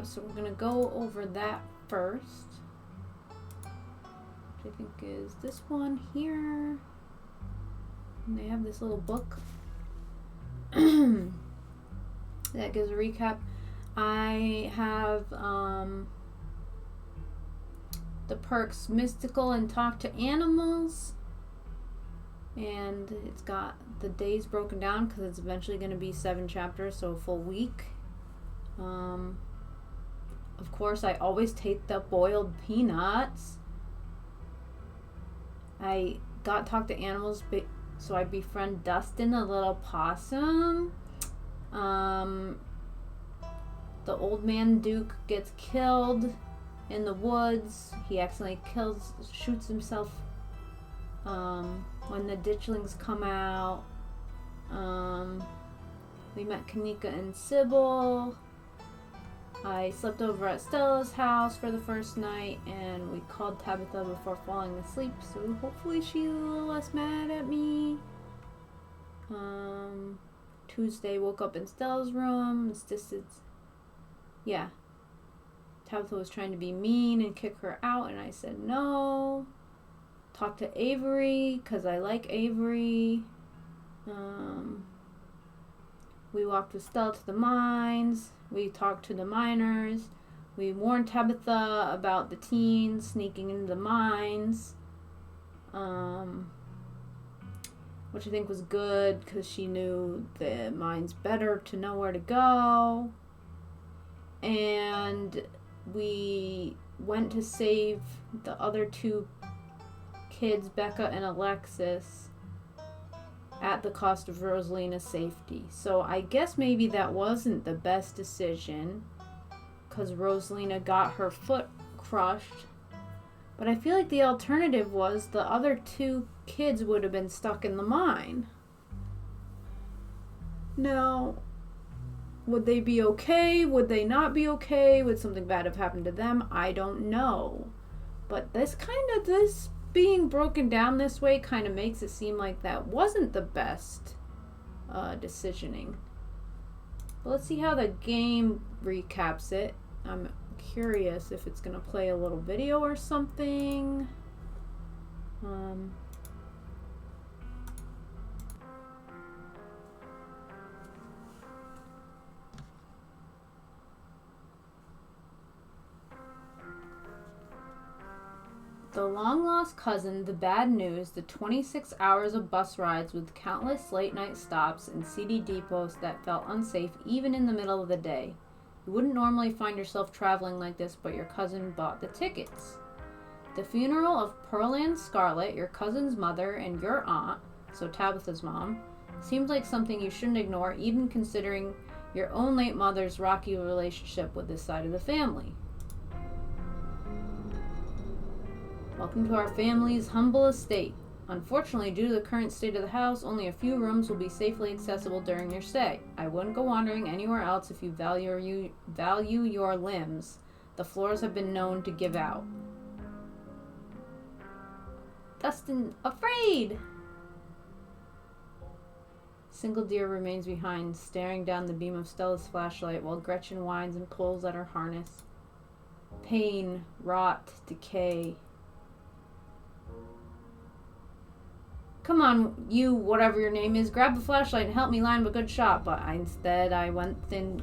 So we're gonna go over that first. Which I think is this one here. And they have this little book that gives a recap. I have the perks Mystical and Talk to Animals. And it's got the days broken down because it's eventually going to be 7 chapters, so a full week. Of course, I always take the boiled peanuts. I got Talk to Animals, so I befriend Dustin, the little possum. The old man Duke gets killed in the woods. He accidentally shoots himself when the ditchlings come out. We met Kanika and Sybil. I slept over at Stella's house for the first night, and we called Tabitha before falling asleep, so hopefully she's a little less mad at me. Tuesday, woke up in Stella's room. Tabitha was trying to be mean and kick her out, and I said no. Talked to Avery, because I like Avery. We walked with Stella to the mines. We talked to the miners. We warned Tabitha about the teens sneaking into the mines. Which I think was good, because she knew the mines better to know where to go. And we went to save the other 2 kids, Becca and Alexis, at the cost of Rosalina's safety. So I guess maybe that wasn't the best decision, because Rosalina got her foot crushed. But I feel like the alternative was the other 2 kids would have been stuck in the mine. Now, would they be okay? Would they not be okay? Would something bad have happened to them? I don't know. But this being broken down this way kind of makes it seem like that wasn't the best decisioning. But let's see how the game recaps it. I'm curious if it's going to play a little video or something. The long-lost cousin, the bad news, the 26 hours of bus rides with countless late-night stops and seedy depots that felt unsafe even in the middle of the day. You wouldn't normally find yourself traveling like this, but your cousin bought the tickets. The funeral of Pearl and Scarlet, your cousin's mother, and your aunt, so Tabitha's mom, seemed like something you shouldn't ignore, even considering your own late mother's rocky relationship with this side of the family. Welcome to our family's humble estate. Unfortunately, due to the current state of the house, only a few rooms will be safely accessible during your stay. I wouldn't go wandering anywhere else if you value your limbs. The floors have been known to give out. Dustin, afraid! Single deer remains behind, staring down the beam of Stella's flashlight while Gretchen whines and pulls at her harness. Pain, rot, decay. Come on, you, whatever your name is, grab the flashlight and help me line up a good shot. But instead, I went and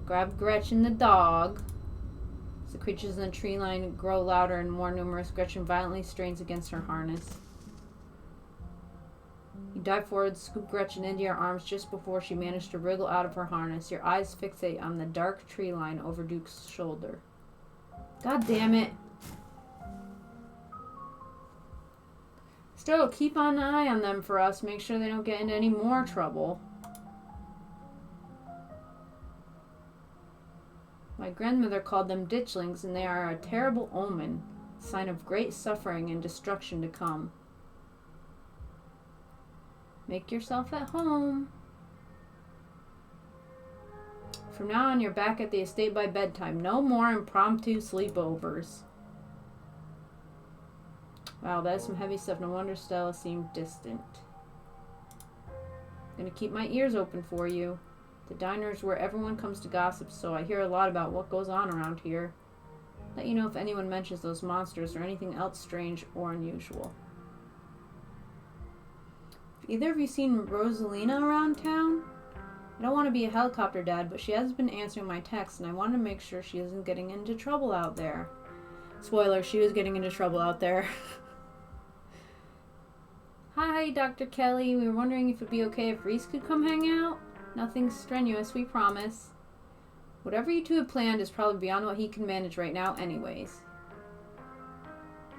grabbed Gretchen the dog. As the creatures in the tree line grow louder and more numerous, Gretchen violently strains against her harness. You dive forward, scoop Gretchen into your arms just before she managed to wriggle out of her harness. Your eyes fixate on the dark tree line over Duke's shoulder. God damn it. Still, keep an eye on them for us. Make sure they don't get into any more trouble. My grandmother called them ditchlings, and they are a terrible omen, sign of great suffering and destruction to come. Make yourself at home. From now on, you're back at the estate by bedtime. No more impromptu sleepovers. Wow, that is some heavy stuff. No wonder Stella seemed distant. I'm gonna keep my ears open for you. The diner's where everyone comes to gossip, so I hear a lot about what goes on around here. Let you know if anyone mentions those monsters or anything else strange or unusual. Have either of you seen Rosalina around town? I don't want to be a helicopter dad, but she hasn't been answering my texts, and I want to make sure she isn't getting into trouble out there. Spoiler, she was getting into trouble out there. Hi, Dr. Kelly. We were wondering if it'd be okay if Reese could come hang out. Nothing strenuous, we promise. Whatever you two have planned is probably beyond what he can manage right now anyways.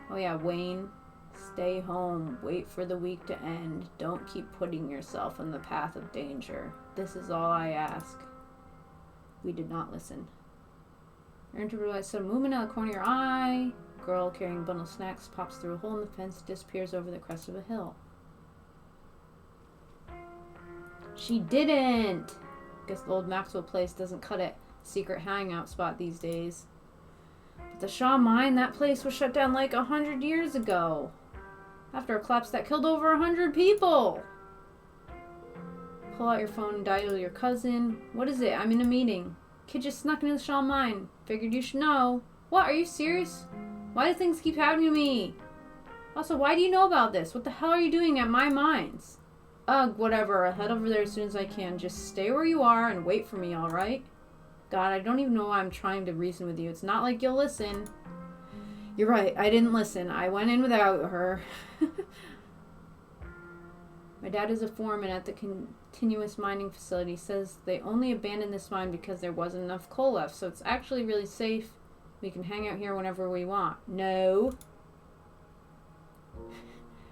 Oh yeah, Wayne. Stay home. Wait for the week to end. Don't keep putting yourself in the path of danger. This is all I ask. We did not listen. Earn to realize some movement out of the corner of your eye. Girl carrying a bundle of snacks pops through a hole in the fence, disappears over the crest of a hill. She didn't! Guess the old Maxwell place doesn't cut it. Secret hangout spot these days. But the Shaw Mine, that place was shut down like 100 years ago. After a collapse that killed over 100 people. Pull out your phone and dial your cousin. What is it? I'm in a meeting. Kid just snuck into the Shaw Mine. Figured you should know. What? Are you serious? Why do things keep happening to me? Also, why do you know about this? What the hell are you doing at my mines? Ugh, whatever. I'll head over there as soon as I can. Just stay where you are and wait for me, alright? God, I don't even know why I'm trying to reason with you. It's not like you'll listen. You're right. I didn't listen. I went in without her. My dad is a foreman at the continuous mining facility. He says they only abandoned this mine because there wasn't enough coal left, so it's actually really safe. We can hang out here whenever we want. No.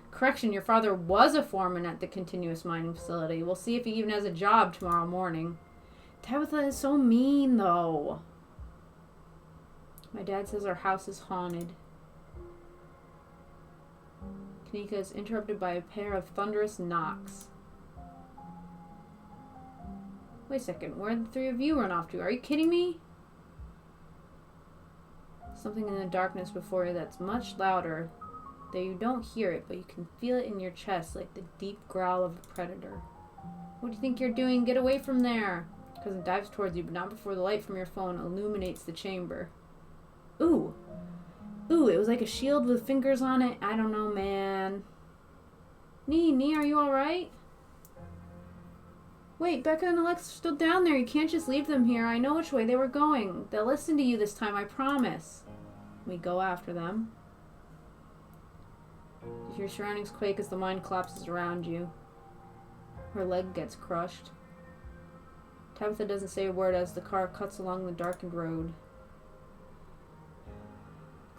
Correction, your father was a foreman at the continuous mining facility. We'll see if he even has a job tomorrow morning. Tabitha is so mean, though. My dad says our house is haunted. Kanika is interrupted by a pair of thunderous knocks. Wait a second, where did the three of you run off to? Are you kidding me? Something in the darkness before you that's much louder. Though you don't hear it, but you can feel it in your chest like the deep growl of a predator. What do you think you're doing? Get away from there! Cousin dives towards you, but not before the light from your phone illuminates the chamber. Ooh! Ooh, it was like a shield with fingers on it. I don't know, man. Nee, are you alright? Wait, Becca and Alex are still down there. You can't just leave them here. I know which way they were going. They'll listen to you this time, I promise. We go after them. Your surroundings quake as the mine collapses around you. Her leg gets crushed. Tabitha doesn't say a word as the car cuts along the darkened road.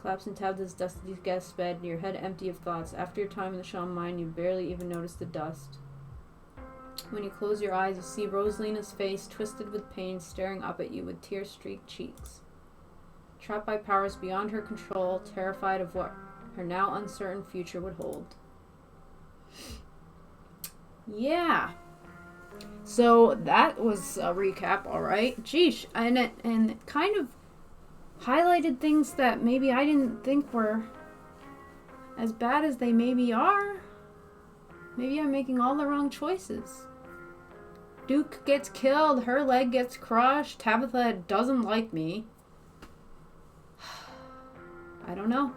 Collapse in Tabitha's dusty gas bed, your head empty of thoughts. After your time in the Shaw Mine, you barely even notice the dust. When you close your eyes, you see Rosalina's face, twisted with pain, staring up at you with tear-streaked cheeks. Trapped by powers beyond her control, terrified of what her now uncertain future would hold. Yeah. So that was a recap, alright. Geesh. And it kind of highlighted things that maybe I didn't think were as bad as they maybe are. Maybe I'm making all the wrong choices. Duke gets killed, her leg gets crushed, Tabitha doesn't like me. I don't know.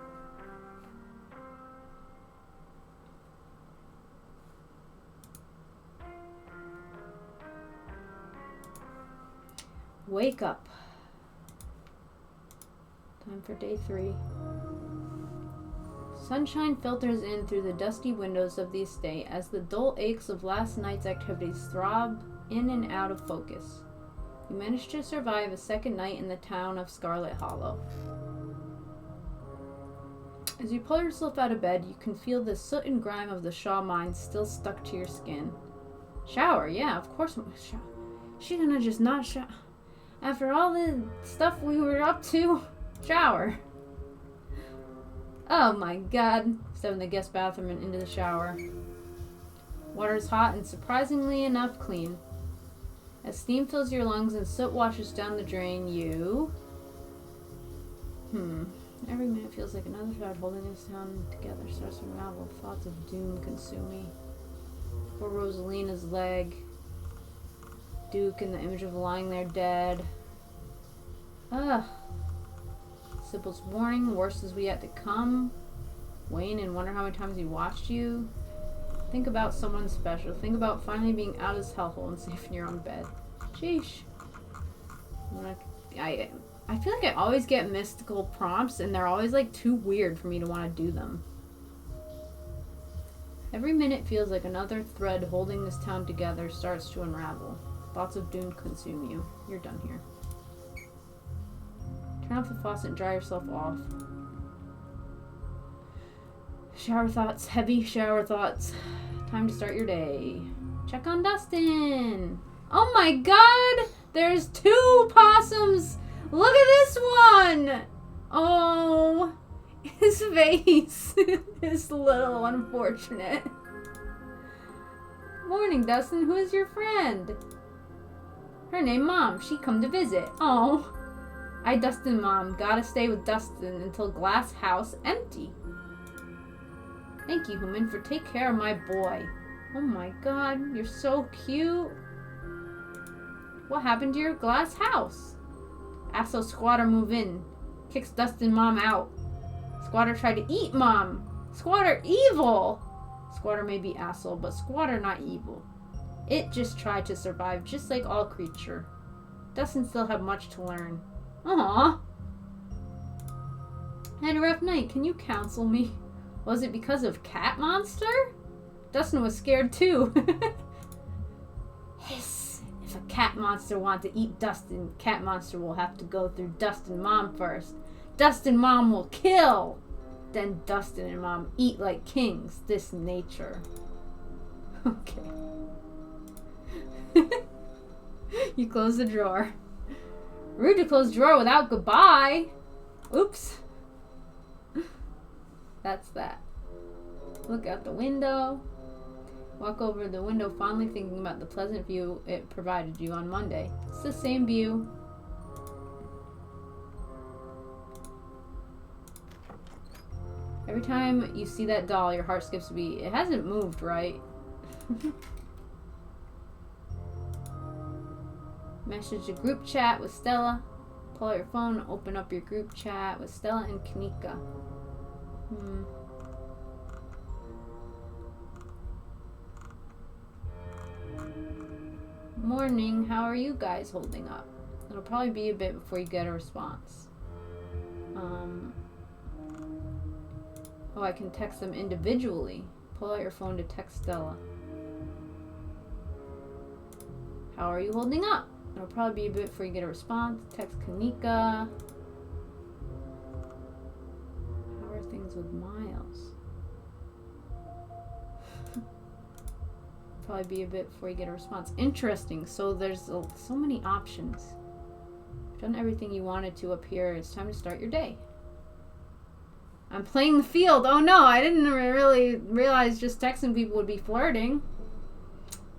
Wake up. Time for day 3. Sunshine filters in through the dusty windows of the estate as the dull aches of last night's activities throb in and out of focus. You manage to survive a second night in the town of Scarlet Hollow. As you pull yourself out of bed, you can feel the soot and grime of the Shaw Mine still stuck to your skin. Shower, yeah, of course I'm gonna shower. She's gonna just not shower. After all the stuff we were up to, shower. Oh my god. Step in the guest bathroom and into the shower. Water is hot and surprisingly enough clean. As steam fills your lungs and soot washes down the drain, you... Every minute feels like another shroud holding this town together starts to unravel. Thoughts of doom consume me. Poor Rosalina's leg. Duke in the image of lying there dead. Ugh. Sybil's warning, worse is we yet to come. Wayne, and wonder how many times he watched you. Think about someone special. Think about finally being out of this hellhole and safe in your own bed. Sheesh. I feel like I always get mystical prompts and they're always like too weird for me to want to do them. Every minute feels like another thread holding this town together starts to unravel. Thoughts of doom consume you. You're done here. Turn off the faucet and dry yourself off. Shower thoughts. Heavy shower thoughts. Time to start your day. Check on Dustin. Oh my god! There's 2 possums! Look at this one! Oh, his face is a little unfortunate. Morning, Dustin. Who is your friend? Her name Mom. She come to visit. Oh, I Dustin Mom. Gotta stay with Dustin until glass house empty. Thank you, human, for take care of my boy. Oh my god, you're so cute. What happened to your glass house? Asshole squatter move in. Kicks Dustin Mom out. Squatter tried to eat Mom. Squatter evil. Squatter may be asshole, but squatter not evil. It just tried to survive, just like all creature. Dustin still have much to learn. Aww. I had a rough night. Can you counsel me? Was it because of cat monster? Dustin was scared too. Hiss. If a cat monster wants to eat Dustin, cat monster will have to go through Dustin Mom first. Dustin Mom will kill. Then Dustin and Mom eat like kings. This nature. Okay. You close the drawer. Rude to close drawer without goodbye. Oops. That's that. Look out the window. Walk over the window fondly thinking about the pleasant view it provided you on Monday. It's the same view. Every time you see that doll, your heart skips a beat. It hasn't moved, right? Message a group chat with Stella. Pull out your phone, open up your group chat with Stella and Kanika. Morning, how are you guys holding up? It'll probably be a bit before you get a response. Oh, I can text them individually. Pull out your phone to text Stella. How are you holding up? It'll probably be a bit before you get a response. Text Kanika. How are things with Miles? Probably be a bit before you get a response. Interesting. So there's so many options. You've done everything you wanted to up here. It's time to start your day. I'm playing the field. Oh no, I didn't really realize just texting people would be flirting.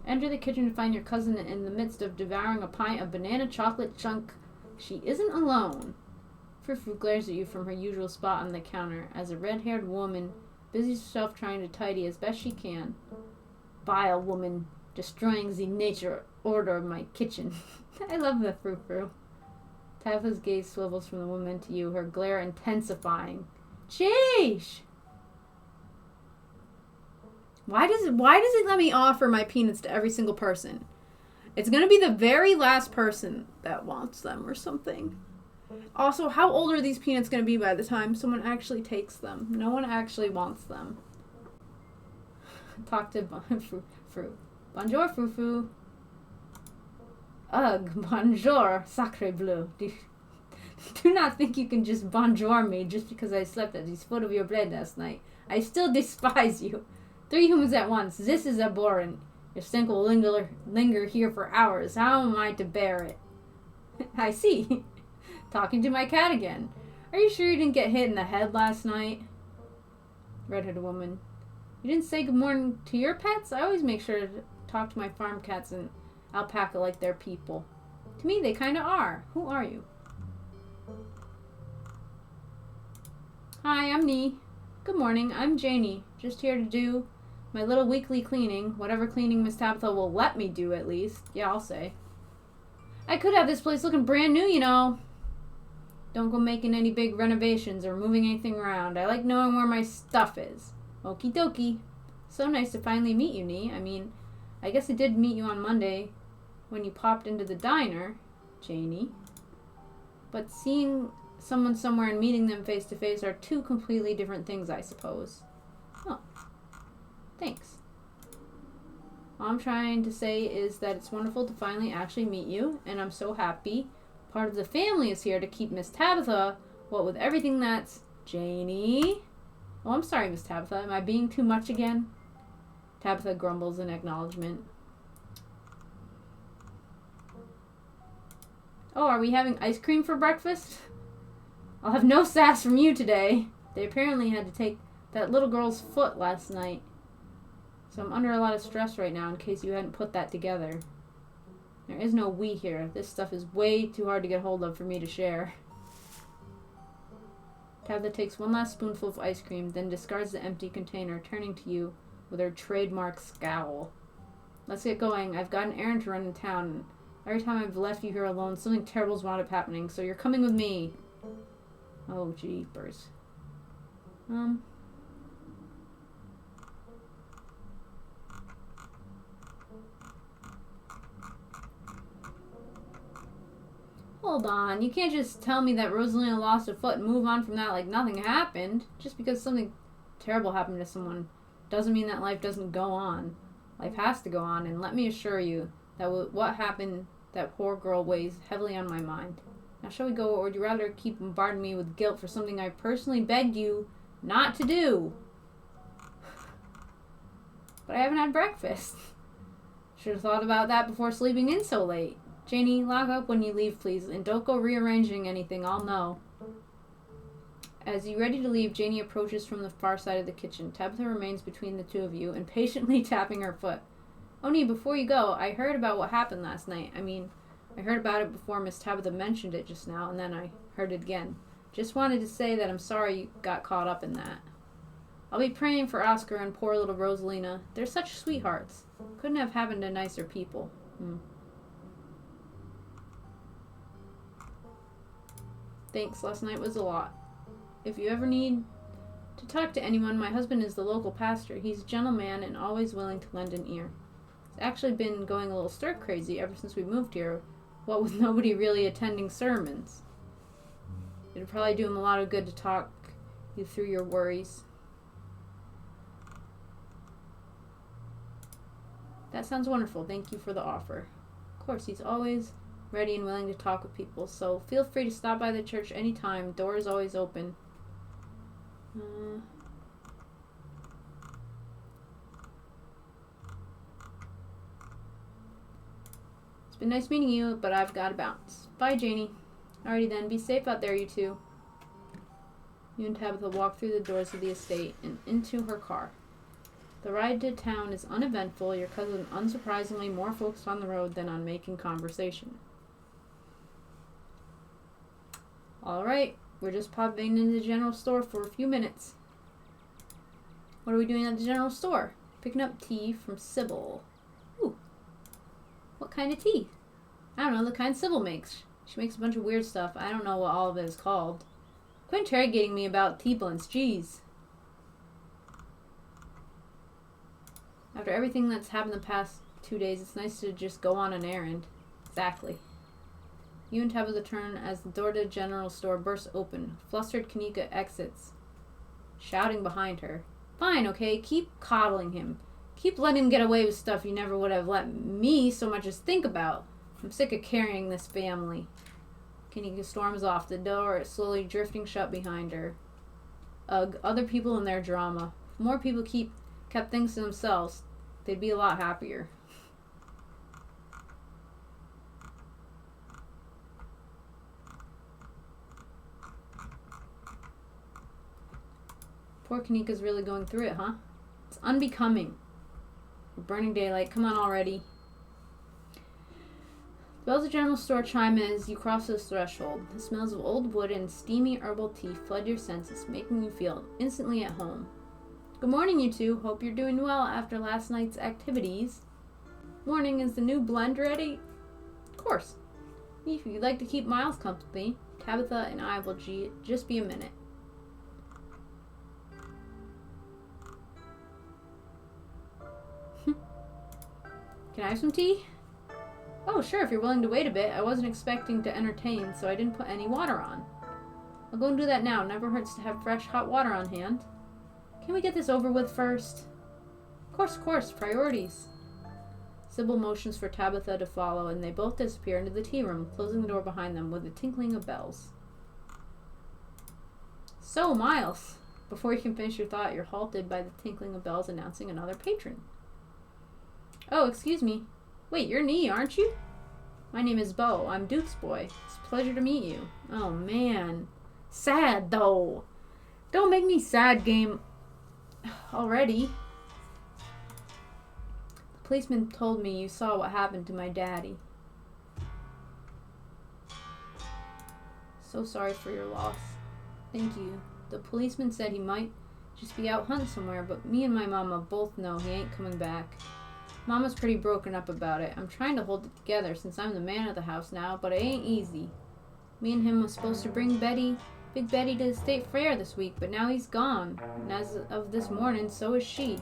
Enter the kitchen to find your cousin in the midst of devouring a pint of banana chocolate chunk. She isn't alone. Frou-Frou glares at you from her usual spot on the counter as a red-haired woman busies herself trying to tidy as best she can. Vile woman, destroying the nature order of my kitchen. I love the Frou-Frou. Tabitha's gaze swivels from the woman to you, her glare intensifying. Sheesh! Why does it let me offer my peanuts to every single person? It's gonna be the very last person that wants them or something. Also, how old are these peanuts gonna be by the time someone actually takes them? No one actually wants them. Talk to Frou-Frou. Bonjour, Frou-Frou. Ugh, bonjour, sacre bleu. Do not think you can just bonjour me just because I slept at the foot of your bed last night. I still despise you. 3 humans at once. This is abhorrent. Your stink will linger here for hours. How am I to bear it? I see. Talking to my cat again. Are you sure you didn't get hit in the head last night? Red-haired woman. You didn't say good morning to your pets? I always make sure to talk to my farm cats and alpaca like they're people. To me, they kind of are. Who are you? Hi, I'm Nee. Good morning, I'm Janie. Just here to do my little weekly cleaning. Whatever cleaning Miss Tabitha will let me do, at least. Yeah, I'll say. I could have this place looking brand new, you know. Don't go making any big renovations or moving anything around. I like knowing where my stuff is. Okie dokie. So nice to finally meet you, Nee. I mean, I guess I did meet you on Monday when you popped into the diner, Janie. But seeing someone somewhere and meeting them face to face are two completely different things, I suppose. Oh. Thanks. All I'm trying to say is that it's wonderful to finally actually meet you, and I'm so happy. Part of the family is here to keep Miss Tabitha, what with everything that's... Janie? Oh, I'm sorry, Miss Tabitha. Am I being too much again? Tabitha grumbles in acknowledgement. Oh, are we having ice cream for breakfast? I'll have no sass from you today. They apparently had to take that little girl's foot last night. So I'm under a lot of stress right now in case you hadn't put that together. There is no we here. This stuff is way too hard to get hold of for me to share. Tabitha takes one last spoonful of ice cream, then discards the empty container, turning to you with her trademark scowl. Let's get going. I've got an errand to run in town, and every time I've left you here alone, something terrible's wound up happening, so you're coming with me. Oh, jeepers. Hold on, you can't just tell me that Rosalina lost a foot and move on from that like nothing happened. Just because something terrible happened to someone doesn't mean that life doesn't go on. Life has to go on, and let me assure you that what happened, that poor girl weighs heavily on my mind. Now shall we go, or would you rather keep bombarding me with guilt for something I personally begged you not to do? But I haven't had breakfast. Should have thought about that before sleeping in so late. Janie, lock up when you leave, please, and don't go rearranging anything, I'll know. As you ready to leave, Janie approaches from the far side of the kitchen. Tabitha remains between the two of you, impatiently tapping her foot. Oni, before you go, I heard about what happened last night. I heard about it before Miss Tabitha mentioned it just now, and then I heard it again. Just wanted to say that I'm sorry you got caught up in that. I'll be praying for Oscar and poor little Rosalina. They're such sweethearts. Couldn't have happened to nicer people. Thanks, last night was a lot. If you ever need to talk to anyone, my husband is the local pastor. He's a gentleman and always willing to lend an ear. It's actually been going a little stir-crazy ever since we moved here, what with nobody really attending sermons. It'd probably do him a lot of good to talk you through your worries. That sounds wonderful. Thank you for the offer. Of course, he's always ready and willing to talk with people, so feel free to stop by the church anytime. Door is always open. It's been nice meeting you, but I've got to bounce. Bye, Janie. Alrighty then, be safe out there, you two. You and Tabitha walk through the doors of the estate and into her car. The ride to town is uneventful, your cousin unsurprisingly more focused on the road than on making conversation. Alright, we're just popping into the general store for a few minutes. What are we doing at the general store? Picking up tea from Sybil. Ooh. What kind of tea? I don't know, the kind Sybil makes. She makes a bunch of weird stuff. I don't know what all of it is called. Quit interrogating me about tea blends, jeez. After everything that's happened the past 2 days, it's nice to just go on an errand. Exactly. You and Tabitha turn as the door to the general store bursts open. Flustered Kanika exits, shouting behind her. Fine, okay, keep coddling him. Keep letting him get away with stuff you never would have let me so much as think about. I'm sick of carrying this family. Kanika storms off, the door slowly drifting shut behind her. Ugh, other people and their drama. If more people kept things to themselves, they'd be a lot happier. Poor Kanika's really going through it, huh? It's unbecoming. Burning daylight, come on already. The bells of the general store chime in as you cross the threshold. The smells of old wood and steamy herbal tea flood your senses, making you feel instantly at home. Good morning, you two. Hope you're doing well after last night's activities. Morning, is the new blend ready? Of course. If you'd like to keep Miles company, Tabitha and I will just be a minute. Can I have some tea? Oh, sure, if you're willing to wait a bit. I wasn't expecting to entertain, so I didn't put any water on. I'll go and do that now. Never hurts to have fresh, hot water on hand. Can we get this over with first? Of course. Priorities. Sybil motions for Tabitha to follow, and they both disappear into the tea room, closing the door behind them with a tinkling of bells. So, Miles, before you can finish your thought, you're halted by the tinkling of bells announcing another patron. Oh, excuse me. Wait, you're Nee, aren't you? My name is Beau. I'm Duke's boy. It's a pleasure to meet you. Oh, man. Sad, though. Don't make me sad, game. Already. The policeman told me you saw what happened to my daddy. So sorry for your loss. Thank you. The policeman said he might just be out hunting somewhere, but me and my mama both know he ain't coming back. Mama's pretty broken up about it. I'm trying to hold it together since I'm the man of the house now, but it ain't easy. Me and him was supposed to bring Big Betty to the state fair this week, but now he's gone. And as of this morning, so is she.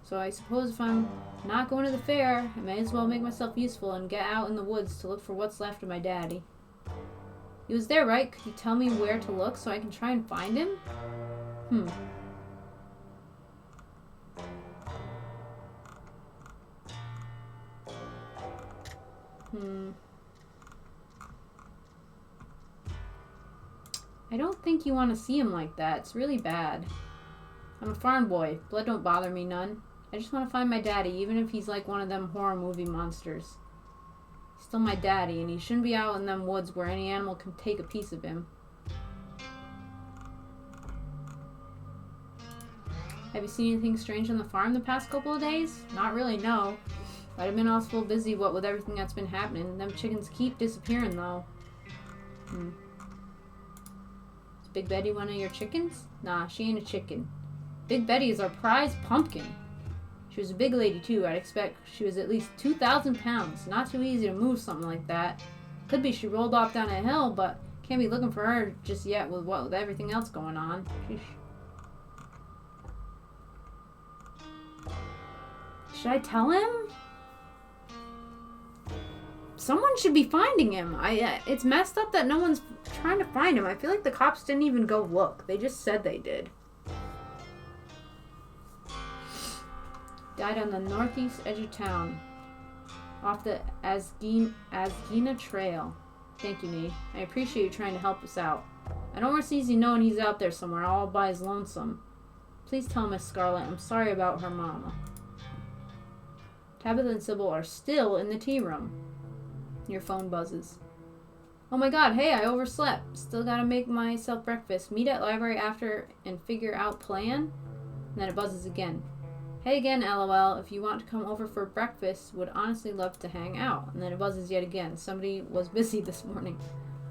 So I suppose if I'm not going to the fair, I may as well make myself useful and get out in the woods to look for what's left of my daddy. He was there, right? Could you tell me where to look so I can try and find him? I don't think you want to see him like that. It's really bad. I'm a farm boy. Blood don't bother me none. I just want to find my daddy, even if he's like one of them horror movie monsters. He's still my daddy, and he shouldn't be out in them woods where any animal can take a piece of him. Have you seen anything strange on the farm the past couple of days? Not really, no. But I've been awful busy what with everything that's been happening. Them chickens keep disappearing, though. Is Big Betty one of your chickens? Nah, she ain't a chicken. Big Betty is our prize pumpkin. She was a big lady, too. I'd expect she was at least 2,000 pounds. Not too easy to move something like that. Could be she rolled off down a hill, but can't be looking for her just yet with everything else going on. Sheesh. Should I tell him? Someone should be finding him. It's messed up that no one's trying to find him. I feel like the cops didn't even go look. They just said they did. Died on the northeast edge of town. Off the Asgina Trail. Thank you, Nee. I appreciate you trying to help us out. I don't want to see knowing he's out there somewhere all by his lonesome. Please tell Miss Scarlet I'm sorry about her mama. Tabitha and Sybil are still in the tea room. Your phone buzzes. Oh my god, hey, I overslept. Still gotta make myself breakfast. Meet at library after and figure out plan. And then it buzzes again. Hey again, LOL. If you want to come over for breakfast, would honestly love to hang out. And then it buzzes yet again. Somebody was busy this morning.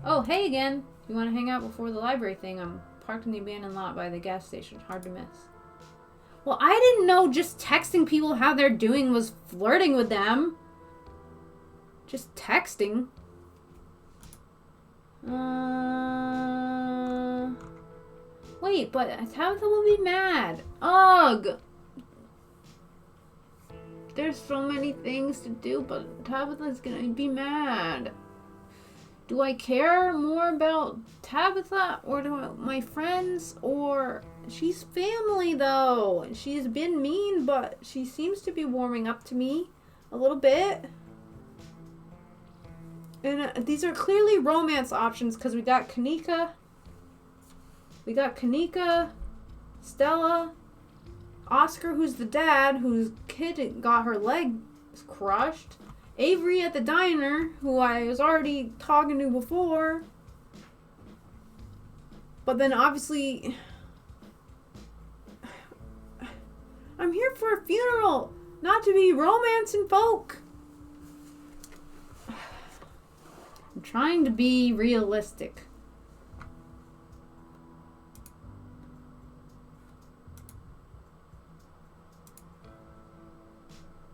Oh, hey again. If you want to hang out before the library thing, I'm parked in the abandoned lot by the gas station. Hard to miss. Well, I didn't know just texting people how they're doing was flirting with them. Just texting. Wait, but Tabitha will be mad. Ugh. There's so many things to do, but Tabitha's gonna be mad. Do I care more about Tabitha or my friends? Or she's family though. She's been mean, but she seems to be warming up to me a little bit. And these are clearly romance options because we got Kanika, Stella, Oscar, who's the dad, whose kid got her leg crushed, Avery at the diner, who I was already talking to before. But then obviously, I'm here for a funeral, not to be romancing folk. I'm trying to be realistic.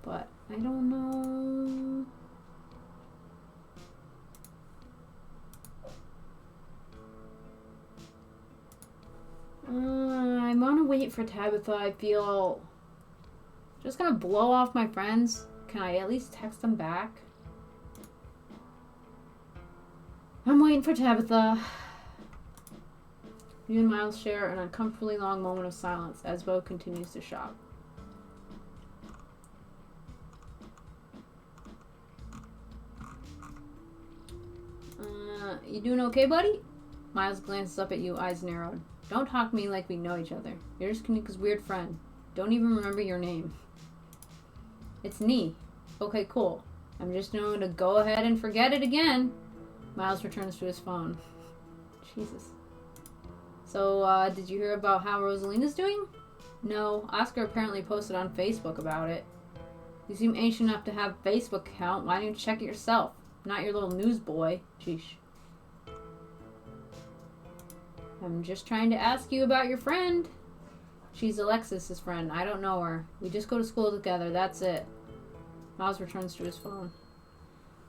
But I don't know. want to wait for Tabitha. I feel just gonna blow off my friends. Can I at least text them back? I'm waiting for Tabitha. You and Miles share an uncomfortably long moment of silence as Bo continues to shop. You doing okay, buddy? Miles glances up at you, eyes narrowed. Don't talk to me like we know each other. You're just Kanika's weird friend. Don't even remember your name. It's Nee. Okay, cool. I'm just going to go ahead and forget it again. Miles returns to his phone. Jesus. So, did you hear about how Rosalina's doing? No, Oscar apparently posted on Facebook about it. You seem ancient enough to have a Facebook account. Why don't you check it yourself? Not your little newsboy. Sheesh. I'm just trying to ask you about your friend. She's Alexis's friend. I don't know her. We just go to school together. That's it. Miles returns to his phone.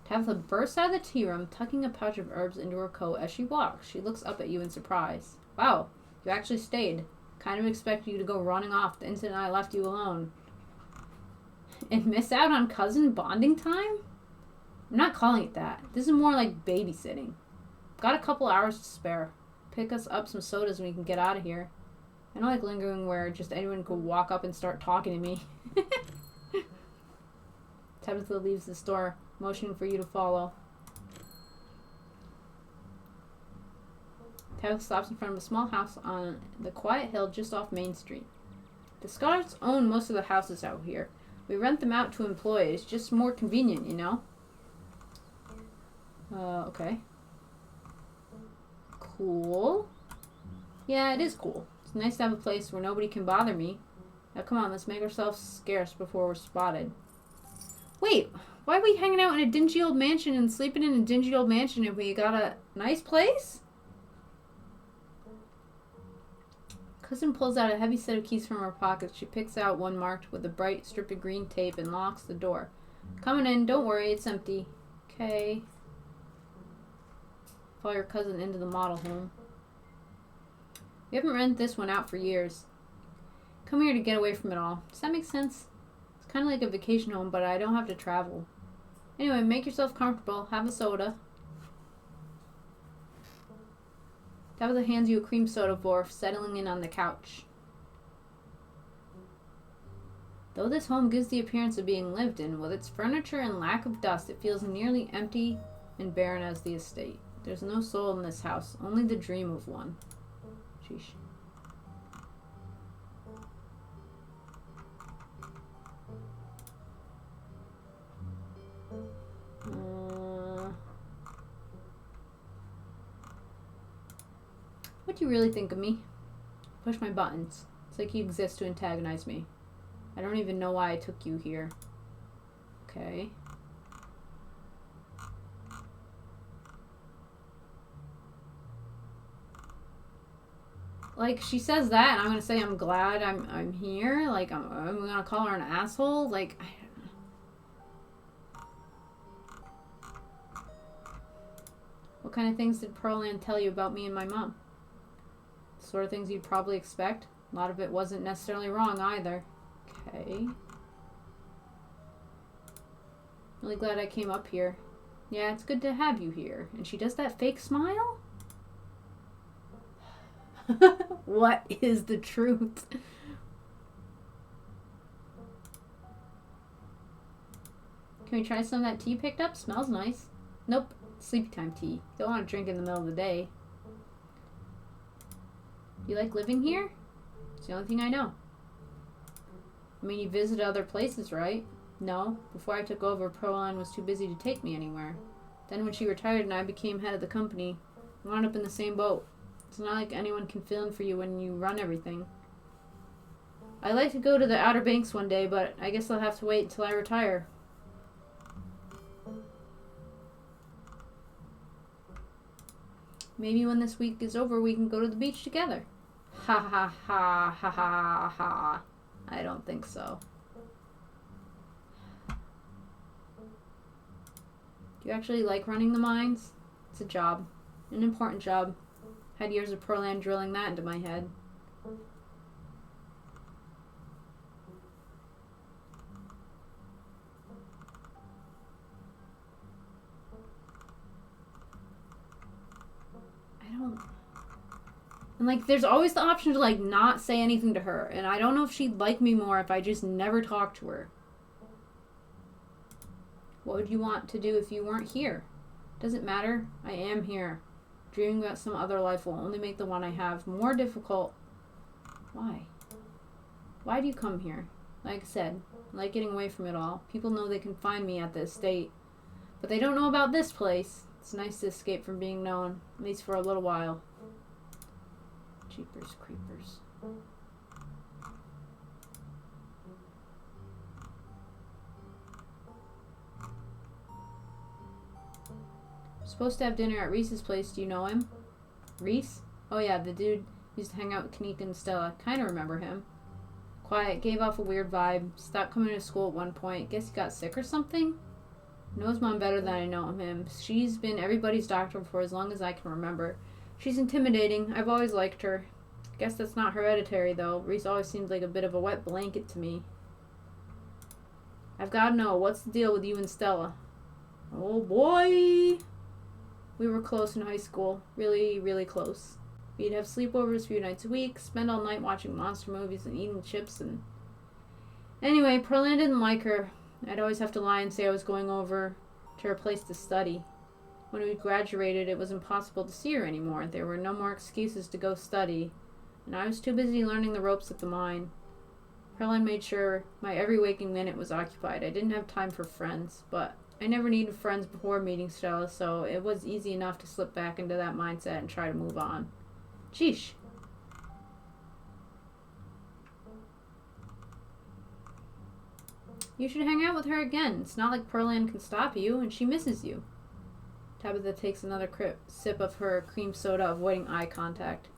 Tabitha bursts out of the tea room, tucking a pouch of herbs into her coat as she walks. She looks up at you in surprise. Wow, you actually stayed. Kind of expected you to go running off the instant I left you alone. And miss out on cousin bonding time? I'm not calling it that. This is more like babysitting. Got a couple hours to spare. Pick us up some sodas and we can get out of here. I don't like lingering where just anyone could walk up and start talking to me. Tabitha leaves the store, motioning for you to follow. Tabitha stops in front of a small house on the quiet hill just off Main Street. The Scarlets own most of the houses out here. We rent them out to employees. It's just more convenient, you know? Okay. Cool. Yeah, it is cool. It's nice to have a place where nobody can bother me. Now come on, let's make ourselves scarce before we're spotted. Wait, why are we hanging out in a dingy old mansion and sleeping in a dingy old mansion if we got a nice place? Cousin pulls out a heavy set of keys from her pocket. She picks out one marked with a bright strip of green tape and locks the door. Coming in, don't worry, it's empty. Okay. Follow your cousin into the model home. We haven't rented this one out for years. Come here to get away from it all. Does that make sense? It's kind of like a vacation home, but I don't have to travel. Anyway, make yourself comfortable. Have a soda. Tabitha hands you a cream soda for settling in on the couch. Though this home gives the appearance of being lived in, with its furniture and lack of dust, it feels nearly empty and barren as the estate. There's no soul in this house, only the dream of one. Sheesh. What do you really think of me? Push my buttons. It's like you exist to antagonize me. I don't even know why I took you here. Okay. Like, she says that, and I'm gonna say I'm glad I'm here. Like, I'm gonna call her an asshole. Like, I don't know. What kind of things did Pearl Ann tell you about me and my mom? The sort of things you'd probably expect. A lot of it wasn't necessarily wrong either. Okay. Really glad I came up here. Yeah, it's good to have you here. And she does that fake smile? What is the truth? Can we try some of that tea picked up? Smells nice. Nope. Sleepy time tea. Don't want to drink in the middle of the day. You like living here? It's the only thing I know. I mean, you visited other places, right? No. Before I took over, Pearline was too busy to take me anywhere. Then when she retired and I became head of the company, I wound up in the same boat. It's not like anyone can fill in for you when you run everything. I'd like to go to the Outer Banks one day, but I guess I'll have to wait until I retire. Maybe when this week is over, we can go to the beach together. Ha ha ha ha ha ha. I don't think so. Do you actually like running the mines? It's a job. An important job. Had years of Pearland drilling that into my head. And, like, there's always the option to, like, not say anything to her. And I don't know if she'd like me more if I just never talked to her. What would you want to do if you weren't here? Doesn't matter. I am here. Dreaming about some other life will only make the one I have more difficult. Why? Why do you come here? Like I said, I like getting away from it all. People know they can find me at the estate. But they don't know about this place. It's nice to escape from being known, at least for a little while. Jeepers creepers. Supposed to have dinner at Reese's place. Do you know him? Reese? Oh yeah, the dude used to hang out with Kanika and Stella. Kinda remember him. Quiet, gave off a weird vibe. Stopped coming to school at one point. Guess he got sick or something? Knows Mom better than I know him. She's been everybody's doctor for as long as I can remember. She's intimidating. I've always liked her. Guess that's not hereditary, though. Reese always seemed like a bit of a wet blanket to me. I've got to know, what's the deal with you and Stella? Oh boy! We were close in high school. Really, really close. We'd have sleepovers a few nights a week, spend all night watching monster movies and eating chips and... Anyway, Pearline didn't like her. I'd always have to lie and say I was going over to her place to study. When we graduated, it was impossible to see her anymore. There were no more excuses to go study, and I was too busy learning the ropes at the mine. Pearline made sure my every waking minute was occupied. I didn't have time for friends, but I never needed friends before meeting Stella, so it was easy enough to slip back into that mindset and try to move on. Sheesh. You should hang out with her again. It's not like Pearline can stop you, and she misses you. Tabitha takes another sip of her cream soda, avoiding eye contact.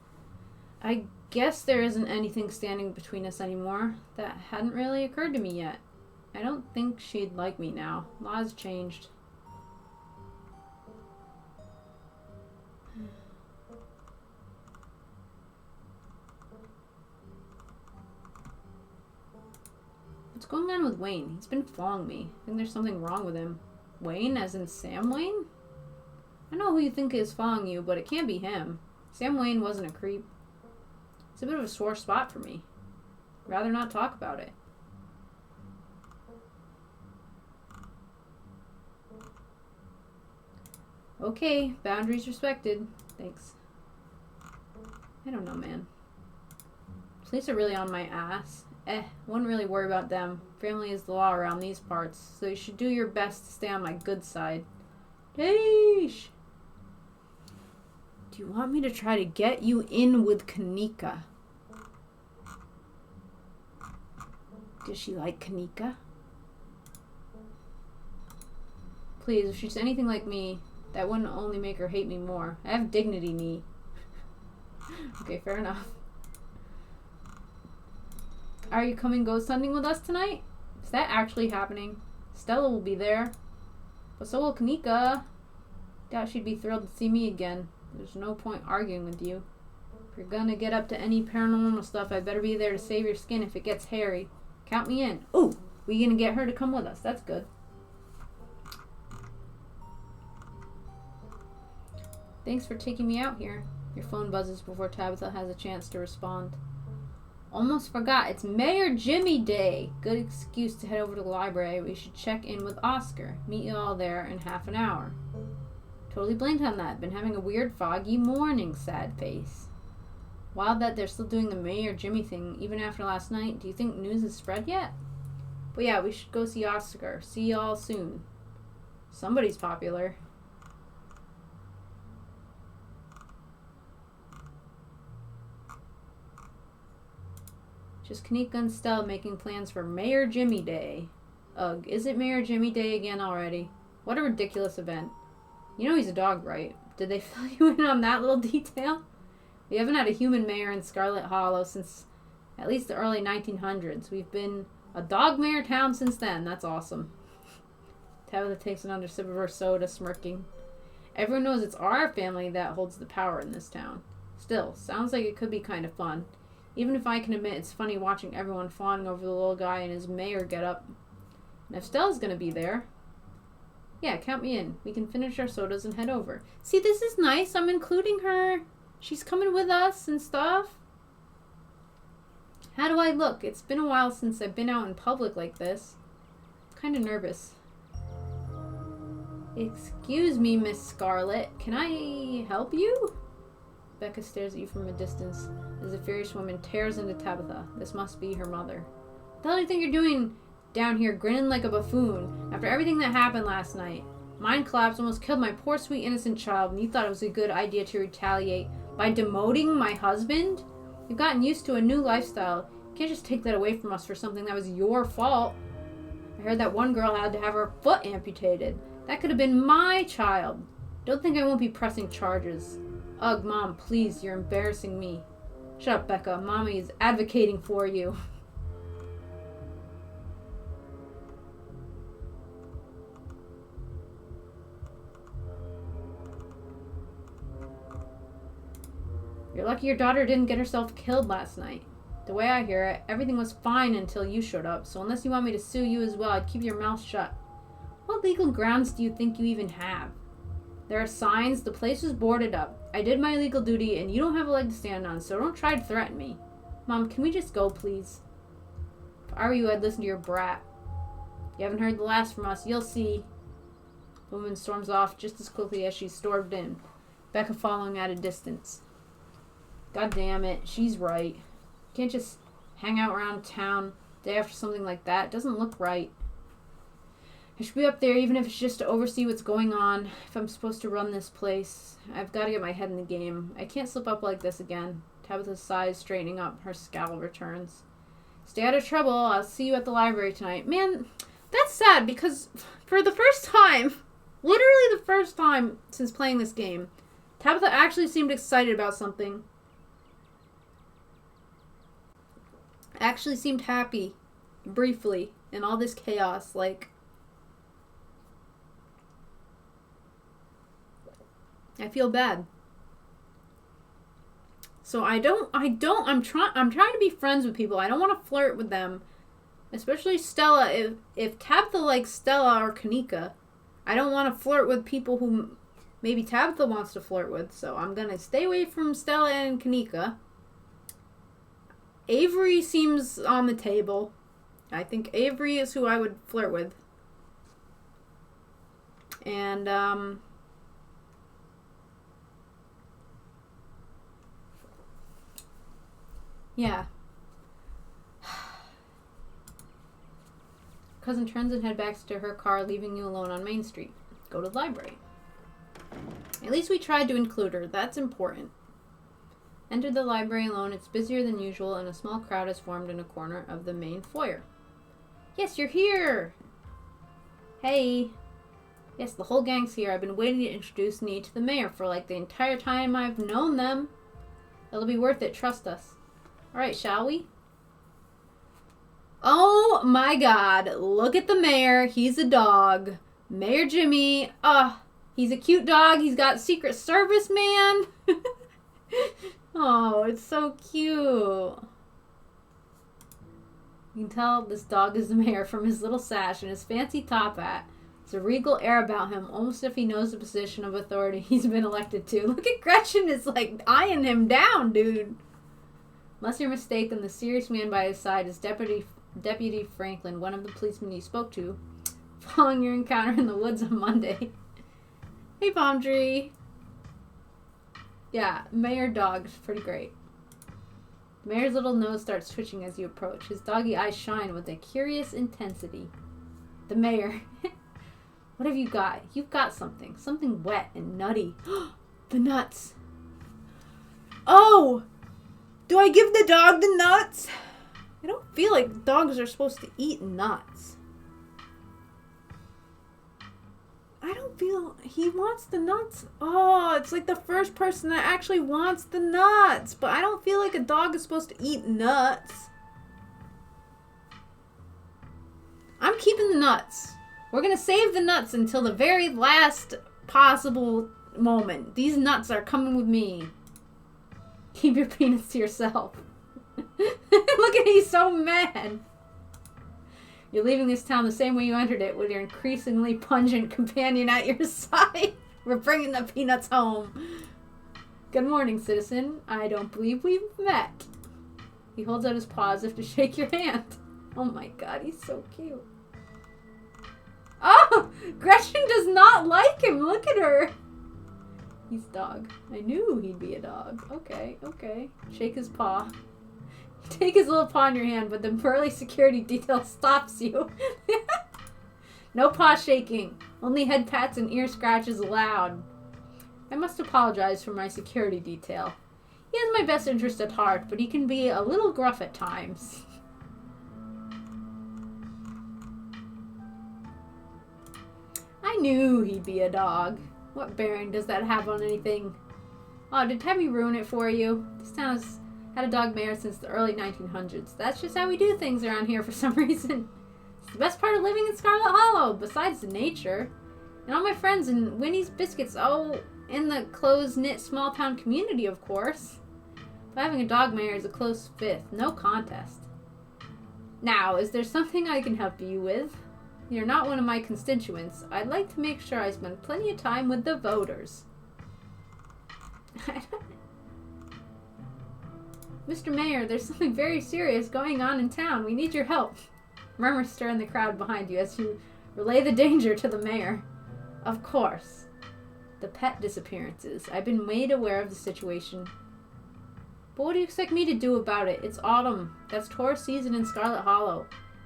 I guess there isn't anything standing between us anymore. That hadn't really occurred to me yet. I don't think she'd like me now. Laws changed. What's going on with Wayne? He's been following me. I think there's something wrong with him. Wayne, as in Sam Wayne? I know who you think is following you, but it can't be him. Sam Wayne wasn't a creep. It's a bit of a sore spot for me. I'd rather not talk about it. Okay, boundaries respected. Thanks. I don't know, man. Police are really on my ass. Wouldn't really worry about them. Family is the law around these parts, so you should do your best to stay on my good side. Yeesh! Do you want me to try to get you in with Kanika? Does she like Kanika? Please, if she's anything like me, that wouldn't only make her hate me more. I have dignity, me. Okay, fair enough. Are you coming ghost hunting with us tonight? Is that actually happening? Stella will be there. But so will Kanika. Doubt she'd be thrilled to see me again. There's no point arguing with you. If you're gonna get up to any paranormal stuff, I better be there to save your skin if it gets hairy. Count me in. Ooh, we gonna get her to come with us. That's good. Thanks for taking me out here. Your phone buzzes before Tabitha has a chance to respond. Almost forgot. It's Mayor Jimmy Day. Good excuse to head over to the library. We should check in with Oscar. Meet you all there in half an hour. Totally blanked on that. Been having a weird foggy morning, sad face. Wild that they're still doing the Mayor Jimmy thing even after last night. Do you think news has spread yet? But yeah, we should go see Oscar. See y'all soon. Somebody's popular. Just Kanika and Stella making plans for Mayor Jimmy Day. Ugh, is it Mayor Jimmy Day again already? What a ridiculous event. You know he's a dog, right? Did they fill you in on that little detail? We haven't had a human mayor in Scarlet Hollow since at least the early 1900s. We've been a dog mayor town since then. That's awesome. Tabitha takes another sip of her soda, smirking. Everyone knows it's our family that holds the power in this town. Still, sounds like it could be kind of fun. Even if I can admit it's funny watching everyone fawning over the little guy in his mayor getup. And if Stella's gonna be there, yeah, count me in. We can finish our sodas and head over. See, this is nice. I'm including her. She's coming with us and stuff. How do I look? It's been a while since I've been out in public like this. I'm kind of nervous. Excuse me, Miss Scarlet. Can I help you? Becca stares at you from a distance as the furious woman tears into Tabitha. This must be her mother. What the hell do you think you're doing down here grinning like a buffoon after everything that happened last night? Mine collapse almost killed my poor sweet innocent child, and you thought it was a good idea to retaliate by demoting my husband? You've gotten used to a new lifestyle. You can't just take that away from us for something that was your fault. I heard that one girl had to have her foot amputated. That could have been my child. Don't think I won't be pressing charges. Ugh, Mom, please, you're embarrassing me. Shut up, Becca. Mommy is advocating for you. You're lucky your daughter didn't get herself killed last night. The way I hear it, everything was fine until you showed up, so unless you want me to sue you as well, I'd keep your mouth shut. What legal grounds do you think you even have? There are signs, the place was boarded up. I did my legal duty, and you don't have a leg to stand on, so don't try to threaten me. Mom, can we just go, please? If I were you, I'd listen to your brat. You haven't heard the last from us, you'll see. The woman storms off just as quickly as she stormed in, Becca following at a distance. God damn it, she's right. You can't just hang out around town the day after something like that. It doesn't look right. I should be up there even if it's just to oversee what's going on. If I'm supposed to run this place, I've got to get my head in the game. I can't slip up like this again. Tabitha's sighs straightening up. Her scowl returns. Stay out of trouble. I'll see you at the library tonight. Man, that's sad because for the first time, literally the first time since playing this game, Tabitha actually seemed excited about something. Actually seemed happy, briefly, in all this chaos. Like, I feel bad. So I'm trying to be friends with people. I don't want to flirt with them. Especially Stella. If Tabitha likes Stella or Kanika, I don't want to flirt with people who maybe Tabitha wants to flirt with. So I'm going to stay away from Stella and Kanika. Avery seems on the table. I think Avery is who I would flirt with. And, yeah. Cousin turns and head back to her car, leaving you alone on Main Street. Go to the library. At least we tried to include her. That's important. Enter the library alone. It's busier than usual, and a small crowd has formed in a corner of the main foyer. Yes, you're here! Hey. Yes, the whole gang's here. I've been waiting to introduce me to the mayor for like the entire time I've known them. It'll be worth it, trust us. Alright, shall we? Oh my god, look at the mayor. He's a dog. Mayor Jimmy. He's a cute dog. He's got Secret Service man. Oh, it's so cute. You can tell this dog is the mayor from his little sash and his fancy top hat. There's a regal air about him, almost if he knows the position of authority he's been elected to. Look at Gretchen is like eyeing him down, dude. Unless you're mistaken, the serious man by his side is Deputy Franklin, one of the policemen you spoke to, following your encounter in the woods on Monday. Hey, Palm Tree. Yeah, Mayor Dog's pretty great. The mayor's little nose starts twitching as you approach. His doggy eyes shine with a curious intensity. The mayor. What have you got? You've got something. Something wet and nutty. The nuts. Oh! Do I give the dog the nuts? I don't feel like dogs are supposed to eat nuts. I don't feel... He wants the nuts. Oh, it's like the first person that actually wants the nuts. But I don't feel like a dog is supposed to eat nuts. I'm keeping the nuts. We're going to save the nuts until the very last possible moment. These nuts are coming with me. Keep your peanuts to yourself. Look at he's so mad. You're leaving this town the same way you entered it, with your increasingly pungent companion at your side. We're bringing the peanuts home. Good morning, citizen. I don't believe we've met. He holds out his paw as if to shake your hand. Oh my god, he's so cute. Oh! Gretchen does not like him. Look at her. He's dog. I knew he'd be a dog. Okay, okay. Shake his paw. Take his little paw in your hand, but the burly security detail stops you. No paw shaking. Only head pats and ear scratches allowed. I must apologize for my security detail. He has my best interest at heart, but he can be a little gruff at times. I knew he'd be a dog. What bearing does that have on anything? Oh, did Tabby ruin it for you? This town has had a dog mayor since the early 1900s. That's just how we do things around here for some reason. It's the best part of living in Scarlet Hollow, besides the nature. And all my friends and Winnie's Biscuits, oh, in the close-knit small-town community, of course. But having a dog mayor is a close fifth, no contest. Now, is there something I can help you with? You're not one of my constituents. I'd like to make sure I spend plenty of time with the voters. Mr. Mayor, there's something very serious going on in town. We need your help. Murmurs stir in the crowd behind you as you relay the danger to the mayor. Of course. The pet disappearances. I've been made aware of the situation. But what do you expect me to do about it? It's autumn. That's tourist season in Scarlet Hollow.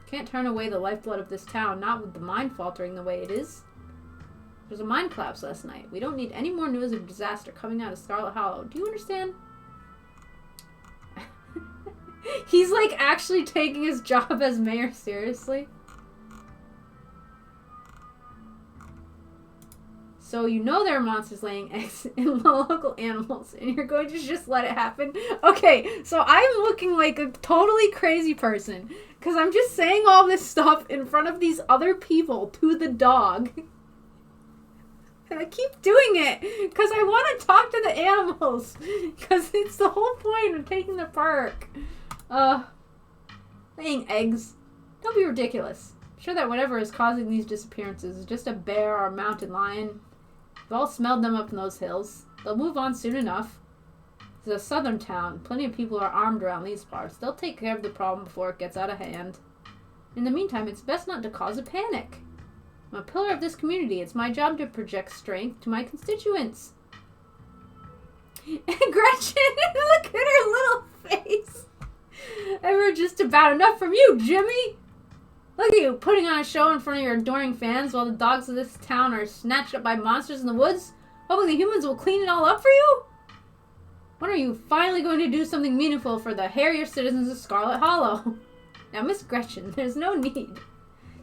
Can't turn away the lifeblood of this town, not with the mine faltering the way it is. There was a mine collapse last night. We don't need any more news of disaster coming out of Scarlet Hollow. Do you understand? He's like actually taking his job as mayor seriously. So you know there are monsters laying eggs in local animals, and you're going to just let it happen? Okay, so I'm looking like a totally crazy person, because I'm just saying all this stuff in front of these other people to the dog. And I keep doing it, because I want to talk to the animals, because it's the whole point of taking the perk. Laying eggs. Don't be ridiculous. I'm sure that whatever is causing these disappearances is just a bear or a mountain lion. We've all smelled them up in those hills. They'll move on soon enough. It's a southern town. Plenty of people are armed around these parts. They'll take care of the problem before it gets out of hand. In the meantime, it's best not to cause a panic. I'm a pillar of this community. It's my job to project strength to my constituents. And Gretchen, look at her little face. I've heard just about enough from you, Jimmy. Look at you, putting on a show in front of your adoring fans while the dogs of this town are snatched up by monsters in the woods, hoping the humans will clean it all up for you? When are you finally going to do something meaningful for the hairier citizens of Scarlet Hollow? Now, Miss Gretchen, there's no need.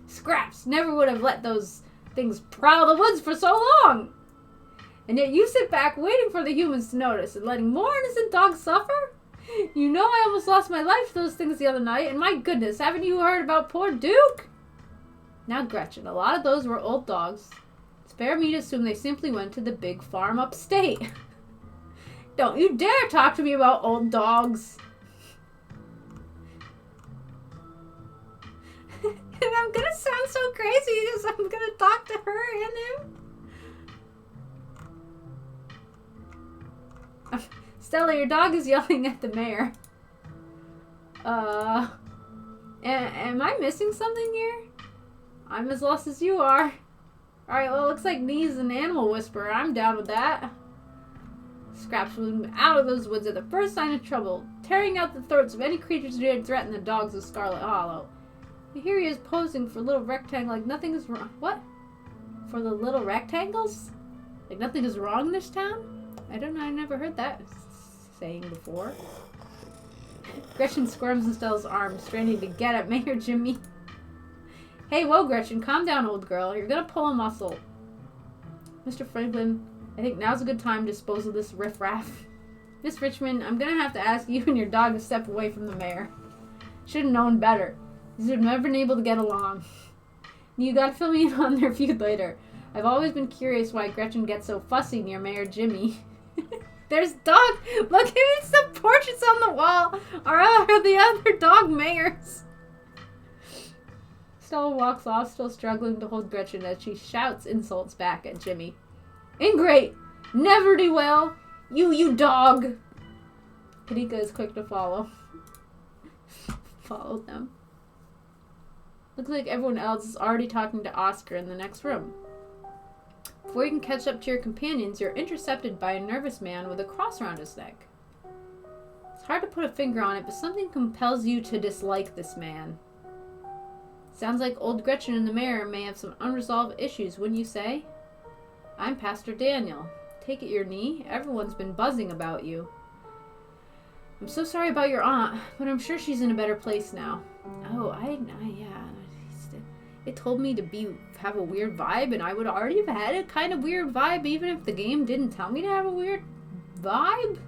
Scraps never would have let those things prowl the woods for so long. And yet you sit back waiting for the humans to notice and letting more innocent dogs suffer? You know I almost lost my life to those things the other night, and my goodness, haven't you heard about poor Duke? Now, Gretchen, a lot of those were old dogs. Spare me to assume they simply went to the big farm upstate. Don't you dare talk to me about old dogs. And I'm gonna sound so crazy because I'm gonna talk to her and him. Stella, your dog is yelling at the mayor. Am I missing something here? I'm as lost as you are. Alright, well, it looks like Nee's an animal whisperer. I'm down with that. Scraps was out of those woods at the first sign of trouble, tearing out the throats of any creatures who dared threaten the dogs of Scarlet Hollow. And here he is posing for a little rectangle like nothing is wrong. What? For the little rectangles? Like nothing is wrong in this town? I don't know, I never heard that saying before. Gretchen squirms in Stella's arms, straining to get at Mayor Jimmy. Hey, whoa, Gretchen, calm down, old girl. You're gonna pull a muscle. Mr. Franklin, I think now's a good time to dispose of this riffraff. Miss Richmond, I'm gonna have to ask you and your dog to step away from the mayor. Should have known better. These have never been able to get along. You gotta fill me in on their feud later. I've always been curious why Gretchen gets so fussy near Mayor Jimmy. There's dog. Look at it. It's the portraits on the wall. Are the other dog mayors? Stella walks off, still struggling to hold Gretchen as she shouts insults back at Jimmy. Ingrate! Never do well! You dog! Kadika is quick to follow. Follow them. Looks like everyone else is already talking to Oscar in the next room. Before you can catch up to your companions, you're intercepted by a nervous man with a cross around his neck. It's hard to put a finger on it, but something compels you to dislike this man. Sounds like old Gretchen in the mirror may have some unresolved issues, wouldn't you say? I'm Pastor Daniel. Take it your knee. Everyone's been buzzing about you. I'm so sorry about your aunt, but I'm sure she's in a better place now. Oh, yeah. It told me to have a weird vibe, and I would already have had a kind of weird vibe, even if the game didn't tell me to have a weird vibe.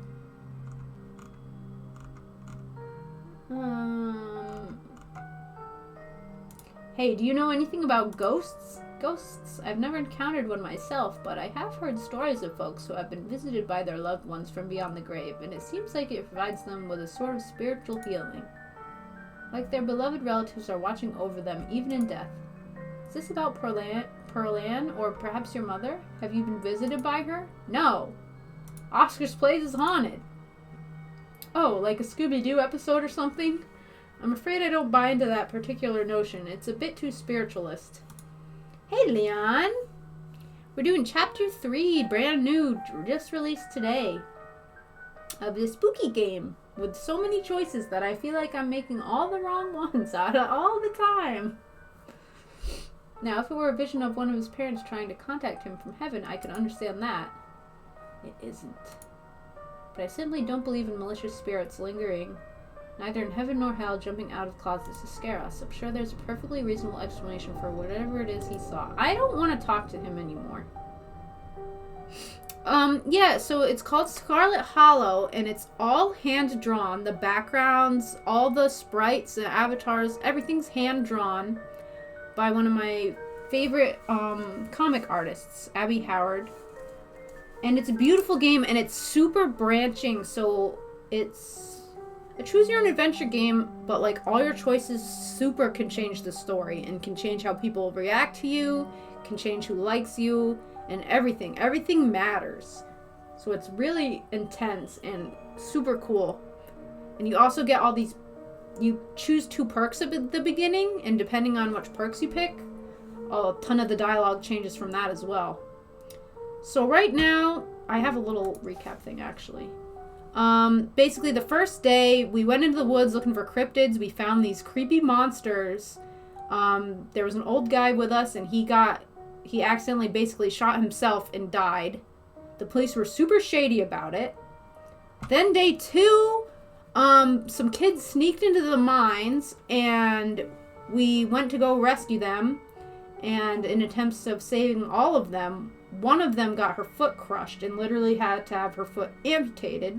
Hey, do you know anything about ghosts? Ghosts? I've never encountered one myself, but I have heard stories of folks who have been visited by their loved ones from beyond the grave, and it seems like it provides them with a sort of spiritual healing. Like their beloved relatives are watching over them, even in death. Is this about Pearl-Ann, or perhaps your mother? Have you been visited by her? No! Oscar's place is haunted. Oh, like a Scooby-Doo episode or something? I'm afraid I don't buy into that particular notion. It's a bit too spiritualist. Hey, Leon! We're doing Chapter 3, brand new, just released today, of this spooky game, with so many choices that I feel like I'm making all the wrong ones out of all the time. Now, if it were a vision of one of his parents trying to contact him from heaven, I could understand that. It isn't. But I simply don't believe in malicious spirits lingering, neither in heaven nor hell, jumping out of closets to scare us. I'm sure there's a perfectly reasonable explanation for whatever it is he saw. I don't want to talk to him anymore. Yeah, so it's called Scarlet Hollow, and it's all hand-drawn. The backgrounds, all the sprites, the avatars, everything's hand-drawn by one of my favorite comic artists, Abby Howard. And it's a beautiful game, and it's super branching, so it's a choose-your-own-adventure game, but like all your choices super can change the story and can change how people react to you, can change who likes you, and everything. Everything matters. So it's really intense and super cool. And you also get all these, you choose 2 perks at the beginning, and depending on which perks you pick, a ton of the dialogue changes from that as well. So right now, I have a little recap thing actually. Basically the first day, we went into the woods looking for cryptids. We found these creepy monsters. There was an old guy with us, and he accidentally basically shot himself and died. The police were super shady about it. Then day 2, some kids sneaked into the mines, and we went to go rescue them. And in attempts of saving all of them, one of them got her foot crushed and literally had to have her foot amputated.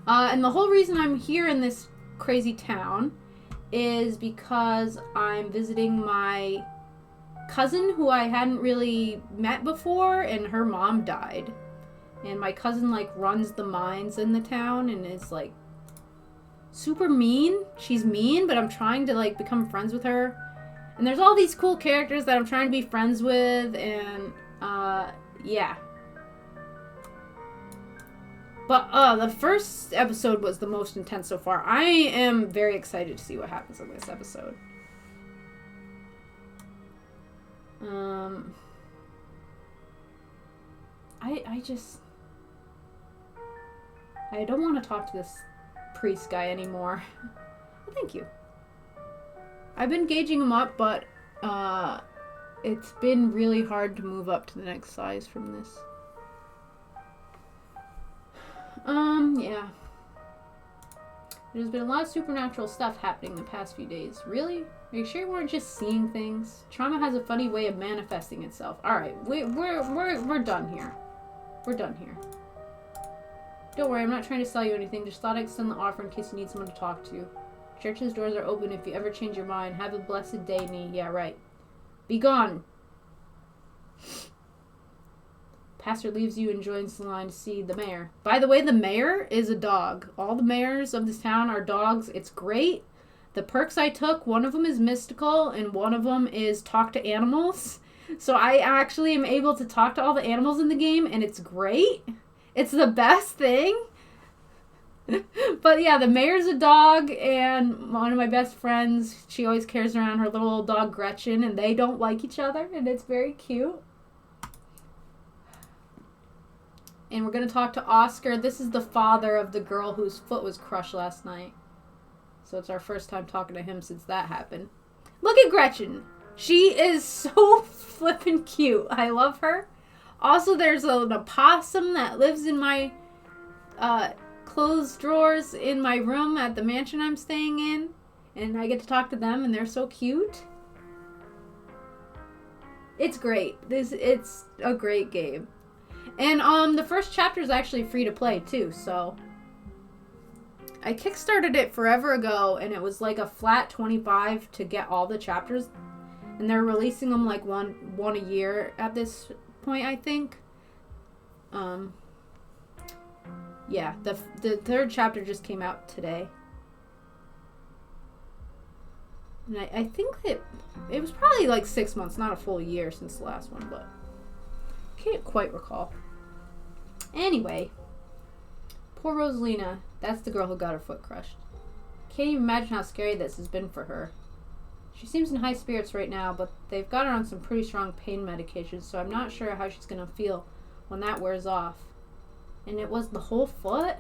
And the whole reason I'm here in this crazy town is because I'm visiting my cousin who I hadn't really met before, and her mom died. And my cousin like runs the mines in the town and is like super mean. She's mean, but I'm trying to like become friends with her. And there's all these cool characters that I'm trying to be friends with, and yeah. But the first episode was the most intense so far. I am very excited to see what happens in this episode. I don't want to talk to this priest guy anymore. Well, thank you. I've been gauging him up, but it's been really hard to move up to the next size from this. Yeah. There's been a lot of supernatural stuff happening the past few days. Really? Are you sure you weren't just seeing things? Trauma has a funny way of manifesting itself. Alright, we're done here. We're done here. Don't worry, I'm not trying to sell you anything. Just thought I'd extend the offer in case you need someone to talk to. Church's doors are open if you ever change your mind. Have a blessed day, Nee. Yeah, right. Be gone. Pastor leaves you and joins the line to see the mayor. By the way, the mayor is a dog. All the mayors of this town are dogs. It's great. The perks I took, one of them is mystical and one of them is talk to animals. So I actually am able to talk to all the animals in the game, and it's great. It's the best thing. But yeah, the mayor's a dog, and one of my best friends, she always carries around her little old dog Gretchen, and they don't like each other, and it's very cute. And we're going to talk to Oscar. This is the father of the girl whose foot was crushed last night. So it's our first time talking to him since that happened. Look at Gretchen. She is so flippin' cute. I love her. Also, there's an opossum that lives in my clothes drawers in my room at the mansion I'm staying in. And I get to talk to them, and they're so cute. It's great. It's a great game. And the first chapter is actually free to play too, so I kickstarted it forever ago, and it was like a flat $25 to get all the chapters, and they're releasing them like one a year at this point, I think. Yeah, the third chapter just came out today, and I think that it was probably like 6 months, not a full year since the last one, but can't quite recall. Anyway, poor Rosalina. That's the girl who got her foot crushed. Can't even imagine how scary this has been for her. She seems in high spirits right now, but they've got her on some pretty strong pain medications, so I'm not sure how she's going to feel when that wears off. And it was the whole foot?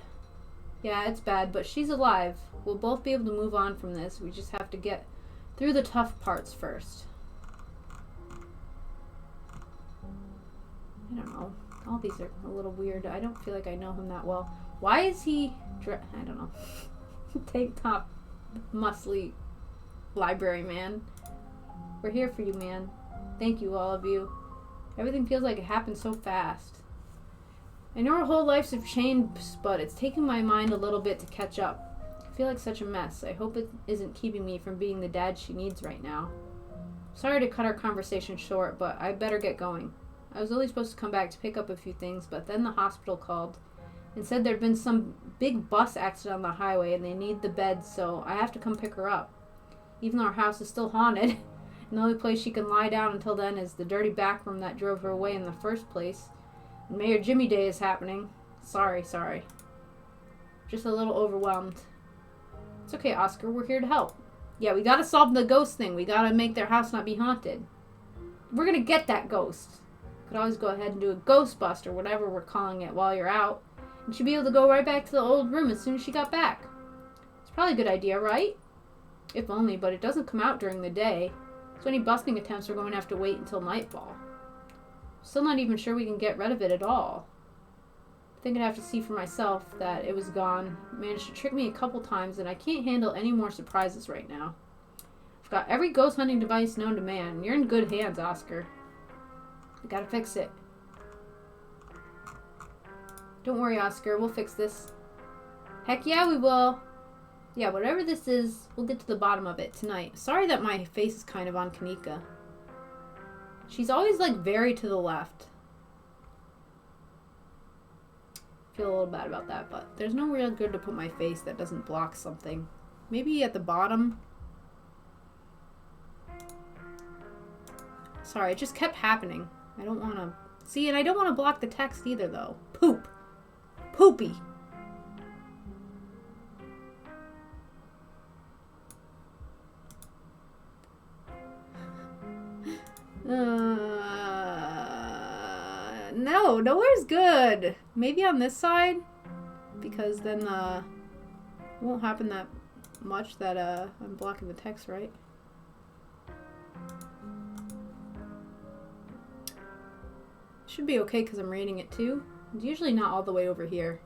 Yeah, it's bad, but she's alive. We'll both be able to move on from this. We just have to get through the tough parts first. I don't know. All these are a little weird. I don't feel like I know him that well. Why is he... I don't know. Tank top, muscly library man. We're here for you, man. Thank you, all of you. Everything feels like it happened so fast. I know our whole lives have changed, but it's taking my mind a little bit to catch up. I feel like such a mess. I hope it isn't keeping me from being the dad she needs right now. Sorry to cut our conversation short, but I better get going. I was only supposed to come back to pick up a few things, but then the hospital called and said there'd been some big bus accident on the highway and they need the bed, so I have to come pick her up. Even though our house is still haunted, and the only place she can lie down until then is the dirty back room that drove her away in the first place. And Mayor Jimmy Day is happening. Sorry. Just a little overwhelmed. It's okay, Oscar. We're here to help. Yeah, we gotta solve the ghost thing. We gotta make their house not be haunted. We're gonna get that ghost. Could always go ahead and do a ghost bust or whatever we're calling it while you're out. And she'd be able to go right back to the old room as soon as she got back. It's probably a good idea, right? If only, but it doesn't come out during the day. So any busting attempts are going to have to wait until nightfall. Still not even sure we can get rid of it at all. I think I'd have to see for myself that it was gone. Managed to trick me a couple times, and I can't handle any more surprises right now. I've got every ghost hunting device known to man. You're in good hands, Oscar. We gotta fix it. Don't worry, Oscar. We'll fix this. Heck yeah, we will. Yeah, whatever this is, we'll get to the bottom of it tonight. Sorry that my face is kind of on Kanika. She's always, like, very to the left. Feel a little bad about that, but there's no real good to put my face that doesn't block something. Maybe at the bottom. Sorry, it just kept happening. I don't want to... See, and I don't want to block the text either, though. Poop. Poopy. No, nowhere's good. Maybe on this side, because then it won't happen that much that I'm blocking the text, right? Should be okay because I'm reading it too. It's usually not all the way over here.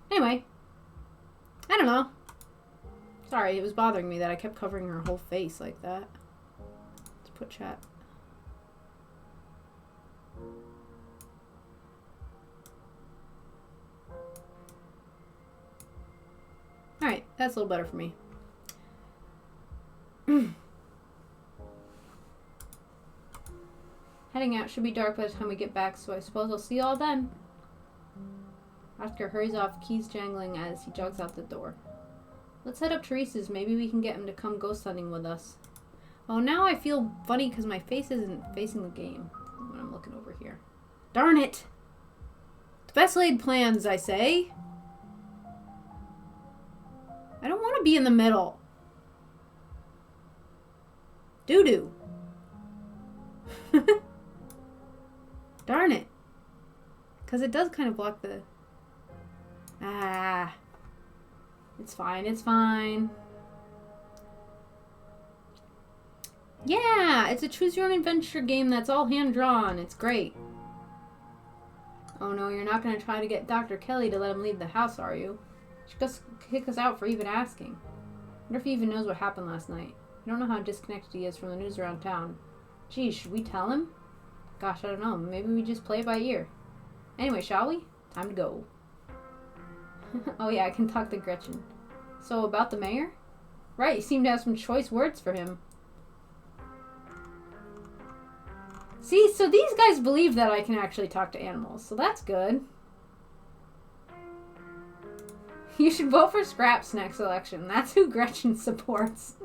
Anyway, I don't know. Sorry, it was bothering me that I kept covering her whole face like that. Let's put chat. Alright, that's a little better for me. Heading out should be dark by the time we get back, so I suppose I'll see you all then. Oscar hurries off, keys jangling as he jogs out the door. Let's head up to Reese's. Maybe we can get him to come ghost hunting with us. Oh, now I feel funny because my face isn't facing the game when I'm looking over here. Darn it! Best laid plans, I say. I don't want to be in the middle. Doo-doo. Darn it. Because it does kind of block the... Ah. It's fine, it's fine. Yeah, it's a choose-your-own-adventure game that's all hand-drawn. It's great. Oh no, you're not going to try to get Dr. Kelly to let him leave the house, are you? She'll just kick us out for even asking. I wonder if he even knows what happened last night. I don't know how disconnected he is from the news around town. Geez, should we tell him? Gosh, I don't know. Maybe we just play it by ear. Anyway, shall we? Time to go. Oh yeah, I can talk to Gretchen. So, about the mayor? Right, you seem to have some choice words for him. See, so these guys believe that I can actually talk to animals, so that's good. You should vote for Scraps next election. That's who Gretchen supports.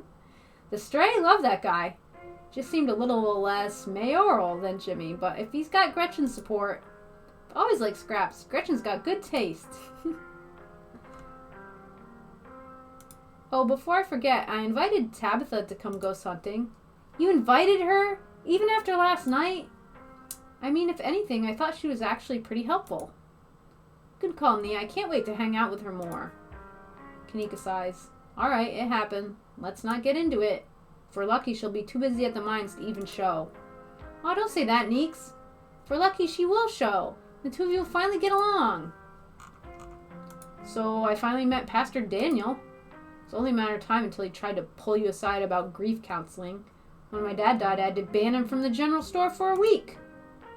The Stray, love that guy. Just seemed a little less mayoral than Jimmy, but if he's got Gretchen's support, I always like Scraps. Gretchen's got good taste. Oh, before I forget, I invited Tabitha to come ghost hunting. You invited her? Even after last night? I mean, if anything, I thought she was actually pretty helpful. Good call, Nia. I can't wait to hang out with her more. Kanika sighs. Alright, it happened. Let's not get into it. If we're lucky, she'll be too busy at the mines to even show. Oh, don't say that, Neeks. If we're lucky, she will show. The two of you will finally get along. So, I finally met Pastor Daniel. It's only a matter of time until he tried to pull you aside about grief counseling. When my dad died, I had to ban him from the general store for a week.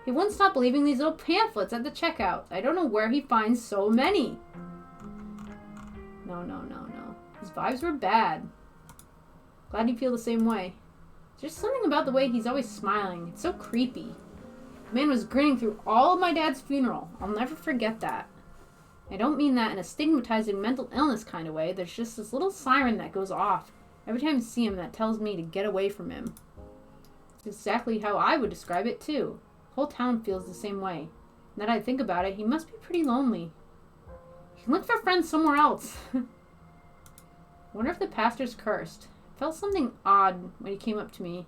He wouldn't stop leaving these little pamphlets at the checkout. I don't know where he finds so many. No. His vibes were bad. Glad you feel the same way. There's just something about the way he's always smiling. It's so creepy. The man was grinning through all of my dad's funeral. I'll never forget that. I don't mean that in a stigmatizing mental illness kind of way. There's just this little siren that goes off every time I see him that tells me to get away from him. It's exactly how I would describe it, too. The whole town feels the same way. Now that I think about it, he must be pretty lonely. He can look for friends somewhere else. Wonder if the pastor's cursed. Felt something odd when he came up to me.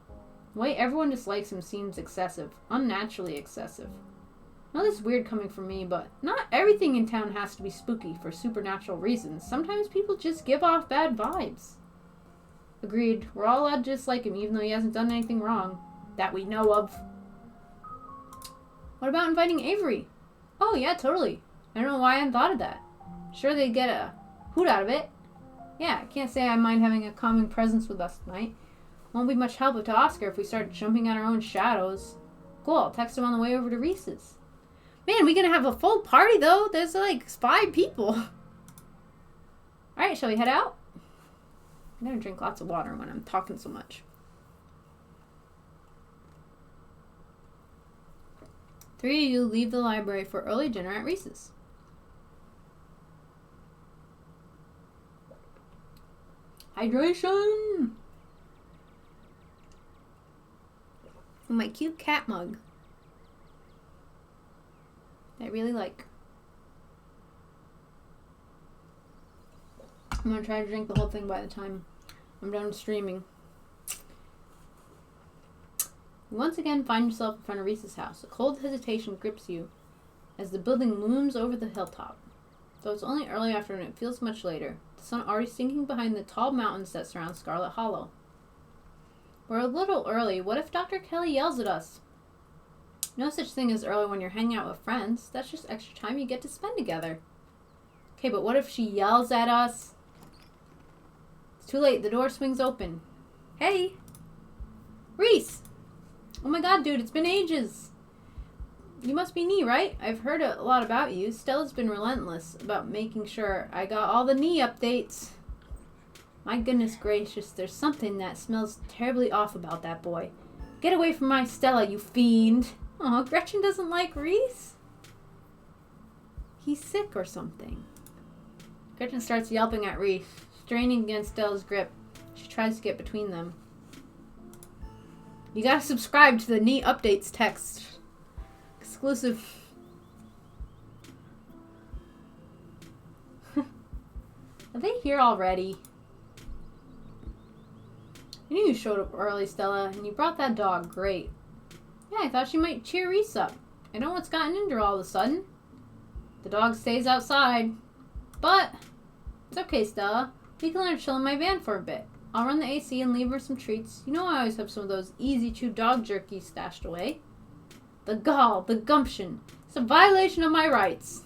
The way everyone dislikes him seems excessive. Unnaturally excessive. I know this is weird coming from me, but not everything in town has to be spooky for supernatural reasons. Sometimes people just give off bad vibes. Agreed. We're all allowed to dislike him even though he hasn't done anything wrong. That we know of. What about inviting Avery? Oh, yeah, totally. I don't know why I hadn't thought of that. Sure they'd get a hoot out of it. Yeah, I can't say I mind having a calming presence with us tonight. Won't be much help to Oscar if we start jumping at our own shadows. Cool, I'll text him on the way over to Reese's. Man, we gonna have a full party, though. There's like 5 people. Alright, shall we head out? I'm gonna drink lots of water when I'm talking so much. 3 of you leave the library for early dinner at Reese's. Hydration! And my cute cat mug. I really like. I'm gonna try to drink the whole thing by the time I'm done streaming. You once again find yourself in front of Reese's house. A cold hesitation grips you as the building looms over the hilltop. Though it's only early afternoon, it feels much later. The sun already sinking behind the tall mountains that surround Scarlet Hollow. We're a little early. What if Dr. Kelly yells at us? No such thing as early when you're hanging out with friends. That's just extra time you get to spend together. Okay, but what if she yells at us? It's too late. The door swings open. Hey! Reese! Oh my god, dude, it's been ages. You must be Nee, right? I've heard a lot about you. Stella's been relentless about making sure I got all the Nee updates. My goodness gracious, there's something that smells terribly off about that boy. Get away from my Stella, you fiend. Aw, Gretchen doesn't like Reese? He's sick or something. Gretchen starts yelping at Reese, straining against Stella's grip. She tries to get between them. You gotta subscribe to the Nee updates text. Exclusive. Are they here already? I knew you showed up early, Stella, and you brought that dog. Great. Yeah, I thought she might cheer Reese up. I don't know what's gotten into her all of a sudden. The dog stays outside. But it's okay, Stella. We can let her chill in my van for a bit. I'll run the AC and leave her some treats. You know I always have some of those easy-chew dog jerky stashed away. The gall, the gumption. It's a violation of my rights.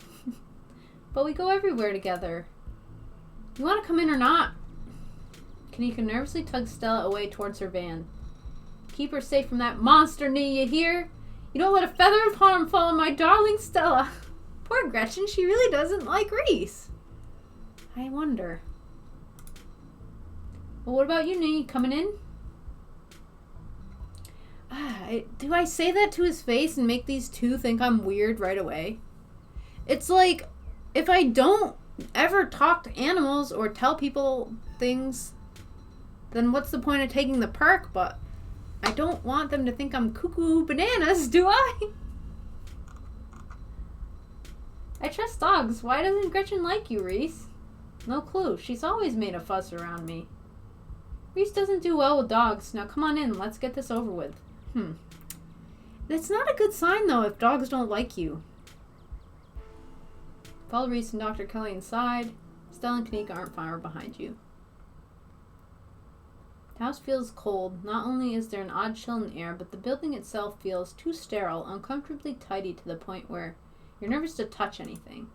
But we go everywhere together. You want to come in or not? Kanika nervously tugs Stella away towards her van. Keep her safe from that monster knee, you hear? You don't let a feather of harm fall on my darling Stella. Poor Gretchen, she really doesn't like Reese. I wonder. Well, what about you, Nee? Coming in? Do I say that to his face and make these two think I'm weird right away? It's like, if I don't ever talk to animals or tell people things, then what's the point of taking the perk? But I don't want them to think I'm cuckoo bananas, do I? I trust dogs. Why doesn't Gretchen like you, Reese? No clue. She's always made a fuss around me. Reese doesn't do well with dogs. Now come on in. Let's get this over with. That's not a good sign, though, if dogs don't like you. Follow Reese and Dr. Kelly inside. Stella and Kanika aren't far behind you. The house feels cold. Not only is there an odd chill in the air, but the building itself feels too sterile, uncomfortably tidy to the point where you're nervous to touch anything.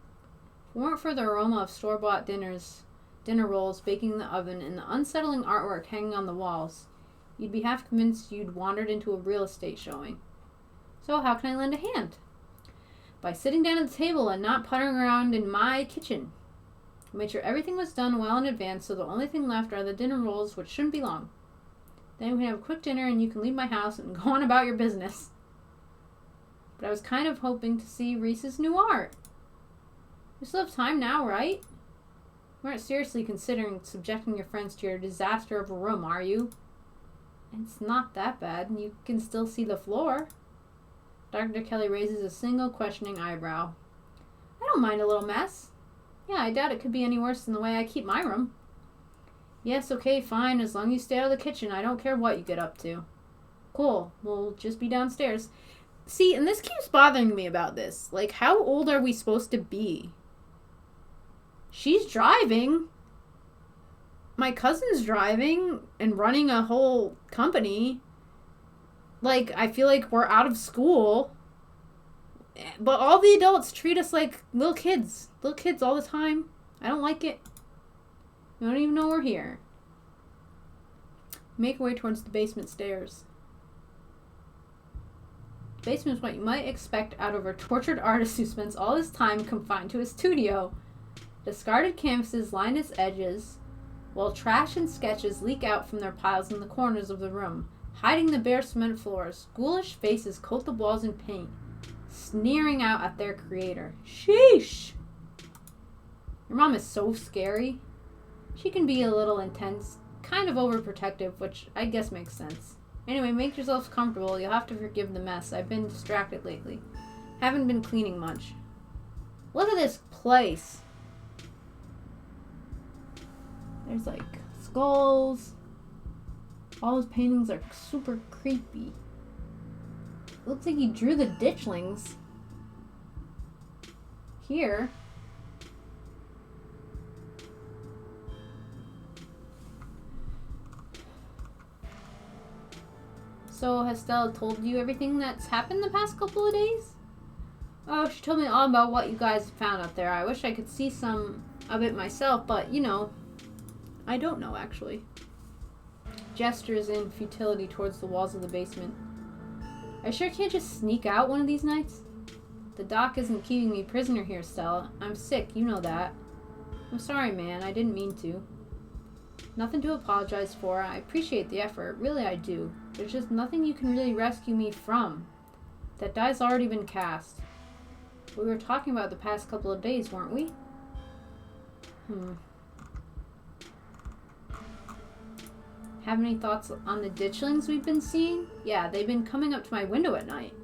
If it weren't for the aroma of store-bought dinner rolls baking in the oven, and the unsettling artwork hanging on the walls, you'd be half convinced you'd wandered into a real estate showing. So how can I lend a hand? By sitting down at the table and not puttering around in my kitchen. I made sure everything was done well in advance, so the only thing left are the dinner rolls, which shouldn't be long. Then we can have a quick dinner and you can leave my house and go on about your business. But I was kind of hoping to see Reese's new art. You still have time now, right? You aren't seriously considering subjecting your friends to your disaster of a room, are you? It's not that bad, and you can still see the floor. Dr. Kelly raises a single questioning eyebrow. I don't mind a little mess. Yeah, I doubt it could be any worse than the way I keep my room. Yes, okay, fine, as long as you stay out of the kitchen, I don't care what you get up to. Cool, we'll just be downstairs. See, and this keeps bothering me about this. Like, how old are we supposed to be? She's driving. My cousin's driving and running a whole company. Like, I feel like we're out of school. But all the adults treat us like little kids. Little kids all the time. I don't like it. We don't even know we're here. Make our way towards the basement stairs. The basement is what you might expect out of a tortured artist who spends all his time confined to a studio. Discarded canvases line its edges, while trash and sketches leak out from their piles in the corners of the room, hiding the bare cement floors. Ghoulish faces coat the walls in paint, sneering out at their creator. Sheesh! Your mom is so scary. She can be a little intense, kind of overprotective, which I guess makes sense. Anyway, make yourselves comfortable. You'll have to forgive the mess. I've been distracted lately. Haven't been cleaning much. Look at this place. There's like skulls. All his paintings are super creepy. It looks like he drew the ditchlings. Here. So, has Stella told you everything that's happened the past couple of days? Oh, she told me all about what you guys found out there. I wish I could see some of it myself, but, you know, I don't know, actually. Gestures in futility towards the walls of the basement. I sure can't just sneak out one of these nights? The doc isn't keeping me prisoner here, Stella. I'm sick, you know that. I'm sorry, man. I didn't mean to. Nothing to apologize for. I appreciate the effort. Really, I do. There's just nothing you can really rescue me from. That die's already been cast. We were talking about the past couple of days, weren't we? Have any thoughts on the ditchlings we've been seeing? Yeah, they've been coming up to my window at night.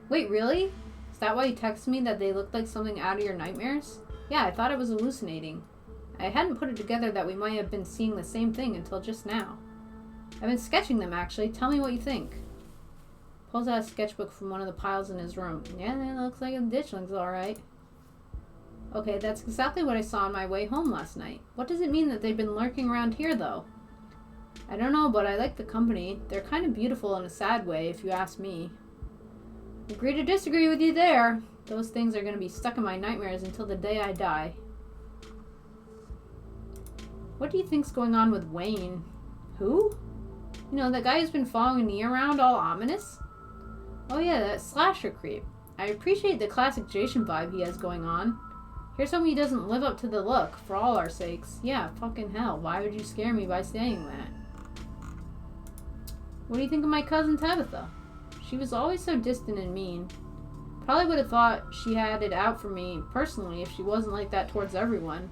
Wait, really? Is that why you texted me that they looked like something out of your nightmares? Yeah, I thought I was hallucinating. I hadn't put it together that we might have been seeing the same thing until just now. I've been sketching them, actually. Tell me what you think. Pulls out a sketchbook from one of the piles in his room. Yeah, that looks like a ditchling's alright. Okay, that's exactly what I saw on my way home last night. What does it mean that they've been lurking around here, though? I don't know, but I like the company. They're kind of beautiful in a sad way, if you ask me. Agree to disagree with you there. Those things are going to be stuck in my nightmares until the day I die. What do you think's going on with Wayne? Who? You know, that guy who's been following me around all ominous? Oh yeah, that slasher creep. I appreciate the classic Jason vibe he has going on. Here's hoping he doesn't live up to the look, for all our sakes. Yeah, fucking hell, why would you scare me by saying that? What do you think of my cousin Tabitha? She was always so distant and mean. Probably would have thought she had it out for me personally if she wasn't like that towards everyone.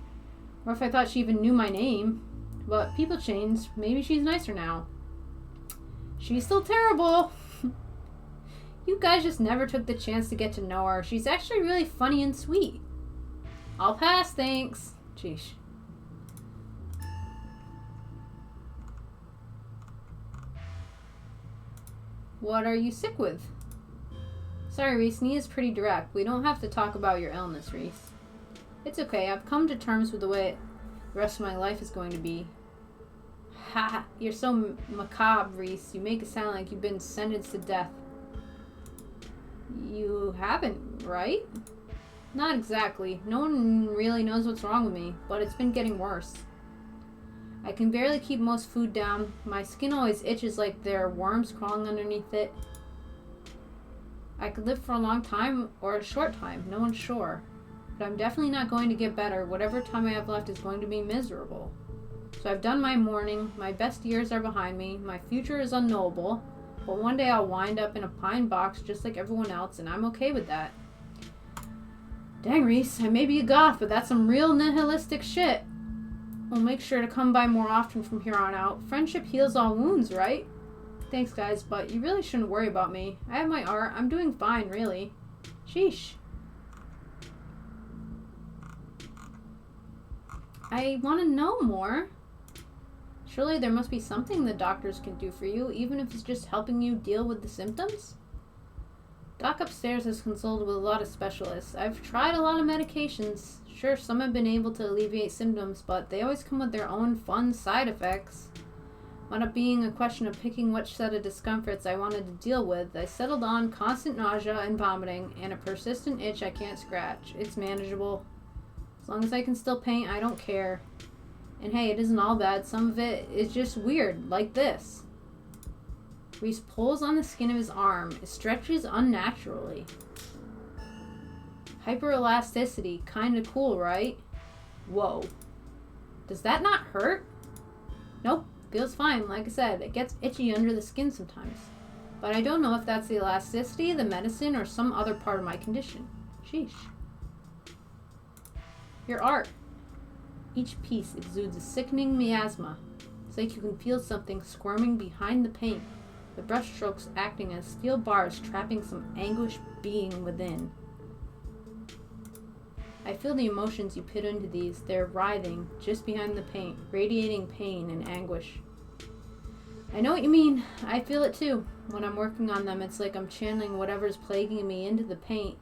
Or if I thought she even knew my name. But people change. Maybe she's nicer now. She's still terrible. You guys just never took the chance to get to know her. She's actually really funny and sweet. I'll pass, thanks. Sheesh. What are you sick with? Sorry, Reese. Nia's pretty direct. We don't have to talk about your illness, Reese. It's okay. I've come to terms with the way the rest of my life is going to be. Ha! You're so macabre, Reese. You make it sound like you've been sentenced to death. You haven't, right? Not exactly. No one really knows what's wrong with me, but it's been getting worse. I can barely keep most food down. My skin always itches like there are worms crawling underneath it. I could live for a long time or a short time, no one's sure. But I'm definitely not going to get better. Whatever time I have left is going to be miserable. So I've done my mourning. My best years are behind me. My future is unknowable. But one day I'll wind up in a pine box just like everyone else, and I'm okay with that. Dang, Reese, I may be a goth, but that's some real nihilistic shit. We'll make sure to come by more often from here on out. Friendship heals all wounds, right? Thanks, guys, but you really shouldn't worry about me. I have my art. I'm doing fine, really. Sheesh. I want to know more. Surely there must be something the doctors can do for you, even if it's just helping you deal with the symptoms? Doc upstairs has consulted with a lot of specialists. I've tried a lot of medications. Sure, some have been able to alleviate symptoms, but they always come with their own fun side effects. Wound up being a question of picking which set of discomforts I wanted to deal with. I settled on constant nausea and vomiting, and a persistent itch I can't scratch. It's manageable. As long as I can still paint, I don't care. And hey, it isn't all bad. Some of it is just weird, like this. Reese pulls on the skin of his arm. It stretches unnaturally. Hyperelasticity. Kinda cool, right? Whoa. Does that not hurt? Nope. Feels fine. Like I said, it gets itchy under the skin sometimes. But I don't know if that's the elasticity, the medicine, or some other part of my condition. Sheesh. Your art. Each piece exudes a sickening miasma. It's like you can feel something squirming behind the paint. The brushstrokes acting as steel bars trapping some anguished being within. I feel the emotions you put into these. They're writhing just behind the paint, radiating pain and anguish. I know what you mean. I feel it too. When I'm working on them, it's like I'm channeling whatever's plaguing me into the paint.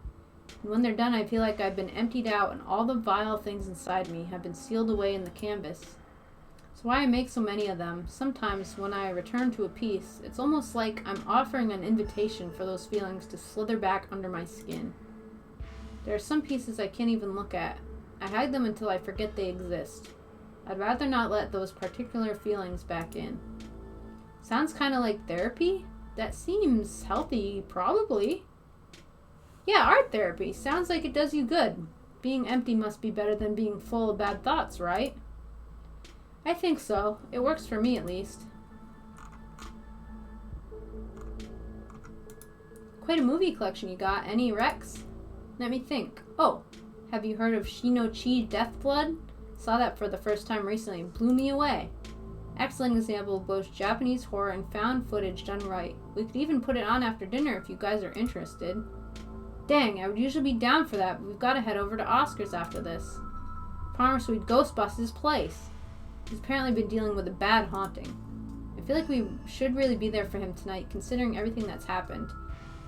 And when they're done, I feel like I've been emptied out and all the vile things inside me have been sealed away in the canvas. That's why I make so many of them. Sometimes when I return to a piece, it's almost like I'm offering an invitation for those feelings to slither back under my skin. There are some pieces I can't even look at. I hide them until I forget they exist. I'd rather not let those particular feelings back in. Sounds kind of like therapy? That seems healthy, probably. Yeah, art therapy. Sounds like it does you good. Being empty must be better than being full of bad thoughts, right? I think so. It works for me, at least. Quite a movie collection you got. Any Rex? Let me think. Oh, have you heard of Shino-Chi Death Blood? Saw that for the first time recently. Blew me away. Excellent example of both Japanese horror and found footage done right. We could even put it on after dinner if you guys are interested. Dang, I would usually be down for that, but we've got to head over to Oscar's after this. Palmer so he'd ghost bust his place. He's apparently been dealing with a bad haunting. I feel like we should really be there for him tonight, considering everything that's happened.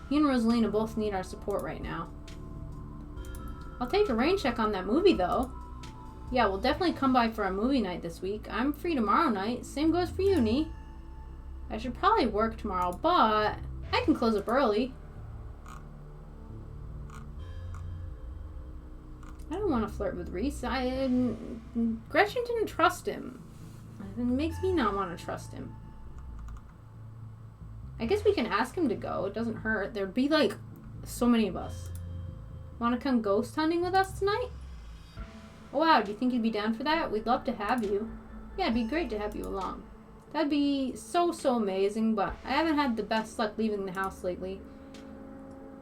He and Rosalina both need our support right now. I'll take a rain check on that movie, though. Yeah, we'll definitely come by for a movie night this week. I'm free tomorrow night. Same goes for you, Nee. I should probably work tomorrow, but I can close up early. I don't want to flirt with Reese. Gretchen didn't trust him. It makes me not want to trust him. I guess we can ask him to go. It doesn't hurt. There'd be like so many of us. Want to come ghost hunting with us tonight? Oh wow, do you think you'd be down for that? We'd love to have you. Yeah, it'd be great to have you along. That'd be so amazing, but I haven't had the best luck leaving the house lately.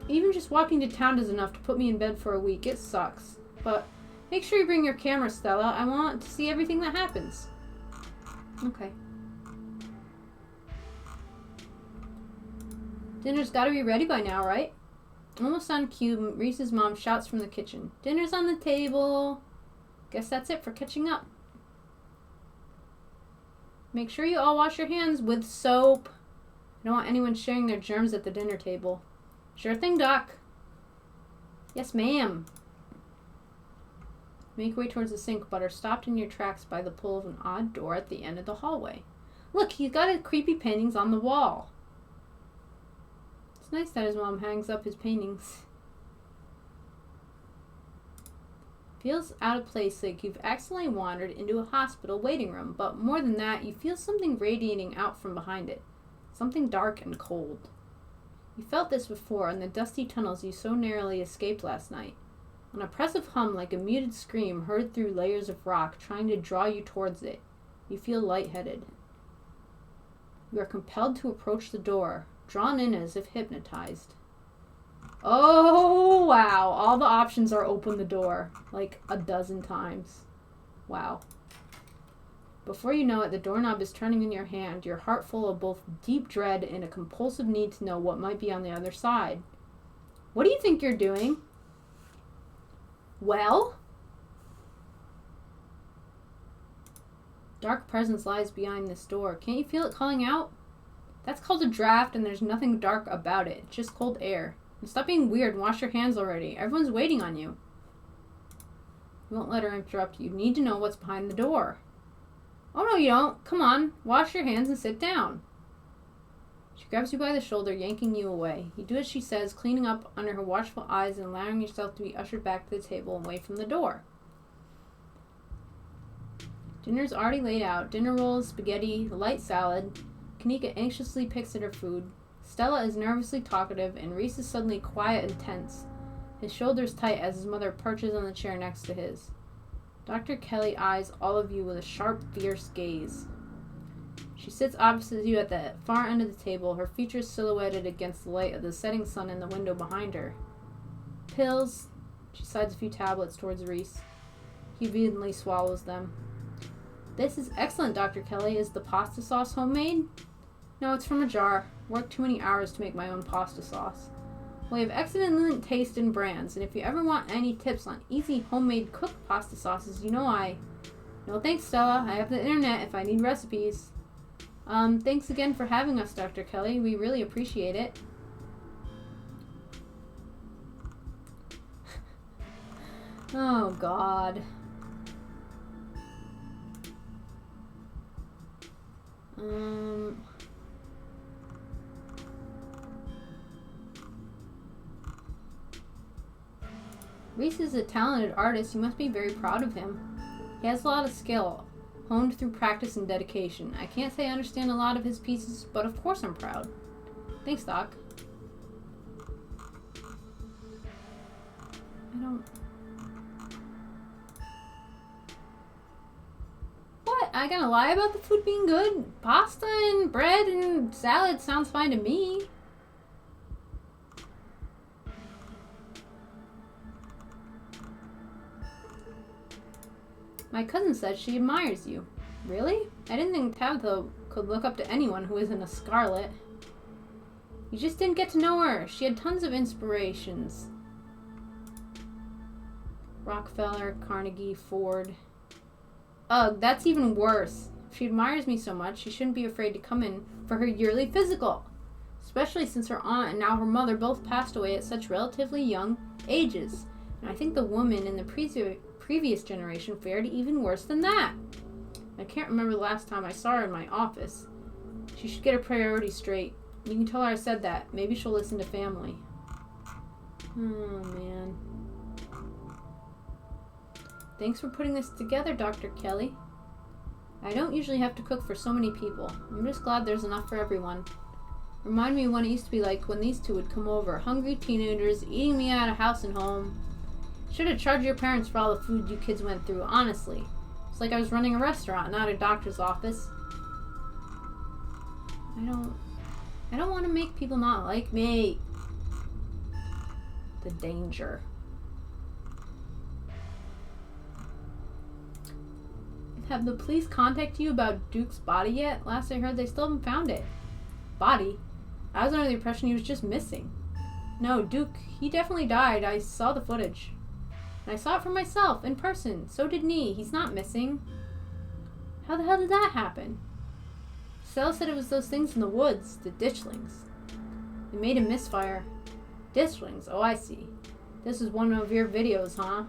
Even just walking to town is enough to put me in bed for a week. It sucks. But make sure you bring your camera, Stella. I want to see everything that happens. Okay. Dinner's gotta be ready by now, right? Almost on cue, Reese's mom shouts from the kitchen. Dinner's on the table. Guess that's it for catching up. Make sure you all wash your hands with soap. I don't want anyone sharing their germs at the dinner table. Sure thing, Doc. Yes, ma'am. Make your way towards the sink, but are stopped in your tracks by the pull of an odd door at the end of the hallway. Look, he's got his creepy paintings on the wall. It's nice that his mom hangs up his paintings. Feels out of place, like you've accidentally wandered into a hospital waiting room, but more than that, you feel something radiating out from behind it. Something dark and cold. You felt this before in the dusty tunnels you so narrowly escaped last night. An oppressive hum like a muted scream heard through layers of rock, trying to draw you towards it. You feel lightheaded. You are compelled to approach the door, drawn in as if hypnotized. Oh, wow. All the options are open the door. Like a dozen times. Wow. Before you know it, the doorknob is turning in your hand, your heart full of both deep dread and a compulsive need to know what might be on the other side. What do you think you're doing? Well? Dark presence lies behind this door. Can't you feel it calling out? That's called a draft, and there's nothing dark about it. It's just cold air. And stop being weird and wash your hands already. Everyone's waiting on you. You won't let her interrupt you. You need to know what's behind the door. Oh, no, you don't. Come on. Wash your hands and sit down. She grabs you by the shoulder, yanking you away. You do as she says, cleaning up under her watchful eyes and allowing yourself to be ushered back to the table and away from the door. Dinner's already laid out. Dinner rolls, spaghetti, a light salad. Kanika anxiously picks at her food. Stella is nervously talkative, and Reese is suddenly quiet and tense, his shoulders tight as his mother perches on the chair next to his. Dr. Kelly eyes all of you with a sharp, fierce gaze. She sits opposite you at the far end of the table, her features silhouetted against the light of the setting sun in the window behind her. Pills. She slides a few tablets towards Reese. He vehemently swallows them. This is excellent, Dr. Kelly. Is the pasta sauce homemade? No, it's from a jar. Worked too many hours to make my own pasta sauce. We have excellent taste in brands, and if you ever want any tips on easy homemade cooked pasta sauces, you know No thanks, Stella. I have the internet if I need recipes. Thanks again for having us, Dr. Kelly. We really appreciate it. Oh, God. Reese is a talented artist. You must be very proud of him. He has a lot of skill, honed through practice and dedication. I can't say I understand a lot of his pieces, but of course I'm proud. Thanks, Doc. What? I gotta lie about the food being good? Pasta and bread and salad sounds fine to me. My cousin said she admires you. Really? I didn't think Tabitha could look up to anyone who isn't a Scarlet. You just didn't get to know her. She had tons of inspirations. Rockefeller, Carnegie, Ford. Ugh, that's even worse. If she admires me so much, she shouldn't be afraid to come in for her yearly physical. Especially since her aunt and now her mother both passed away at such relatively young ages. And I think the woman in the previous generation fared even worse than that. I can't remember the last time I saw her in my office. She should get her priorities straight. You can tell her I said that. Maybe she'll listen to family. Oh, man. Thanks for putting this together, Dr. Kelly. I don't usually have to cook for so many people. I'm just glad there's enough for everyone. Remind me of when it used to be like when these two would come over. Hungry teenagers, eating me out of house and home. Should have charged your parents for all the food you kids went through, honestly. It's like I was running a restaurant, not a doctor's office. I don't want to make people not like me. The danger. Have the police contacted you about Duke's body yet? Last I heard, they still haven't found it. Body? I was under the impression he was just missing. No, Duke, he definitely died. I saw the footage. And I saw it for myself, in person. So did Nee. He's not missing. How the hell did that happen? Stella said it was those things in the woods, the ditchlings. They made a misfire. Ditchlings? Oh, I see. This is one of your videos, huh?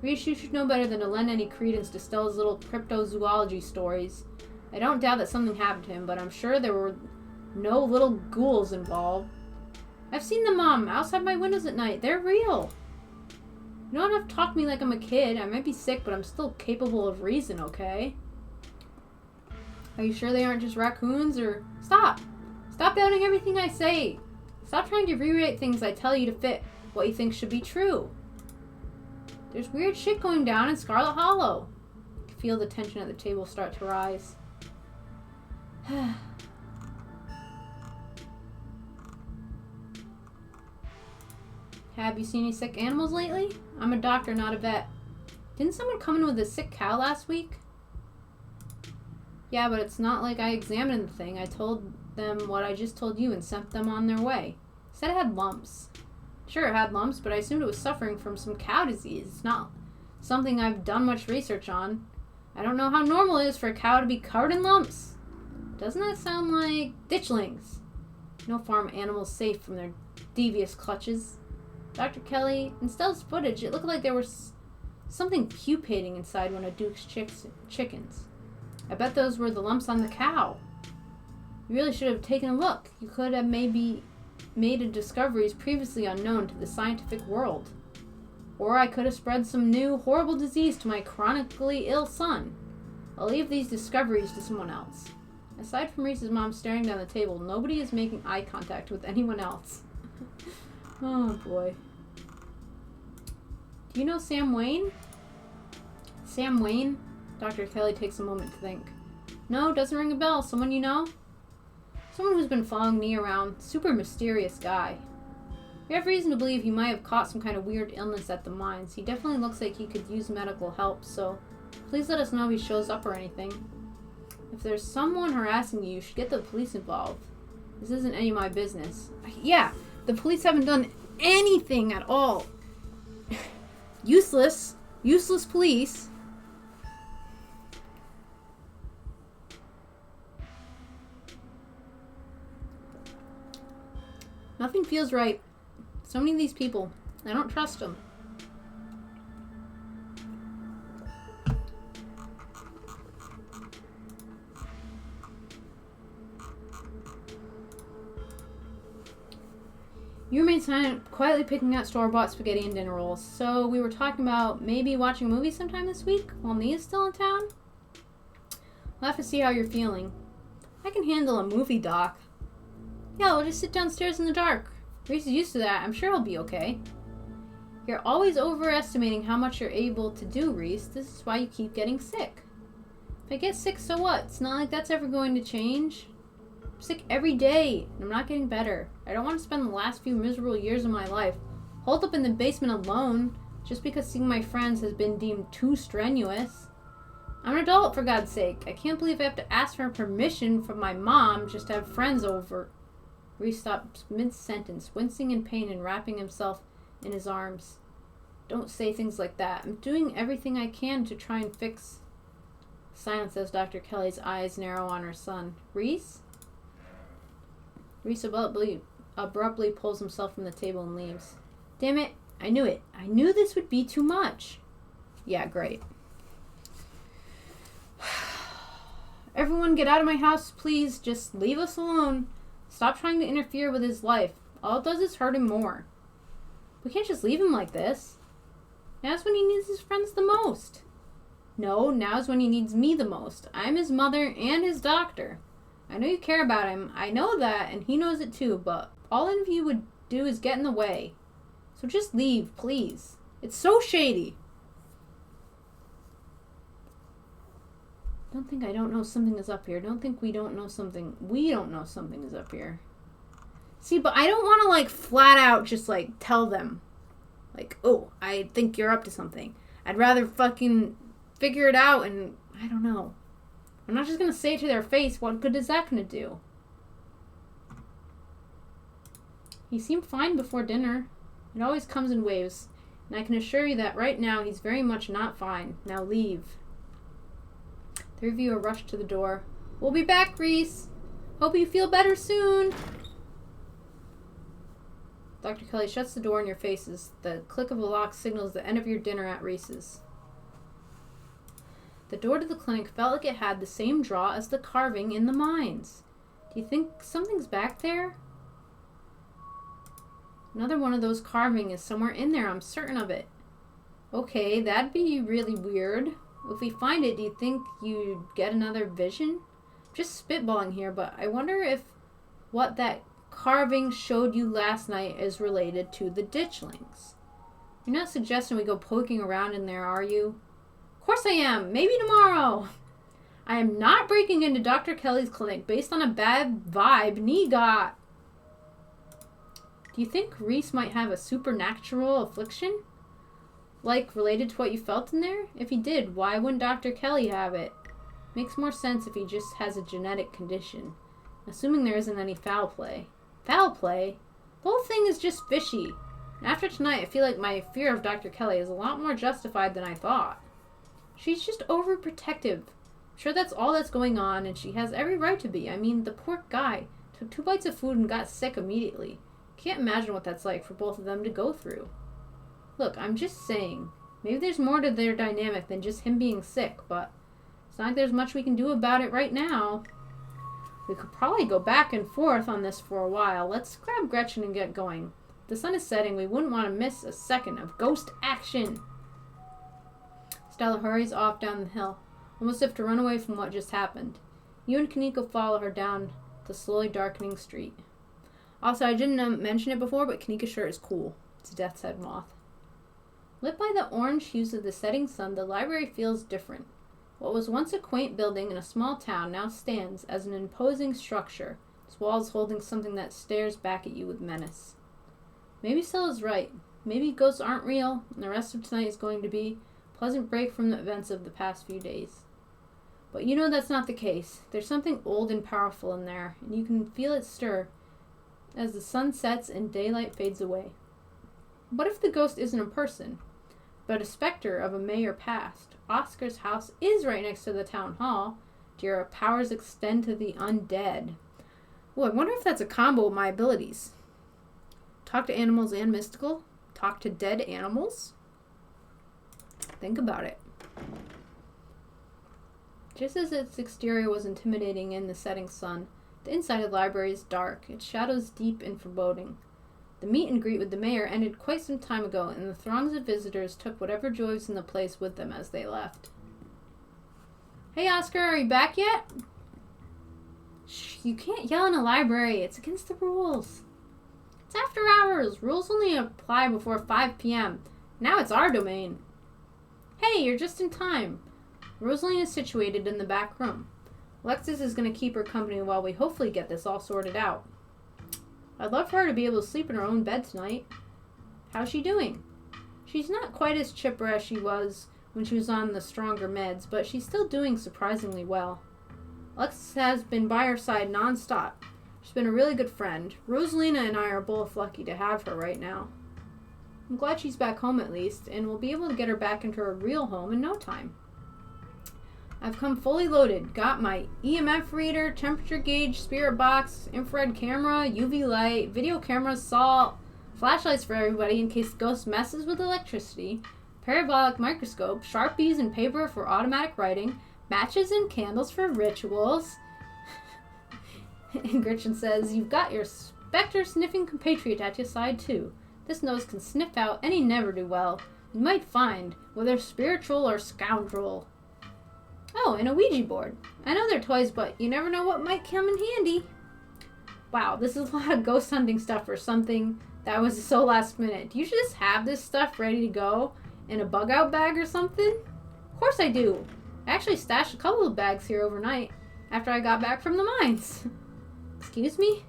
Reese, you should know better than to lend any credence to Stella's little cryptozoology stories. I don't doubt that something happened to him, but I'm sure there were no little ghouls involved. I've seen them, Mom, outside my windows at night. They're real. You don't have to talk to me like I'm a kid. I might be sick, but I'm still capable of reason, okay? Are you sure they aren't just raccoons, or... Stop! Stop doubting everything I say! Stop trying to rewrite things I tell you to fit what you think should be true. There's weird shit going down in Scarlet Hollow. I can feel the tension at the table start to rise. Have you seen any sick animals lately? I'm a doctor, not a vet. Didn't someone come in with a sick cow last week? Yeah, but it's not like I examined the thing. I told them what I just told you and sent them on their way. Said it had lumps. Sure, it had lumps, but I assumed it was suffering from some cow disease. It's not something I've done much research on. I don't know how normal it is for a cow to be covered in lumps. Doesn't that sound like ditchlings? No farm animals safe from their devious clutches. Dr. Kelly, in Stella's footage, it looked like there was something pupating inside one of Duke's chickens. I bet those were the lumps on the cow. You really should have taken a look. You could have maybe made discoveries previously unknown to the scientific world. Or I could have spread some new, horrible disease to my chronically ill son. I'll leave these discoveries to someone else. Aside from Reese's mom staring down the table, nobody is making eye contact with anyone else. Oh, boy. Do you know Sam Wayne? Sam Wayne? Dr. Kelly takes a moment to think. No, doesn't ring a bell. Someone you know? Someone who's been following me around. Super mysterious guy. We have reason to believe he might have caught some kind of weird illness at the mines. He definitely looks like he could use medical help, so please let us know if he shows up or anything. If there's someone harassing you, you should get the police involved. This isn't any of my business. Yeah, the police haven't done anything at all. Useless. Useless police. Nothing feels right. So many of these people. I don't trust them. You remain silent, quietly picking out store-bought spaghetti and dinner rolls. So we were talking about maybe watching a movie sometime this week while Nia's still in town? We'll have to see how you're feeling. I can handle a movie, Doc. Yeah, we'll just sit downstairs in the dark. Reese is used to that. I'm sure he'll be okay. You're always overestimating how much you're able to do, Reese. This is why you keep getting sick. If I get sick, so what? It's not like that's ever going to change. I'm sick every day, and I'm not getting better. I don't want to spend the last few miserable years of my life holed up in the basement alone just because seeing my friends has been deemed too strenuous. I'm an adult, for God's sake. I can't believe I have to ask for permission from my mom just to have friends over. Reese stopped mid-sentence, wincing in pain and wrapping himself in his arms. Don't say things like that. I'm doing everything I can to try and fix... Silence as Dr. Kelly's eyes narrow on her son. Reese? Reese abruptly pulls himself from the table and leaves. Damn it. I knew it. I knew this would be too much. Yeah, great. Everyone get out of my house, please. Just leave us alone. Stop trying to interfere with his life. All it does is hurt him more. We can't just leave him like this. Now's when he needs his friends the most. No, now's when he needs me the most. I'm his mother and his doctor. I know you care about him. I know that, and he knows it too, but all any of you would do is get in the way. So just leave, please. It's so shady. Don't think I don't know something is up here. Don't think we don't know something. We don't know something is up here. See, but I don't want to, like, flat out just, like, tell them. Like, oh, I think you're up to something. I'd rather fucking figure it out and, I don't know. I'm not just going to say it to their face. What good is that going to do? He seemed fine before dinner. It always comes in waves. And I can assure you that right now he's very much not fine. Now leave. The three of you are rushed to the door. We'll be back, Reese. Hope you feel better soon. Dr. Kelly shuts the door in your faces. The click of a lock signals the end of your dinner at Reese's. The door to the clinic felt like it had the same draw as the carving in the mines. Do you think something's back there? Another one of those carving is somewhere in there, I'm certain of it. Okay, that'd be really weird. If we find it, do you think you'd get another vision? Just spitballing here, but I wonder if what that carving showed you last night is related to the ditchlings. You're not suggesting we go poking around in there, are you? Of course I am. Maybe tomorrow. I am not breaking into Dr. Kelly's clinic based on a bad vibe Nee got. Do you think Reese might have a supernatural affliction? Like, related to what you felt in there? If he did, why wouldn't Dr. Kelly have it? Makes more sense if he just has a genetic condition. Assuming there isn't any foul play. Foul play? The whole thing is just fishy. And after tonight, I feel like my fear of Dr. Kelly is a lot more justified than I thought. She's just overprotective. I'm sure that's all that's going on, and she has every right to be. I mean, the poor guy took 2 bites of food and got sick immediately. Can't imagine what that's like for both of them to go through. Look, I'm just saying, maybe there's more to their dynamic than just him being sick, but it's not like there's much we can do about it right now. We could probably go back and forth on this for a while. Let's grab Gretchen and get going. If the sun is setting, we wouldn't want to miss a second of ghost action. Stella hurries off down the hill, almost as if to run away from what just happened. You and Kaneko follow her down the slowly darkening street. Also, I didn't mention it before, but Kaneka's shirt is cool. It's a death's head moth. Lit by the orange hues of the setting sun, the library feels different. What was once a quaint building in a small town now stands as an imposing structure, its walls holding something that stares back at you with menace. Maybe Stella's right. Maybe ghosts aren't real, and the rest of tonight is going to be a pleasant break from the events of the past few days. But you know that's not the case. There's something old and powerful in there, and you can feel it stir as the sun sets and daylight fades away. What if the ghost isn't a person, but a specter of a mayor past? Oscar's house is right next to the town hall. Do your powers extend to the undead? Well, I wonder if that's a combo of my abilities. Talk to animals and mystical? Talk to dead animals? Think about it. Just as its exterior was intimidating in the setting sun, the inside of the library is dark, its shadows deep and foreboding. The meet and greet with the mayor ended quite some time ago, and the throngs of visitors took whatever joy was in the place with them as they left. Hey, Oscar, are you back yet? Shh, you can't yell in a library. It's against the rules. It's after hours. Rules only apply before 5 p.m. Now it's our domain. Hey, you're just in time. Rosaline is situated in the back room. Alexis is going to keep her company while we hopefully get this all sorted out. I'd love for her to be able to sleep in her own bed tonight. How's she doing? She's not quite as chipper as she was when she was on the stronger meds, but she's still doing surprisingly well. Alexis has been by her side non-stop. She's been a really good friend. Rosalina and I are both lucky to have her right now. I'm glad she's back home at least, and we'll be able to get her back into her real home in no time. I've come fully loaded. Got my EMF reader, temperature gauge, spirit box, infrared camera, UV light, video cameras, salt, flashlights for everybody in case the ghost messes with electricity, parabolic microscope, Sharpies and paper for automatic writing, matches and candles for rituals. And Gretchen says, you've got your specter-sniffing compatriot at your side, too. This nose can sniff out any ne'er-do-well. You might find, whether spiritual or scoundrel. Oh, and a Ouija board. I know they're toys, but you never know what might come in handy. Wow, this is a lot of ghost hunting stuff for something that was so last minute. Do you just have this stuff ready to go in a bug-out bag or something? Of course I do. I actually stashed a couple of bags here overnight after I got back from the mines. Excuse me?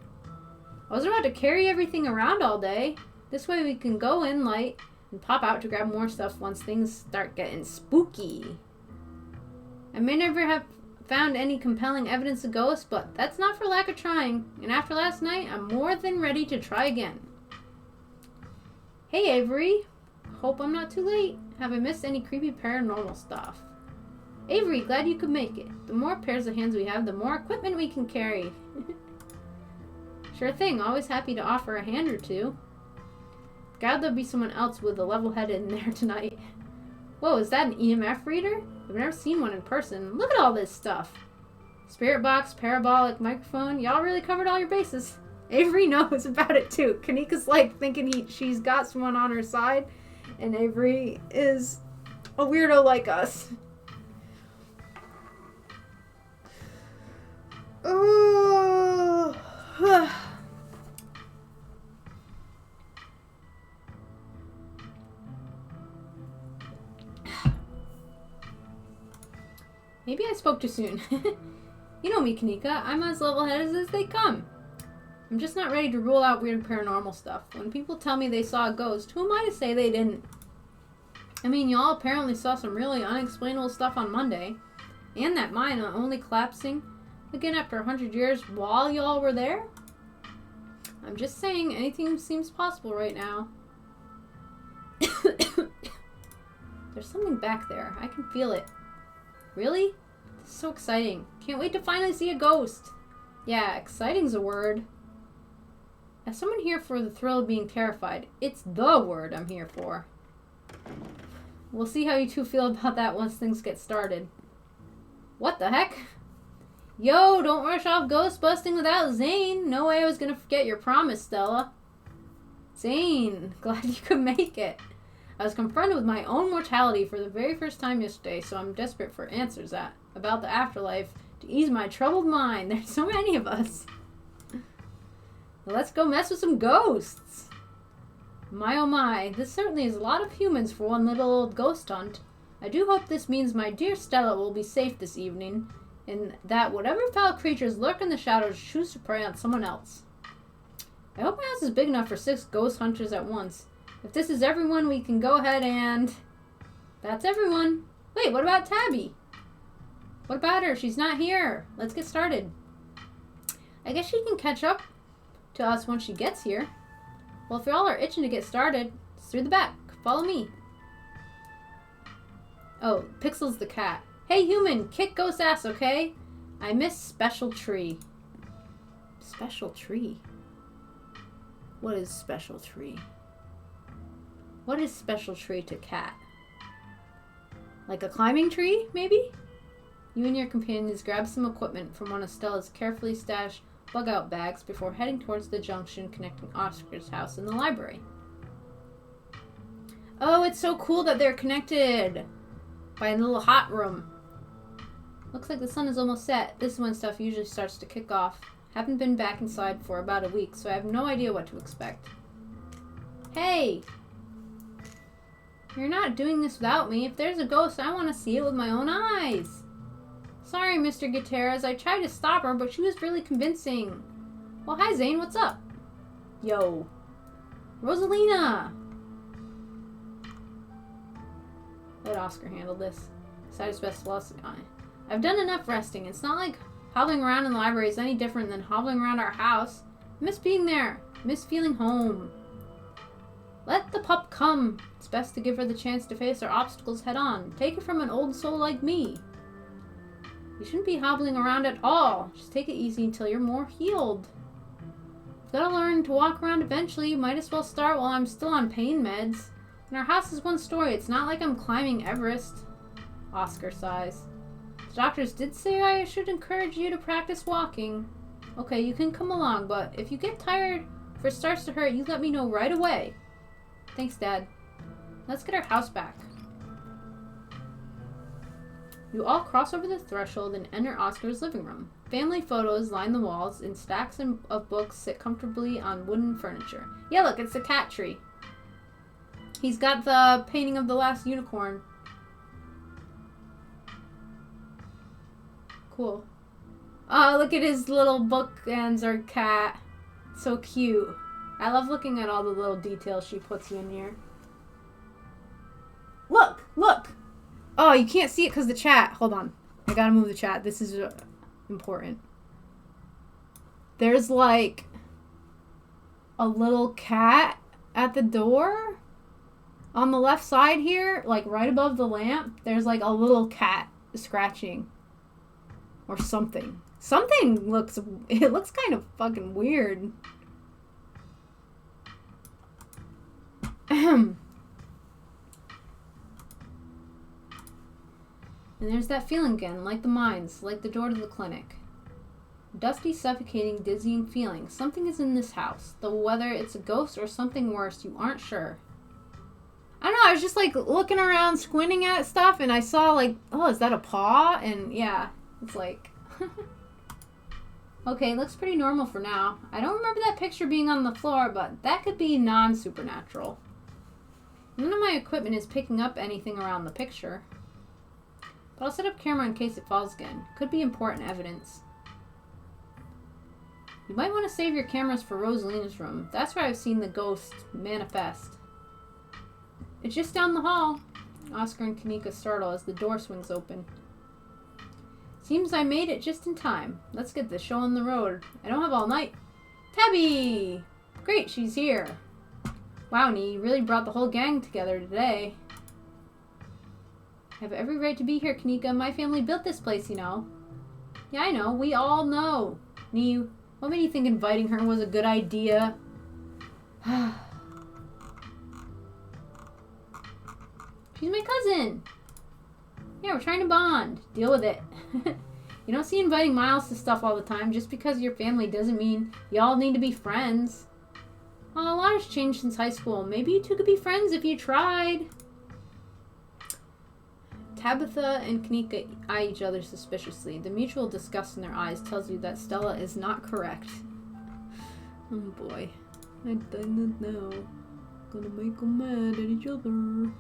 I was about to carry everything around all day. This way we can go in light and pop out to grab more stuff once things start getting spooky. I may never have found any compelling evidence of ghosts, but that's not for lack of trying. And after last night, I'm more than ready to try again. Hey Avery. Hope I'm not too late. Have I missed any creepy paranormal stuff? Avery, glad you could make it. The more pairs of hands we have, the more equipment we can carry. Sure thing, always happy to offer a hand or two. God, there'll be someone else with a level head in there tonight. Whoa, is that an EMF reader? I've never seen one in person. Look at all this stuff. Spirit box, parabolic microphone. Y'all really covered all your bases. Avery knows about it too. Kanika's like thinking she's got someone on her side, and Avery is a weirdo like us. Oh. Maybe I spoke too soon. You know me, Kanika. I'm as level-headed as they come. I'm just not ready to rule out weird paranormal stuff. When people tell me they saw a ghost, who am I to say they didn't? I mean, y'all apparently saw some really unexplainable stuff on Monday. And that mine only collapsing again after 100 years while y'all were there? I'm just saying, anything seems possible right now. There's something back there. I can feel it. Really? This is so exciting. Can't wait to finally see a ghost. Yeah, exciting's a word. As someone here for the thrill of being terrified, it's the word I'm here for. We'll see how you two feel about that once things get started. What the heck? Yo, don't rush off ghost busting without Zane. No way I was gonna forget your promise, Stella. Zane, glad you could make it. I was confronted with my own mortality for the very first time yesterday, so I'm desperate for answers about the afterlife to ease my troubled mind. There's so many of us. Let's go mess with some ghosts. My oh my, this certainly is a lot of humans for one little old ghost hunt. I do hope this means my dear Stella will be safe this evening, and that whatever foul creatures lurk in the shadows choose to prey on someone else. I hope my house is big enough for 6 ghost hunters at once. If this is everyone, we can go ahead and... That's everyone. Wait, what about Tabby? What about her? She's not here. Let's get started. I guess she can catch up to us once she gets here. Well, if y'all are itching to get started, it's through the back. Follow me. Oh, Pixel's the cat. Hey, human, kick ghost ass, okay? I miss Special Tree. Special Tree? What is Special Tree? What is Special Tree to cat? Like a climbing tree, maybe? You and your companions grab some equipment from one of Stella's carefully stashed bug-out bags before heading towards the junction connecting Oscar's house and the library. Oh, it's so cool that they're connected by a little hot room. Looks like the sun is almost set. This is when stuff usually starts to kick off. Haven't been back inside for about a week, so I have no idea what to expect. Hey! You're not doing this without me. If there's a ghost, I want to see it with my own eyes. Sorry, Mr. Gutierrez. I tried to stop her, but she was really convincing. Well, hi, Zane. What's up? Yo. Rosalina! Let Oscar handle this. Decide his best philosophy on it. I've done enough resting. It's not like hobbling around in the library is any different than hobbling around our house. I miss being there. I miss feeling home. Let the pup come. It's best to give her the chance to face her obstacles head on. Take it from an old soul like me. You shouldn't be hobbling around at all. Just take it easy until you're more healed. You've got to learn to walk around eventually. You might as well start while I'm still on pain meds. And our house is one story. It's not like I'm climbing Everest. Oscar sighs. The doctors did say I should encourage you to practice walking. Okay, you can come along, but if you get tired or it starts to hurt, you let me know right away. Thanks, Dad. Let's get our house back. You all cross over the threshold and enter Oscar's living room. Family photos line the walls, and stacks of books sit comfortably on wooden furniture. Yeah, look, it's a cat tree. He's got the painting of the last unicorn. Cool. Oh, look at his little bookends or cat. So cute. I love looking at all the little details she puts in here. Look! Look! Oh, you can't see it because the chat. Hold on. I gotta move the chat. This is important. There's like a little cat at the door. On the left side here, like right above the lamp, there's like a little cat scratching. Or something. Something looks kind of fucking weird. And there's that feeling again, like the mines, like the door to the clinic. Dusty, suffocating, dizzying feeling. Something is in this house. Though whether it's a ghost or something worse, you aren't sure. I don't know, I was just like looking around, squinting at stuff, and I saw like, oh, is that a paw? And yeah, it's like... Okay, it looks pretty normal for now. I don't remember that picture being on the floor, but that could be non-supernatural. None of my equipment is picking up anything around the picture. But I'll set up camera in case it falls again. Could be important evidence. You might want to save your cameras for Rosalina's room. That's where I've seen the ghost manifest. It's just down the hall. Oscar and Kanika startle as the door swings open. Seems I made it just in time. Let's get this show on the road. I don't have all night. Tabby! Great, she's here. Wow, Nee, you really brought the whole gang together today. I have every right to be here, Kanika. My family built this place, you know. Yeah, I know. We all know. Nee, what made you think inviting her was a good idea? She's my cousin. Yeah, we're trying to bond. Deal with it. You don't see inviting Miles to stuff all the time. Just because your family doesn't mean you all need to be friends. Well, a lot has changed since high school. Maybe you two could be friends if you tried. Tabitha and Kanika eye each other suspiciously. The mutual disgust in their eyes tells you that Stella is not correct. Oh boy. I don't know. Gonna make them mad at each other.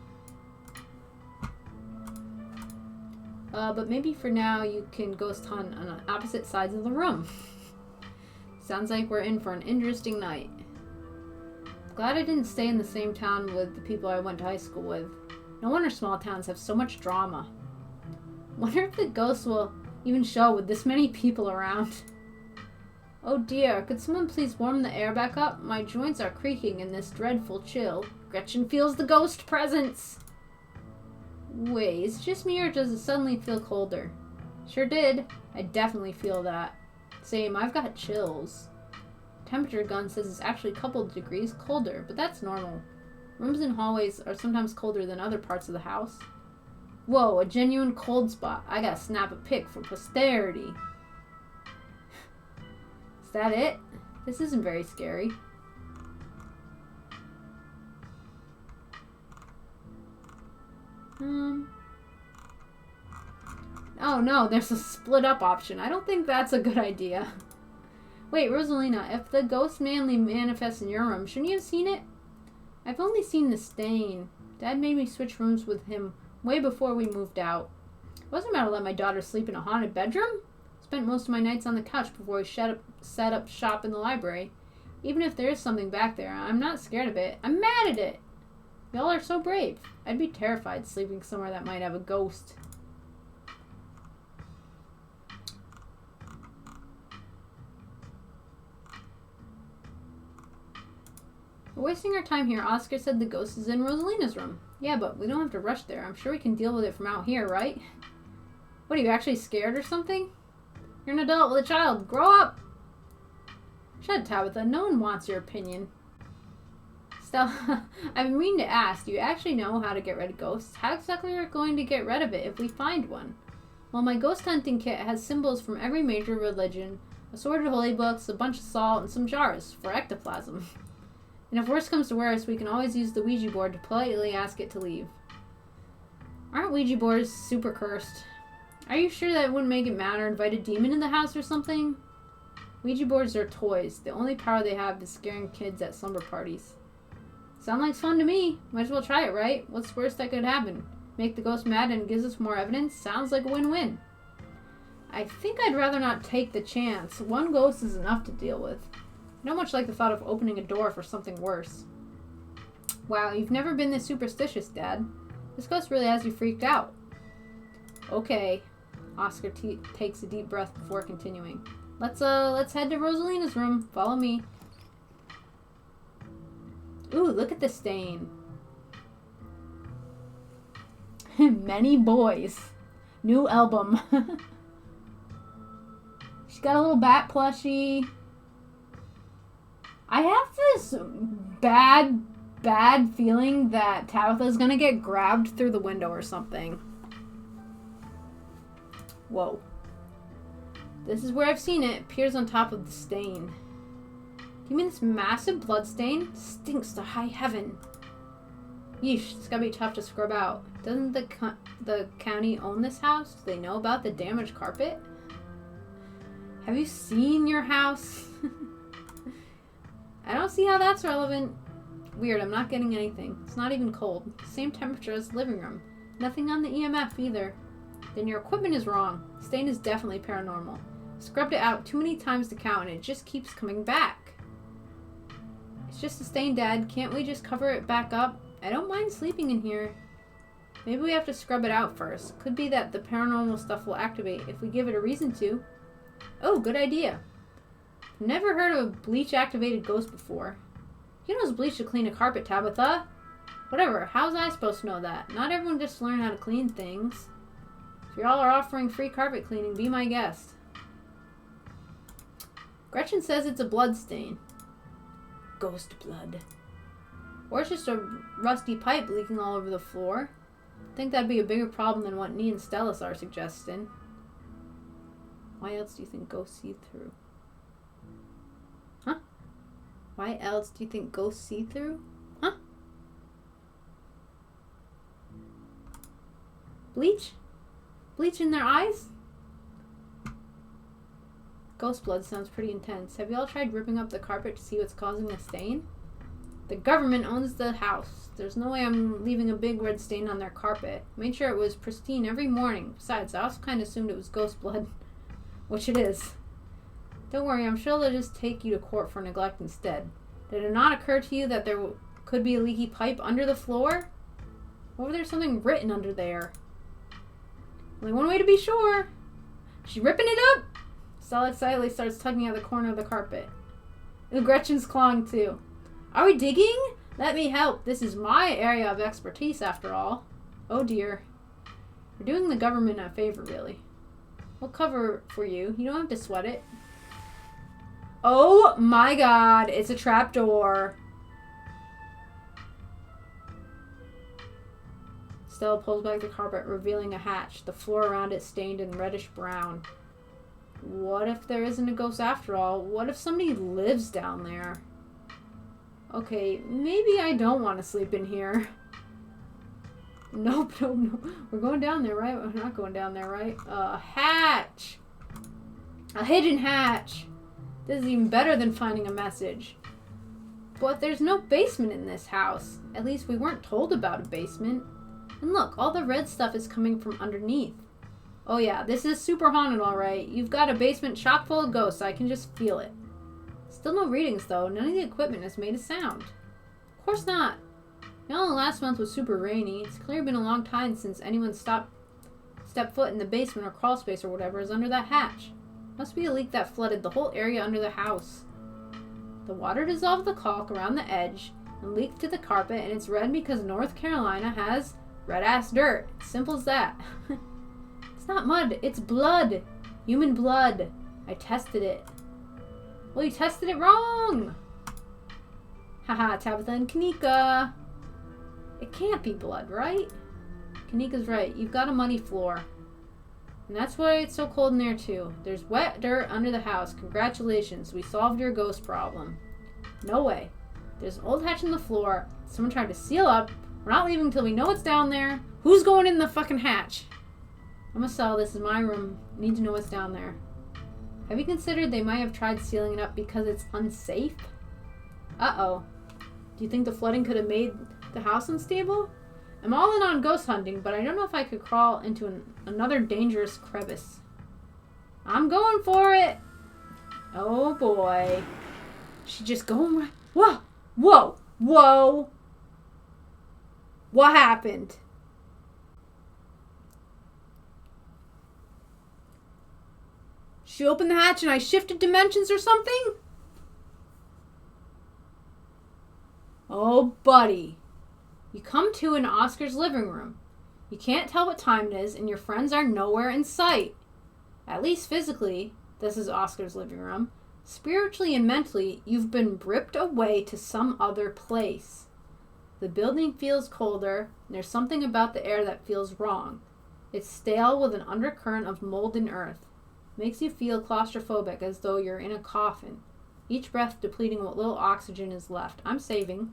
But maybe for now you can ghost hunt on opposite sides of the room. Sounds like we're in for an interesting night. Glad I didn't stay in the same town with the people I went to high school with. No wonder small towns have so much drama. Wonder if the ghosts will even show with this many people around. Oh dear, could someone please warm the air back up? My joints are creaking in this dreadful chill. Gretchen feels the ghost presence. Wait, is it just me or does it suddenly feel colder? Sure did. I definitely feel that. Same, I've got chills. Temperature gun says it's actually a couple degrees colder, but that's normal. Rooms and hallways are sometimes colder than other parts of the house. Whoa, a genuine cold spot. I gotta snap a pic for posterity. Is that it? This isn't very scary. Oh no, there's a split up option. I don't think that's a good idea. Wait, Rosalina, if the ghost manly manifests in your room, shouldn't you have seen it? I've only seen the stain. Dad made me switch rooms with him way before we moved out. I wasn't about to let my daughter sleep in a haunted bedroom. Spent most of my nights on the couch before we set up shop in the library. Even if there is something back there, I'm not scared of it. I'm mad at it. Y'all are so brave. I'd be terrified sleeping somewhere that might have a ghost. We're wasting our time here. Oscar said the ghost is in Rosalina's room. Yeah, but we don't have to rush there. I'm sure we can deal with it from out here, right? What, are you actually scared or something? You're an adult with a child. Grow up! Shut up, Tabitha. No one wants your opinion. Stella, I've been meaning to ask, do you actually know how to get rid of ghosts? How exactly are we going to get rid of it if we find one? Well, my ghost hunting kit has symbols from every major religion, assorted holy books, a bunch of salt, and some jars for ectoplasm. And if worse comes to worse, we can always use the Ouija board to politely ask it to leave. Aren't Ouija boards super cursed? Are you sure that it wouldn't make it mad or invite a demon in the house or something? Ouija boards are toys. The only power they have is scaring kids at slumber parties. Sound like fun to me. Might as well try it, right? What's the worst that could happen? Make the ghost mad and gives us more evidence? Sounds like a win-win. I think I'd rather not take the chance. One ghost is enough to deal with. I don't much like the thought of opening a door for something worse. Wow, you've never been this superstitious, Dad. This ghost really has you freaked out. Okay. Oscar takes a deep breath before continuing. Let's head to Rosalina's room. Follow me. Ooh, look at the stain. Many boys. New album. She's got a little bat plushie. I have this bad feeling that Tabitha's gonna get grabbed through the window or something. Whoa. This is where I've seen it. It appears on top of the stain. Do you mean this massive blood stain? Stinks to high heaven. Yeesh, it's gotta be tough to scrub out. Doesn't the county own this house? Do they know about the damaged carpet? Have you seen your house? I don't see how that's relevant. Weird, I'm not getting anything. It's not even cold. Same temperature as the living room. Nothing on the EMF either. Then your equipment is wrong. Stain is definitely paranormal. Scrubbed it out too many times to count and it just keeps coming back. It's just a stain, Dad. Can't we just cover it back up? I don't mind sleeping in here. Maybe we have to scrub it out first. Could be that the paranormal stuff will activate if we give it a reason to. Oh, good idea. Never heard of a bleach-activated ghost before. You don't use bleach to clean a carpet, Tabitha. Whatever, how's I supposed to know that? Not everyone just learn how to clean things. If y'all are offering free carpet cleaning, be my guest. Gretchen says it's a blood stain. Ghost blood. Or it's just a rusty pipe leaking all over the floor. I think that'd be a bigger problem than what Nee and Stellis are suggesting. Why else do you think ghosts see through? Huh? Why else do you think ghosts see through? Huh? Bleach? Bleach in their eyes? Ghost blood sounds pretty intense. Have you all tried ripping up the carpet to see what's causing the stain? The government owns the house. There's no way I'm leaving a big red stain on their carpet. Made sure it was pristine every morning. Besides, I also kind of assumed it was ghost blood. Which it is. Don't worry, I'm sure they'll just take you to court for neglect instead. Did it not occur to you that there could be a leaky pipe under the floor? Or was there something written under there? Only one way to be sure. She's ripping it up! Stella excitedly starts tugging at the corner of the carpet. Ooh, Gretchen's clawing too. Are we digging? Let me help. This is my area of expertise after all. Oh dear. We're doing the government a favor, really. We'll cover for you. You don't have to sweat it. Oh my god, it's a trapdoor. Stella pulls back the carpet, revealing a hatch, the floor around it stained in reddish brown. What if there isn't a ghost after all? What if somebody lives down there? Okay, maybe I don't want to sleep in here. Nope. We're going down there, right? We're not going down there, right? A hatch! A hidden hatch! This is even better than finding a message. But there's no basement in this house. At least we weren't told about a basement. And look, all the red stuff is coming from underneath. Oh yeah, this is super haunted, alright. You've got a basement chock full of ghosts. I can just feel it. Still no readings, though. None of the equipment has made a sound. Of course not. You know, last month was super rainy. It's clearly been a long time since anyone stepped foot in the basement or crawl space or whatever is under that hatch. Must be a leak that flooded the whole area under the house. The water dissolved the caulk around the edge, and leaked to the carpet, and it's red because North Carolina has red-ass dirt. Simple as that. It's not mud, it's blood. Human blood. I tested it. Well, you tested it wrong. Haha, Tabitha and Kanika. It can't be blood, right? Kanika's right. You've got a muddy floor. And that's why it's so cold in there, too. There's wet dirt under the house. Congratulations. We solved your ghost problem. No way. There's an old hatch in the floor. Someone tried to seal up. We're not leaving until we know what's down there. Who's going in the fucking hatch? I'm gonna sell this. This is my room. I need to know what's down there. Have you considered they might have tried sealing it up because it's unsafe? Uh-oh. Do you think the flooding could have made the house unstable? I'm all in on ghost hunting, but I don't know if I could crawl into another dangerous crevice. I'm going for it. Oh boy. She just going right. Whoa! Whoa! Whoa! What happened? She opened the hatch and I shifted dimensions or something? Oh, buddy. You come to in Oscar's living room. You can't tell what time it is, and your friends are nowhere in sight. At least physically, this is Oscar's living room. Spiritually and mentally, you've been ripped away to some other place. The building feels colder, and there's something about the air that feels wrong. It's stale with an undercurrent of mold and earth. Makes you feel claustrophobic, as though you're in a coffin. Each breath depleting what little oxygen is left. I'm saving.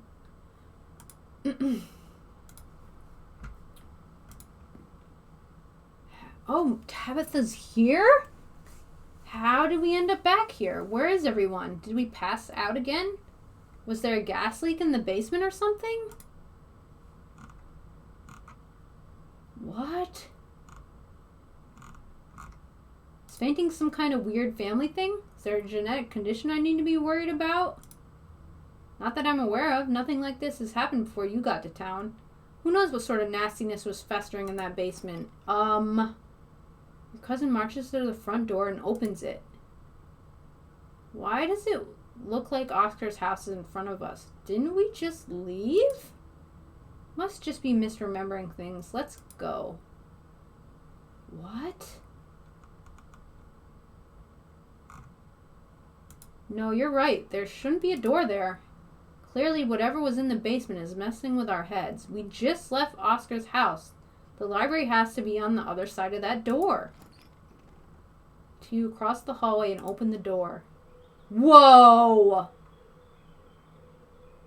Oh, Tabitha's here? How did we end up back here? Where is everyone? Did we pass out again? Was there a gas leak in the basement or something? What? Is fainting some kind of weird family thing? Is there a genetic condition I need to be worried about? Not that I'm aware of. Nothing like this has happened before you got to town. Who knows what sort of nastiness was festering in that basement? Your cousin marches to the front door and opens it. Why does it look like Oscar's house is in front of us? Didn't we just leave? Must just be misremembering things. Let's go. What? No, you're right. There shouldn't be a door there. Clearly, whatever was in the basement is messing with our heads. We just left Oscar's house. The library has to be on the other side of that door. You cross the hallway and open the door. Whoa!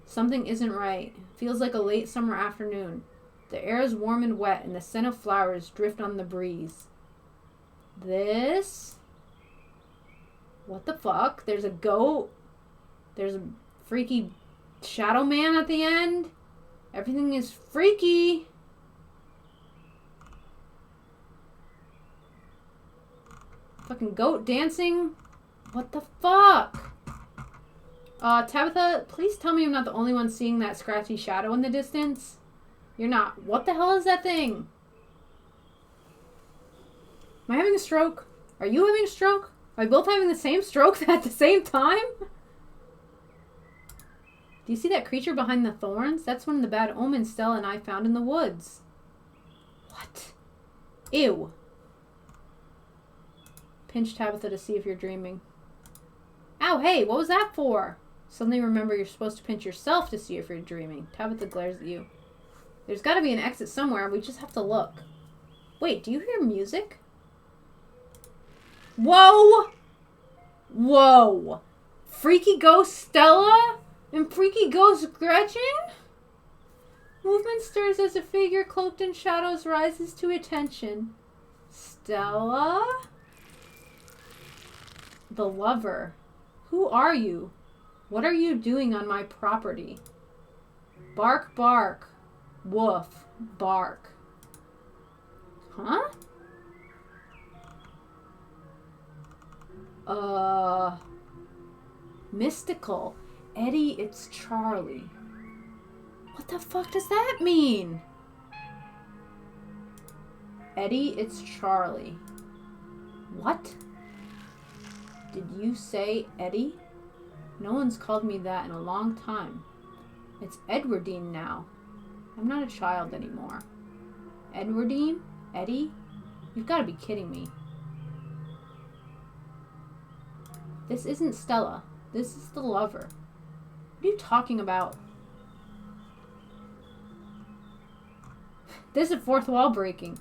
Something isn't right. Feels like a late summer afternoon. The air is warm and wet, and the scent of flowers drift on the breeze. This? What the fuck? There's a goat. There's a freaky shadow man at the end. Everything is freaky. Fucking goat dancing. What the fuck? Tabitha, please tell me I'm not the only one seeing that scratchy shadow in the distance. You're not. What the hell is that thing? Am I having a stroke? Are you having a stroke? Are we both having the same stroke at the same time? Do you see that creature behind the thorns? That's one of the bad omens Stella and I found in the woods. What? Ew. Pinch Tabitha to see if you're dreaming. Ow, hey, what was that for? Suddenly remember you're supposed to pinch yourself to see if you're dreaming. Tabitha glares at you. There's got to be an exit somewhere. We just have to look. Wait, do you hear music? Whoa! Whoa! Freaky Ghost Stella and Freaky Ghost Gretchen? Movement stirs as a figure cloaked in shadows rises to attention. Stella? The lover. Who are you? What are you doing on my property? Bark, bark. Woof, bark. Huh? Mystical. Eddie, it's Charlie. What the fuck does that mean? Eddie, it's Charlie. What? Did you say Eddie? No one's called me that in a long time. It's Edwardine now. I'm not a child anymore. Edwardine? Eddie? You've got to be kidding me. This isn't Stella. This is the lover. What are you talking about? This is fourth wall breaking.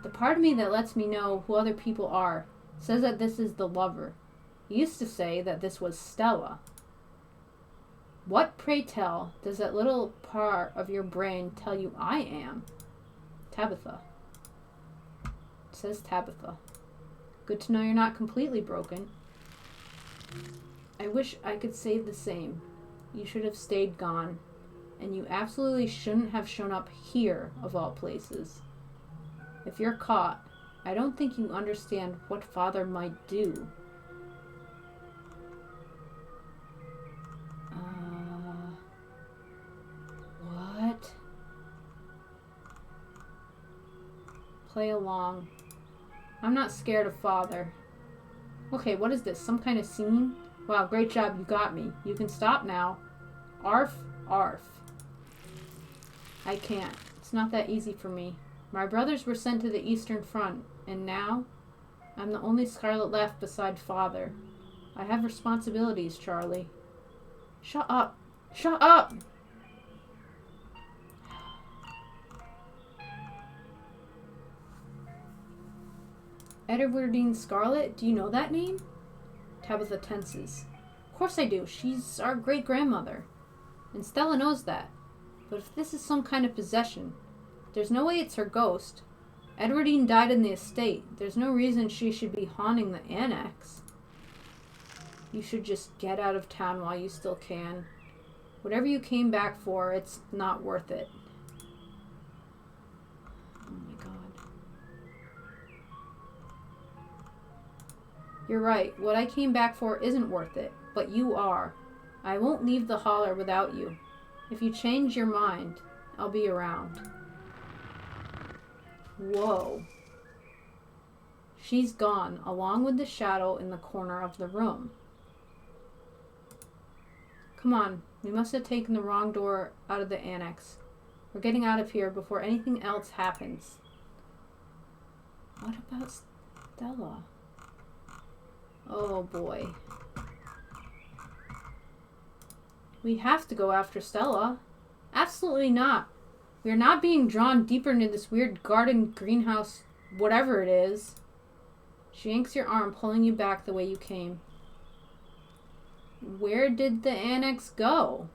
The part of me that lets me know who other people are says that this is the lover. You used to say that this was Stella. What, pray tell, does that little part of your brain tell you I am? Tabitha. It says Tabitha. Good to know you're not completely broken. I wish I could say the same. You should have stayed gone. And you absolutely shouldn't have shown up here, of all places. If you're caught, I don't think you understand what Father might do. What? Play along. I'm not scared of Father. Okay, what is this? Some kind of scene? Wow, great job, you got me. You can stop now. Arf, arf. I can't. It's not that easy for me. My brothers were sent to the Eastern Front, and now I'm the only Scarlet left beside Father. I have responsibilities, Charlie. Shut up. Shut up! Edwardine Scarlet? Do you know that name? Tabitha tenses. Of course I do. She's our great-grandmother. And Stella knows that. But if this is some kind of possession, there's no way it's her ghost. Edwardine died in the estate. There's no reason she should be haunting the annex. You should just get out of town while you still can. Whatever you came back for, it's not worth it. Oh my god. You're right. What I came back for isn't worth it, but you are. I won't leave the holler without you. If you change your mind, I'll be around. Whoa. She's gone, along with the shadow in the corner of the room. Come on, we must have taken the wrong door out of the annex. We're getting out of here before anything else happens. What about Stella? Oh boy. We have to go after Stella. Absolutely not. We are not being drawn deeper into this weird garden, greenhouse, whatever it is. She yanks your arm, pulling you back the way you came. Where did the annex go?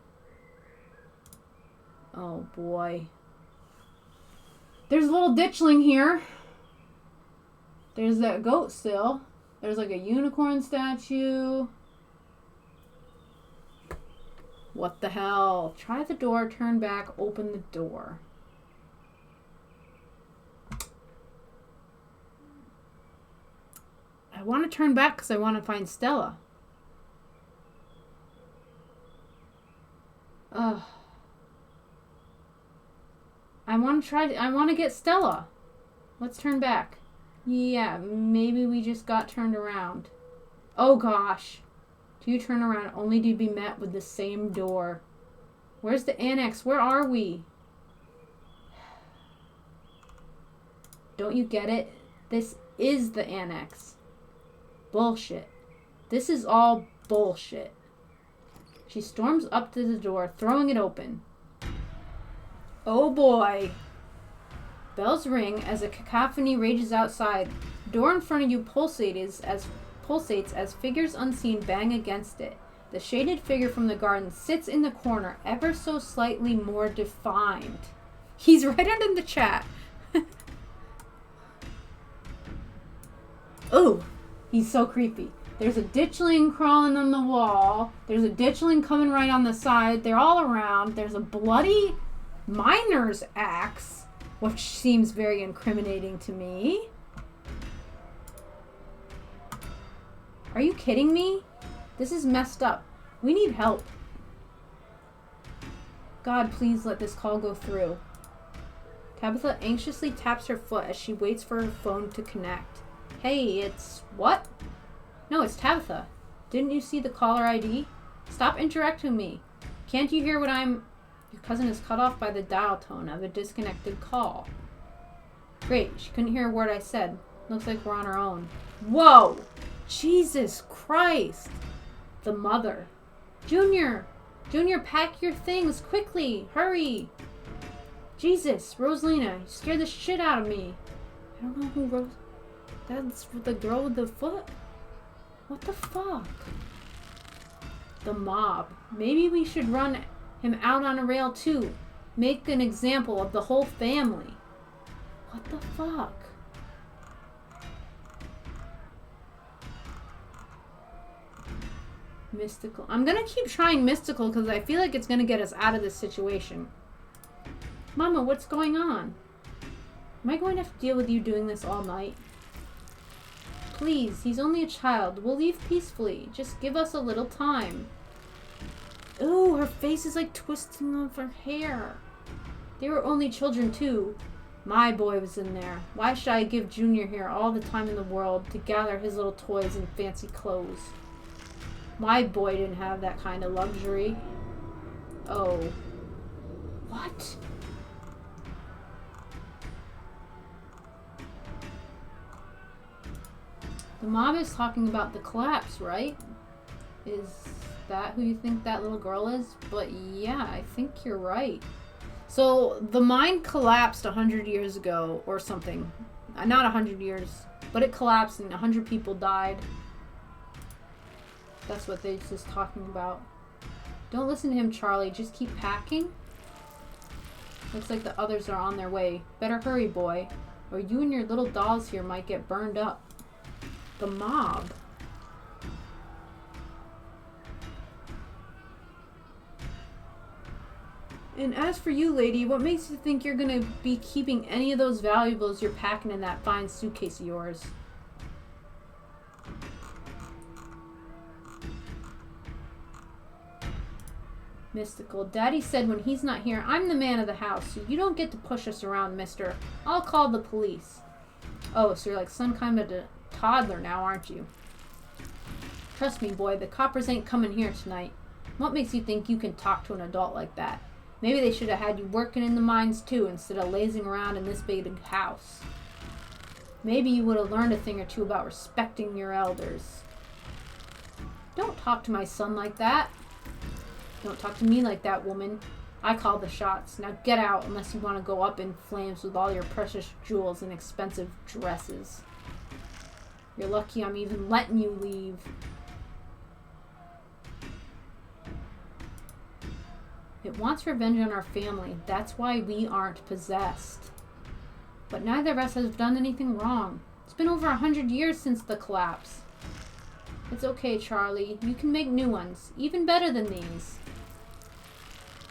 Oh boy. There's a little ditchling here. There's that goat still. There's like a unicorn statue. What the hell? Try the door, turn back, open the door. I want to turn back because I want to find Stella. Ugh. I want to get Stella. Let's turn back. Yeah, maybe we just got turned around. Oh gosh. Do you turn around only to be met with the same door? Where's the annex? Where are we? Don't you get it? This is the annex. Bullshit. This is all bullshit. She storms up to the door, throwing it open. Oh boy. Bells ring as a cacophony rages outside. Door in front of you pulsates as figures unseen bang against it. The shaded figure from the garden sits in the corner, ever so slightly more defined. He's right under the chat. Oh, he's so creepy. There's a ditchling crawling on the wall. There's a ditchling coming right on the side. They're all around. There's a bloody miner's axe, which seems very incriminating to me. Are you kidding me? This is messed up. We need help. God, please let this call go through. Tabitha anxiously taps her foot as she waits for her phone to connect. Hey, it's... what? No, it's Tabitha. Didn't you see the caller ID? Stop interrupting me. Can't you hear what I'm... Your cousin is cut off by the dial tone of a disconnected call. Great, she couldn't hear a word I said. Looks like we're on our own. Whoa! Jesus Christ! The mother. Junior! Junior, pack your things, quickly! Hurry! Jesus, Rosalina, you scared the shit out of me. I don't know who that's the girl with the foot? What the fuck? The mob. Maybe we should run him out on a rail too. Make an example of the whole family. What the fuck? Mystical. I'm gonna keep trying mystical because I feel like it's gonna get us out of this situation. Mama, what's going on? Am I going to have to deal with you doing this all night? Please, he's only a child. We'll leave peacefully. Just give us a little time. Ooh, her face is like twisting off her hair. They were only children too. My boy was in there. Why should I give Junior here all the time in the world to gather his little toys and fancy clothes? My boy didn't have that kind of luxury. Oh. What? The mob is talking about the collapse, right? Is that who you think that little girl is? But yeah, I think you're right. So the mine collapsed 100 years ago or something. Not 100 years, but it collapsed and 100 people died. That's what they're just talking about. Don't listen to him, Charlie. Just keep packing. Looks like the others are on their way. Better hurry, boy, or you and your little dolls here might get burned up. The mob. And as for you, lady, what makes you think you're gonna be keeping any of those valuables you're packing in that fine suitcase of yours? Mystical. Daddy said when he's not here, I'm the man of the house, so you don't get to push us around, mister. I'll call the police. Oh, so you're like some kind of a toddler now, aren't you? Trust me, boy, the coppers ain't coming here tonight. What makes you think you can talk to an adult like that? Maybe they should have had you working in the mines too, instead of lazing around in this big house. Maybe you would have learned a thing or two about respecting your elders. Don't talk to my son like that. Don't talk to me like that, woman. I call the shots. Now get out unless you want to go up in flames with all your precious jewels and expensive dresses. You're lucky I'm even letting you leave. It wants revenge on our family. That's why we aren't possessed. But neither of us has done anything wrong. It's been over 100 years since the collapse. It's okay, Charlie. You can make new ones. Even better than these.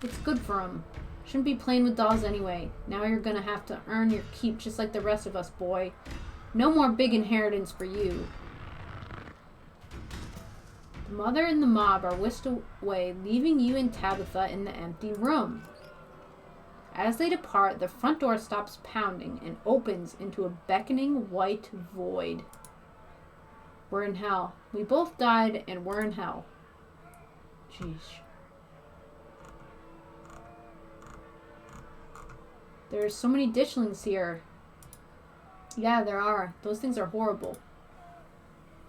It's good for them. Shouldn't be playing with dolls anyway. Now you're gonna have to earn your keep just like the rest of us, boy. No more big inheritance for you. The mother and the mob are whisked away, leaving you and Tabitha in the empty room. As they depart, the front door stops pounding and opens into a beckoning white void. We're in hell. We both died and we're in hell. Jeez. There's so many ditchlings here. Yeah, there are. Those things are horrible.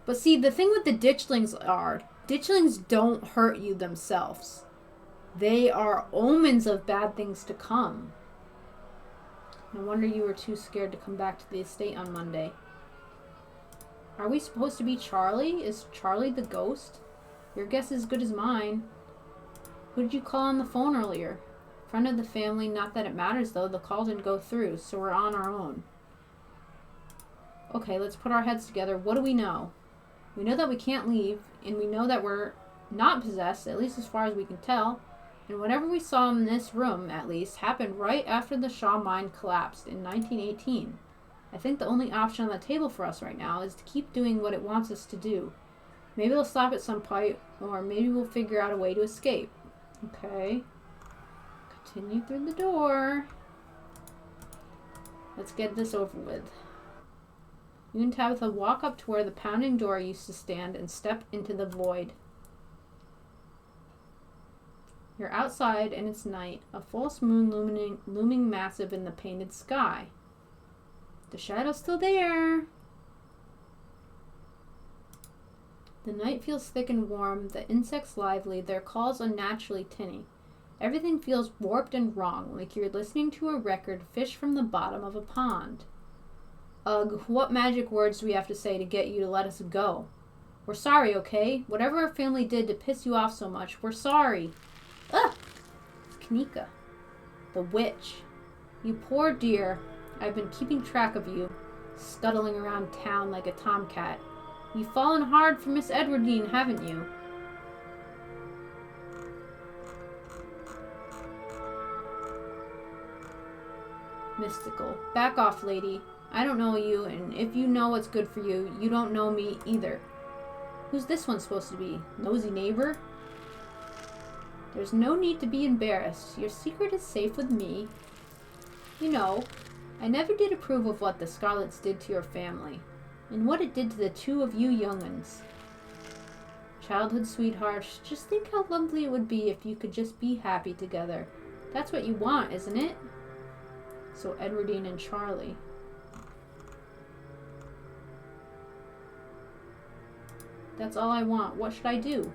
But see, the thing with the ditchlings don't hurt you themselves. They are omens of bad things to come. No wonder you were too scared to come back to the estate on Monday. Are we supposed to be Charlie? Is Charlie the ghost? Your guess is as good as mine. Who did you call on the phone earlier? Friend of the family, not that it matters though. The call didn't go through, so we're on our own. Okay, let's put our heads together. What do we know? We know that we can't leave, and we know that we're not possessed, at least as far as we can tell. And whatever we saw in this room, at least, happened right after the Shaw mine collapsed in 1918. I think the only option on the table for us right now is to keep doing what it wants us to do. Maybe it'll stop at some point, or maybe we'll figure out a way to escape. Okay. Continue through the door. Let's get this over with. You and Tabitha walk up to where the pounding door used to stand and step into the void. You're outside and it's night, a false moon looming massive in the painted sky. The shadow's still there. The night feels thick and warm, the insects lively, their calls unnaturally tinny. Everything feels warped and wrong, like you're listening to a record fished from the bottom of a pond. Ugh, what magic words do we have to say to get you to let us go? We're sorry, okay? Whatever our family did to piss you off so much, we're sorry. Ugh! It's Kanika, the witch. You poor dear. I've been keeping track of you, scuttling around town like a tomcat. You've fallen hard for Miss Edwardine, haven't you? Mystical. Back off, lady. I don't know you, and if you know what's good for you, you don't know me either. Who's this one supposed to be? Nosy neighbor? There's no need to be embarrassed. Your secret is safe with me. You know, I never did approve of what the Scarlets did to your family, and what it did to the two of you young'uns. Childhood sweethearts, just think how lovely it would be if you could just be happy together. That's what you want, isn't it? So Edwardine and Charlie. That's all I want. What should I do?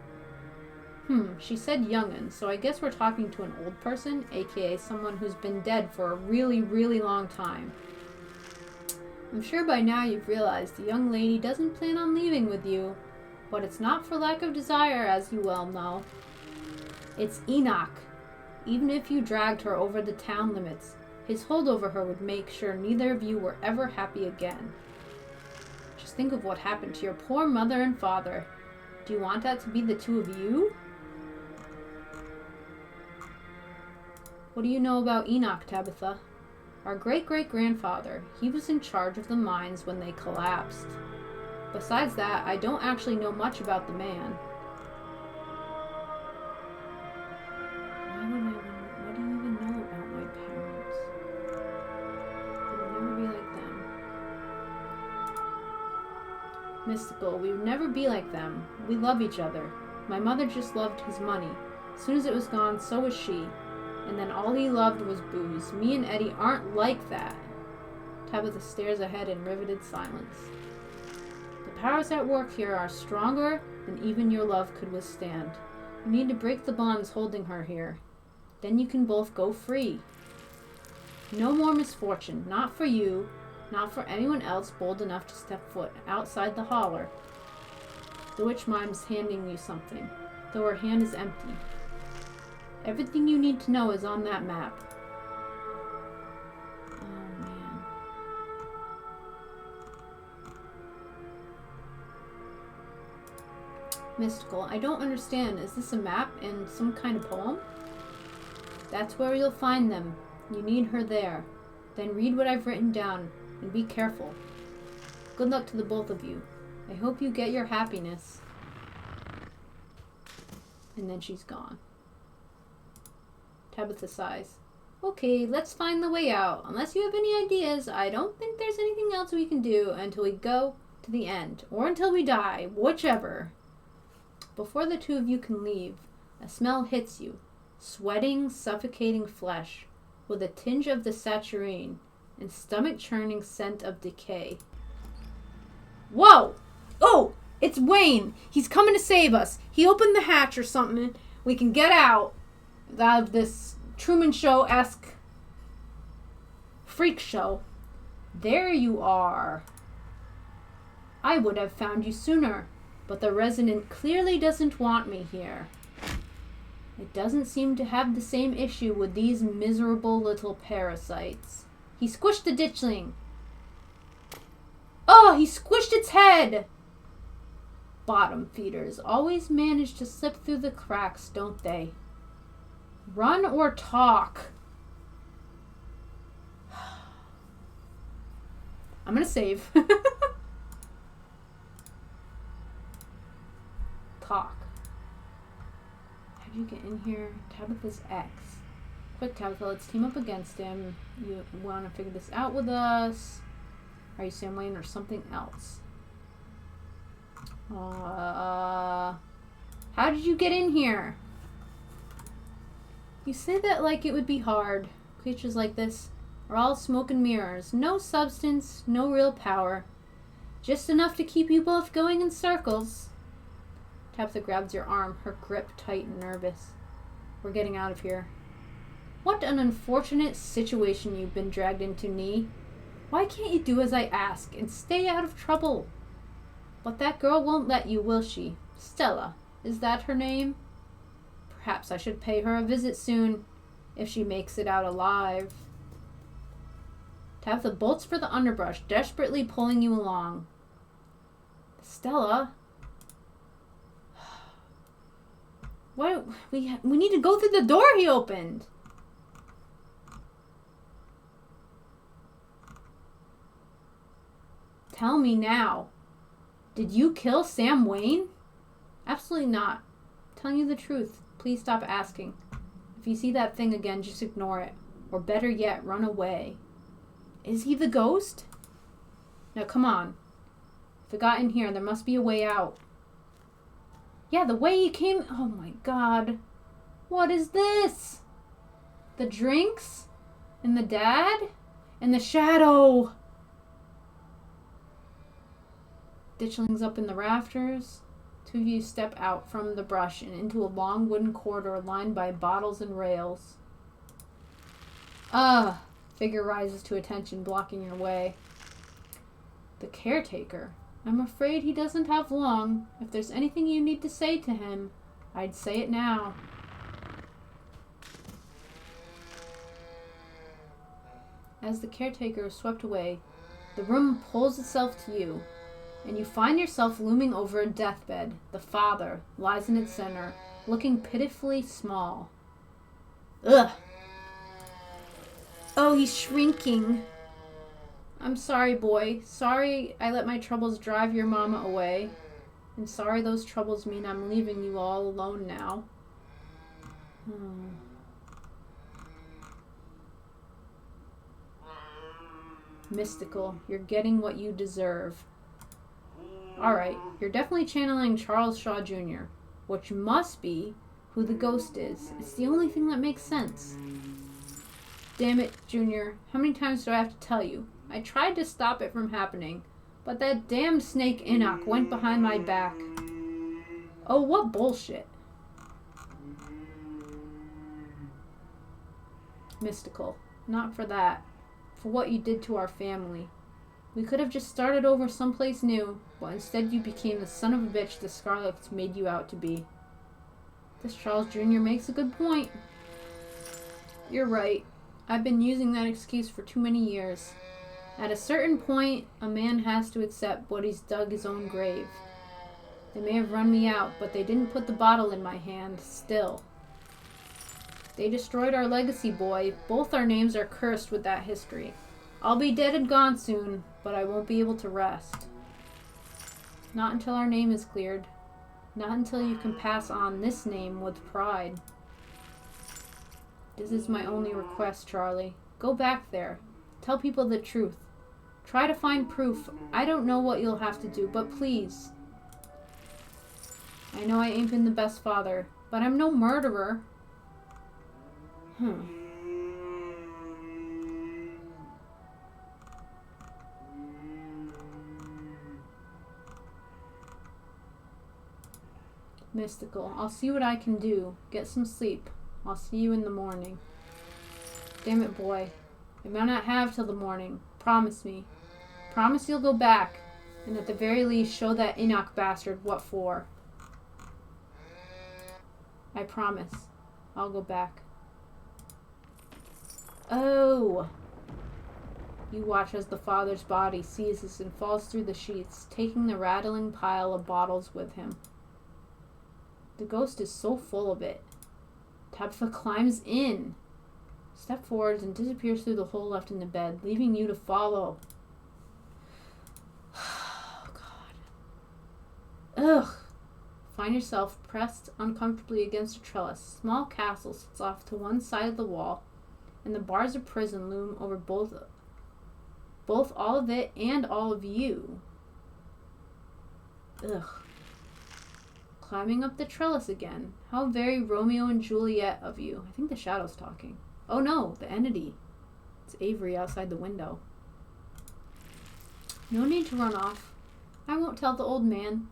She said young'un, so I guess we're talking to an old person, aka someone who's been dead for a really, really long time. I'm sure by now you've realized the young lady doesn't plan on leaving with you, but it's not for lack of desire, as you well know. It's Enoch. Even if you dragged her over the town limits, his hold over her would make sure neither of you were ever happy again. Just think of what happened to your poor mother and father. Do you want that to be the two of you? What do you know about Enoch, Tabitha? Our great-great-grandfather. He was in charge of the mines when they collapsed. Besides that, I don't actually know much about the man. What do you even know about my parents? We would never be like them. Mystical, we would never be like them. We love each other. My mother just loved his money. As soon as it was gone, so was she. And then all he loved was booze. Me and Eddie aren't like that. Tabitha stares ahead in riveted silence. The powers at work here are stronger than even your love could withstand. You need to break the bonds holding her here. Then you can both go free. No more misfortune. Not for you. Not for anyone else bold enough to step foot outside the holler. The witch mime's handing you something, though her hand is empty. Everything you need to know is on that map. Oh, man. Mystical, I don't understand. Is this a map and some kind of poem? That's where you'll find them. You need her there. Then read what I've written down, and be careful. Good luck to the both of you. I hope you get your happiness. And then she's gone. Tabitha sighs. Okay, let's find the way out. Unless you have any ideas, I don't think there's anything else we can do until we go to the end. Or until we die, whichever. Before the two of you can leave, a smell hits you. Sweating, suffocating flesh, with a tinge of the saturine, and stomach-churning scent of decay. Whoa! Oh! It's Wayne! He's coming to save us! He opened the hatch or something. We can get out of this Truman Show-esque freak show. There you are. I would have found you sooner, but the resident clearly doesn't want me here. It doesn't seem to have the same issue with these miserable little parasites. He squished the ditchling. Oh, he squished its head! Bottom feeders always manage to slip through the cracks, don't they? Run or talk? I'm gonna save. Talk. How'd you get in here? Tabitha's ex. Quick, Tabitha, let's team up against him. You want to figure this out with us? Are you Sam Wayne or something else? How did you get in here? You say that like it would be hard. Creatures like this are all smoke and mirrors. No substance, no real power. Just enough to keep you both going in circles. Tabitha grabs your arm, her grip tight and nervous. We're getting out of here. What an unfortunate situation you've been dragged into, Nee. Why can't you do as I ask and stay out of trouble? But that girl won't let you, will she? Stella, is that her name? Perhaps I should pay her a visit soon, if she makes it out alive. Tabitha bolts for the underbrush, desperately pulling you along. Stella? What? We need to go through the door he opened. Tell me now. Did you kill Sam Wayne? Absolutely not. I'm telling you the truth. Please stop asking. If you see that thing again, just ignore it. Or better yet, run away. Is he the ghost? Now come on. If it got in here, there must be a way out. Yeah, the way he came... Oh my god. What is this? The drinks? And the dad? And the shadow? Ditchlings up in the rafters. Two of you step out from the brush and into a long wooden corridor lined by bottles and rails. Figure rises to attention, blocking your way. The caretaker. I'm afraid he doesn't have long. If there's anything you need to say to him, I'd say it now. As the caretaker is swept away, the room pulls itself to you, and you find yourself looming over a deathbed. The father lies in its center, looking pitifully small. Ugh! Oh, he's shrinking. I'm sorry, boy. Sorry I let my troubles drive your mama away. And sorry those troubles mean I'm leaving you all alone now. Mystical. You're getting what you deserve. Alright, you're definitely channeling Charles Shaw Jr., which must be who the ghost is. It's the only thing that makes sense. Damn it, Junior. How many times do I have to tell you? I tried to stop it from happening, but that damned snake Enoch went behind my back. Oh, what bullshit. Mystical. Not for that. For what you did to our family. We could have just started over someplace new, but instead you became the son of a bitch the Scarlets made you out to be. This Charles Jr. makes a good point. You're right. I've been using that excuse for too many years. At a certain point, a man has to accept what he's dug his own grave. They may have run me out, but they didn't put the bottle in my hand, still. They destroyed our legacy, boy. Both our names are cursed with that history. I'll be dead and gone soon, but I won't be able to rest. Not until our name is cleared. Not until you can pass on this name with pride. This is my only request, Charlie. Go back there. Tell people the truth. Try to find proof. I don't know what you'll have to do, but please. I know I ain't been the best father, but I'm no murderer. Mystical. I'll see what I can do. Get some sleep. I'll see you in the morning. Damn it, boy. I may not have till the morning. Promise me. Promise you'll go back, and at the very least show that Enoch bastard what for. I promise. I'll go back. Oh! You watch as the father's body seizes and falls through the sheets, taking the rattling pile of bottles with him. The ghost is so full of it. Tabitha climbs in, steps forwards, and disappears through the hole left in the bed, leaving you to follow. Oh, God. Ugh. Find yourself pressed uncomfortably against a trellis. Small castle sits off to one side of the wall, and the bars of prison loom over both all of it and all of you. Ugh. Climbing up the trellis again. How very Romeo and Juliet of you. I think the shadow's talking. Oh no, the entity. It's Avery outside the window. No need to run off. I won't tell the old man.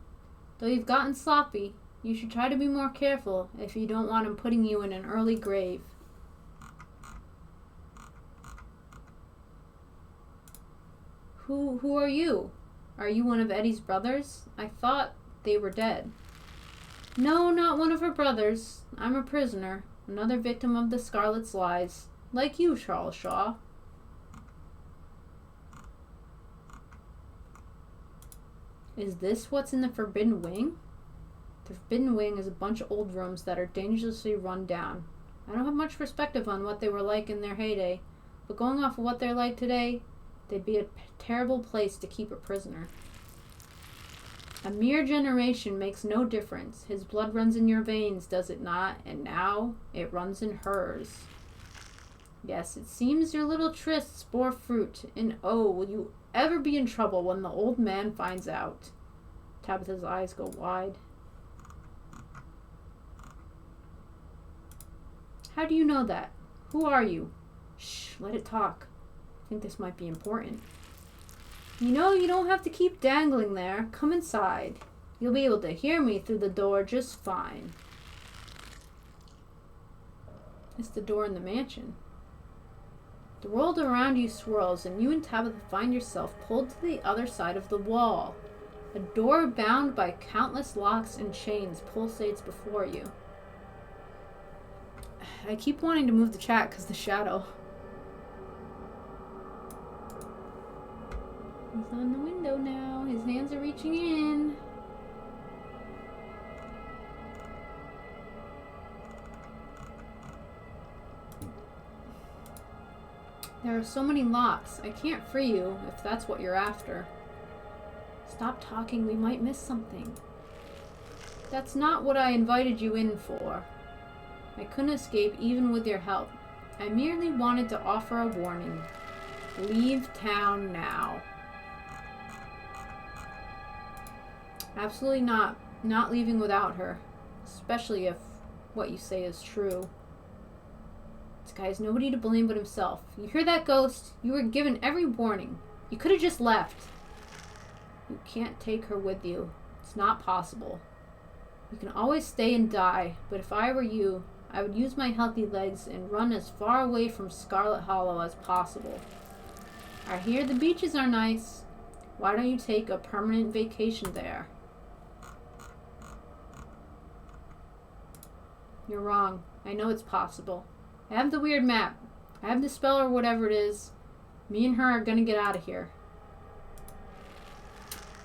Though you've gotten sloppy, you should try to be more careful if you don't want him putting you in an early grave. Who are you? Are you one of Eddie's brothers? I thought they were dead. No, not one of her brothers. I'm a prisoner, another victim of the Scarlet's lies. Like you, Charles Shaw. Is this what's in the Forbidden Wing? The Forbidden Wing is a bunch of old rooms that are dangerously run down. I don't have much perspective on what they were like in their heyday, but going off of what they're like today, they'd be a terrible place to keep a prisoner. A mere generation makes no difference. His blood runs in your veins, does it not? And now it runs in hers. Yes, it seems your little trysts bore fruit, and oh, will you ever be in trouble when the old man finds out? Tabitha's eyes go wide. How do you know that? Who are you? Shh, let it talk. I think this might be important. You know, you don't have to keep dangling there. Come inside. You'll be able to hear me through the door just fine. It's the door in the mansion. The world around you swirls, and you and Tabitha find yourself pulled to the other side of the wall. A door bound by countless locks and chains pulsates before you. I keep wanting to move the chat because the shadow. He's on the window now. His hands are reaching in. There are so many locks. I can't free you if that's what you're after. Stop talking. We might miss something. That's not what I invited you in for. I couldn't escape even with your help. I merely wanted to offer a warning. Leave town now. Absolutely not. Not leaving without her. Especially if what you say is true. This guy has nobody to blame but himself. You hear that, Ghost? You were given every warning. You could have just left. You can't take her with you. It's not possible. You can always stay and die, but if I were you, I would use my healthy legs and run as far away from Scarlet Hollow as possible. I hear the beaches are nice. Why don't you take a permanent vacation there? You're wrong. I know it's possible. I have the weird map. I have the spell or whatever it is. Me and her are gonna get out of here.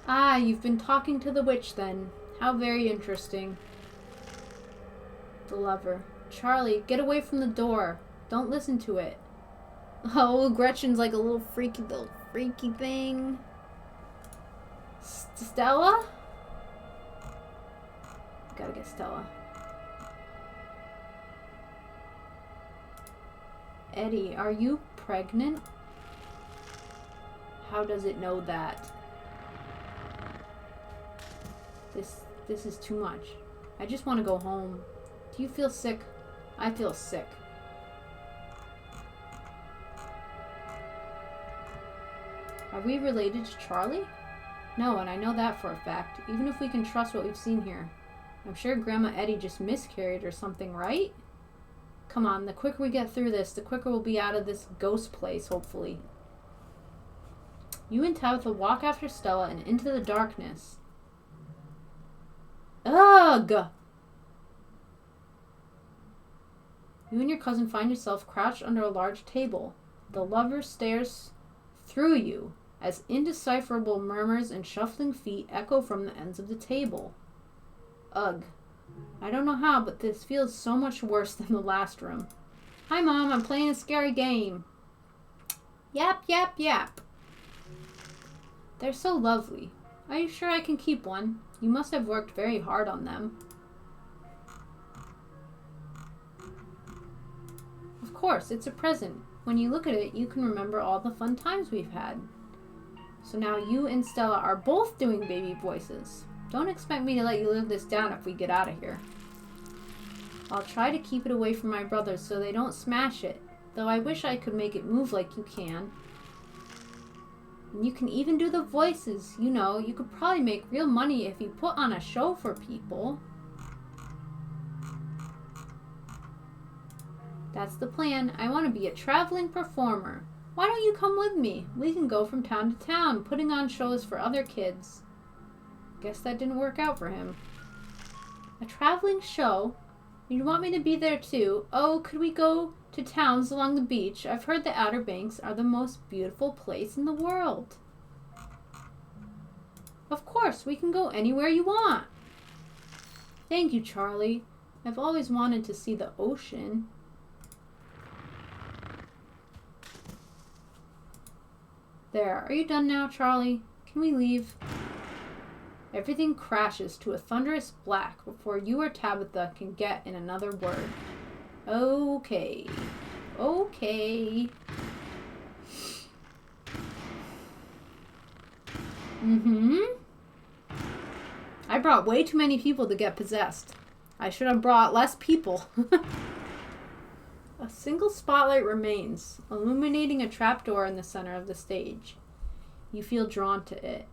Ah, you've been talking to the witch then. How very interesting. The lover. Charlie, get away from the door. Don't listen to it. Oh, Gretchen's like a little freaky thing. Stella? Gotta get Stella. Eddie, are you pregnant? How does it know that? This is too much. I just want to go home. Do you feel sick? I feel sick. Are we related to Charlie? No, and I know that for a fact, even if we can trust what we've seen here. I'm sure Grandma Eddie just miscarried or something, right? Come on, the quicker we get through this, the quicker we'll be out of this ghost place, hopefully. You and Tabitha walk after Stella and into the darkness. Ugh! You and your cousin find yourself crouched under a large table. The lover stares through you as indecipherable murmurs and shuffling feet echo from the ends of the table. Ugh. I don't know how, but this feels so much worse than the last room. Hi, Mom. I'm playing a scary game. Yap, yap, yap. They're so lovely. Are you sure I can keep one? You must have worked very hard on them. Of course, it's a present. When you look at it, you can remember all the fun times we've had. So now you and Stella are both doing baby voices. Don't expect me to let you live this down if we get out of here. I'll try to keep it away from my brothers so they don't smash it, though I wish I could make it move like you can. And you can even do the voices. You know, you could probably make real money if you put on a show for people. That's the plan. I want to be a traveling performer. Why don't you come with me? We can go from town to town, putting on shows for other kids. Guess that didn't work out for him. A traveling show? You'd want me to be there too. Oh, could we go to towns along the beach? I've heard the Outer Banks are the most beautiful place in the world. Of course, we can go anywhere you want. Thank you, Charlie. I've always wanted to see the ocean. There, are you done now, Charlie? Can we leave? Everything crashes to a thunderous black before you or Tabitha can get in another word. Okay. Okay. I brought way too many people to get possessed. I should have brought less people. A single spotlight remains, illuminating a trapdoor in the center of the stage. You feel drawn to it.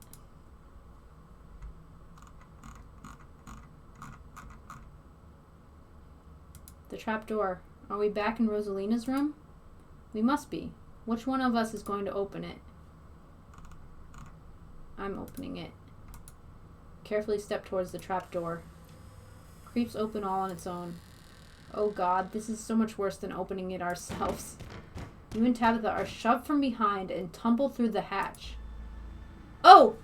The trapdoor. Are we back in Rosalina's room? We must be. Which one of us is going to open it? I'm opening it. Carefully step towards the trapdoor. Creeps open all on its own. Oh God, this is so much worse than opening it ourselves. You and Tabitha are shoved from behind and tumble through the hatch. Oh!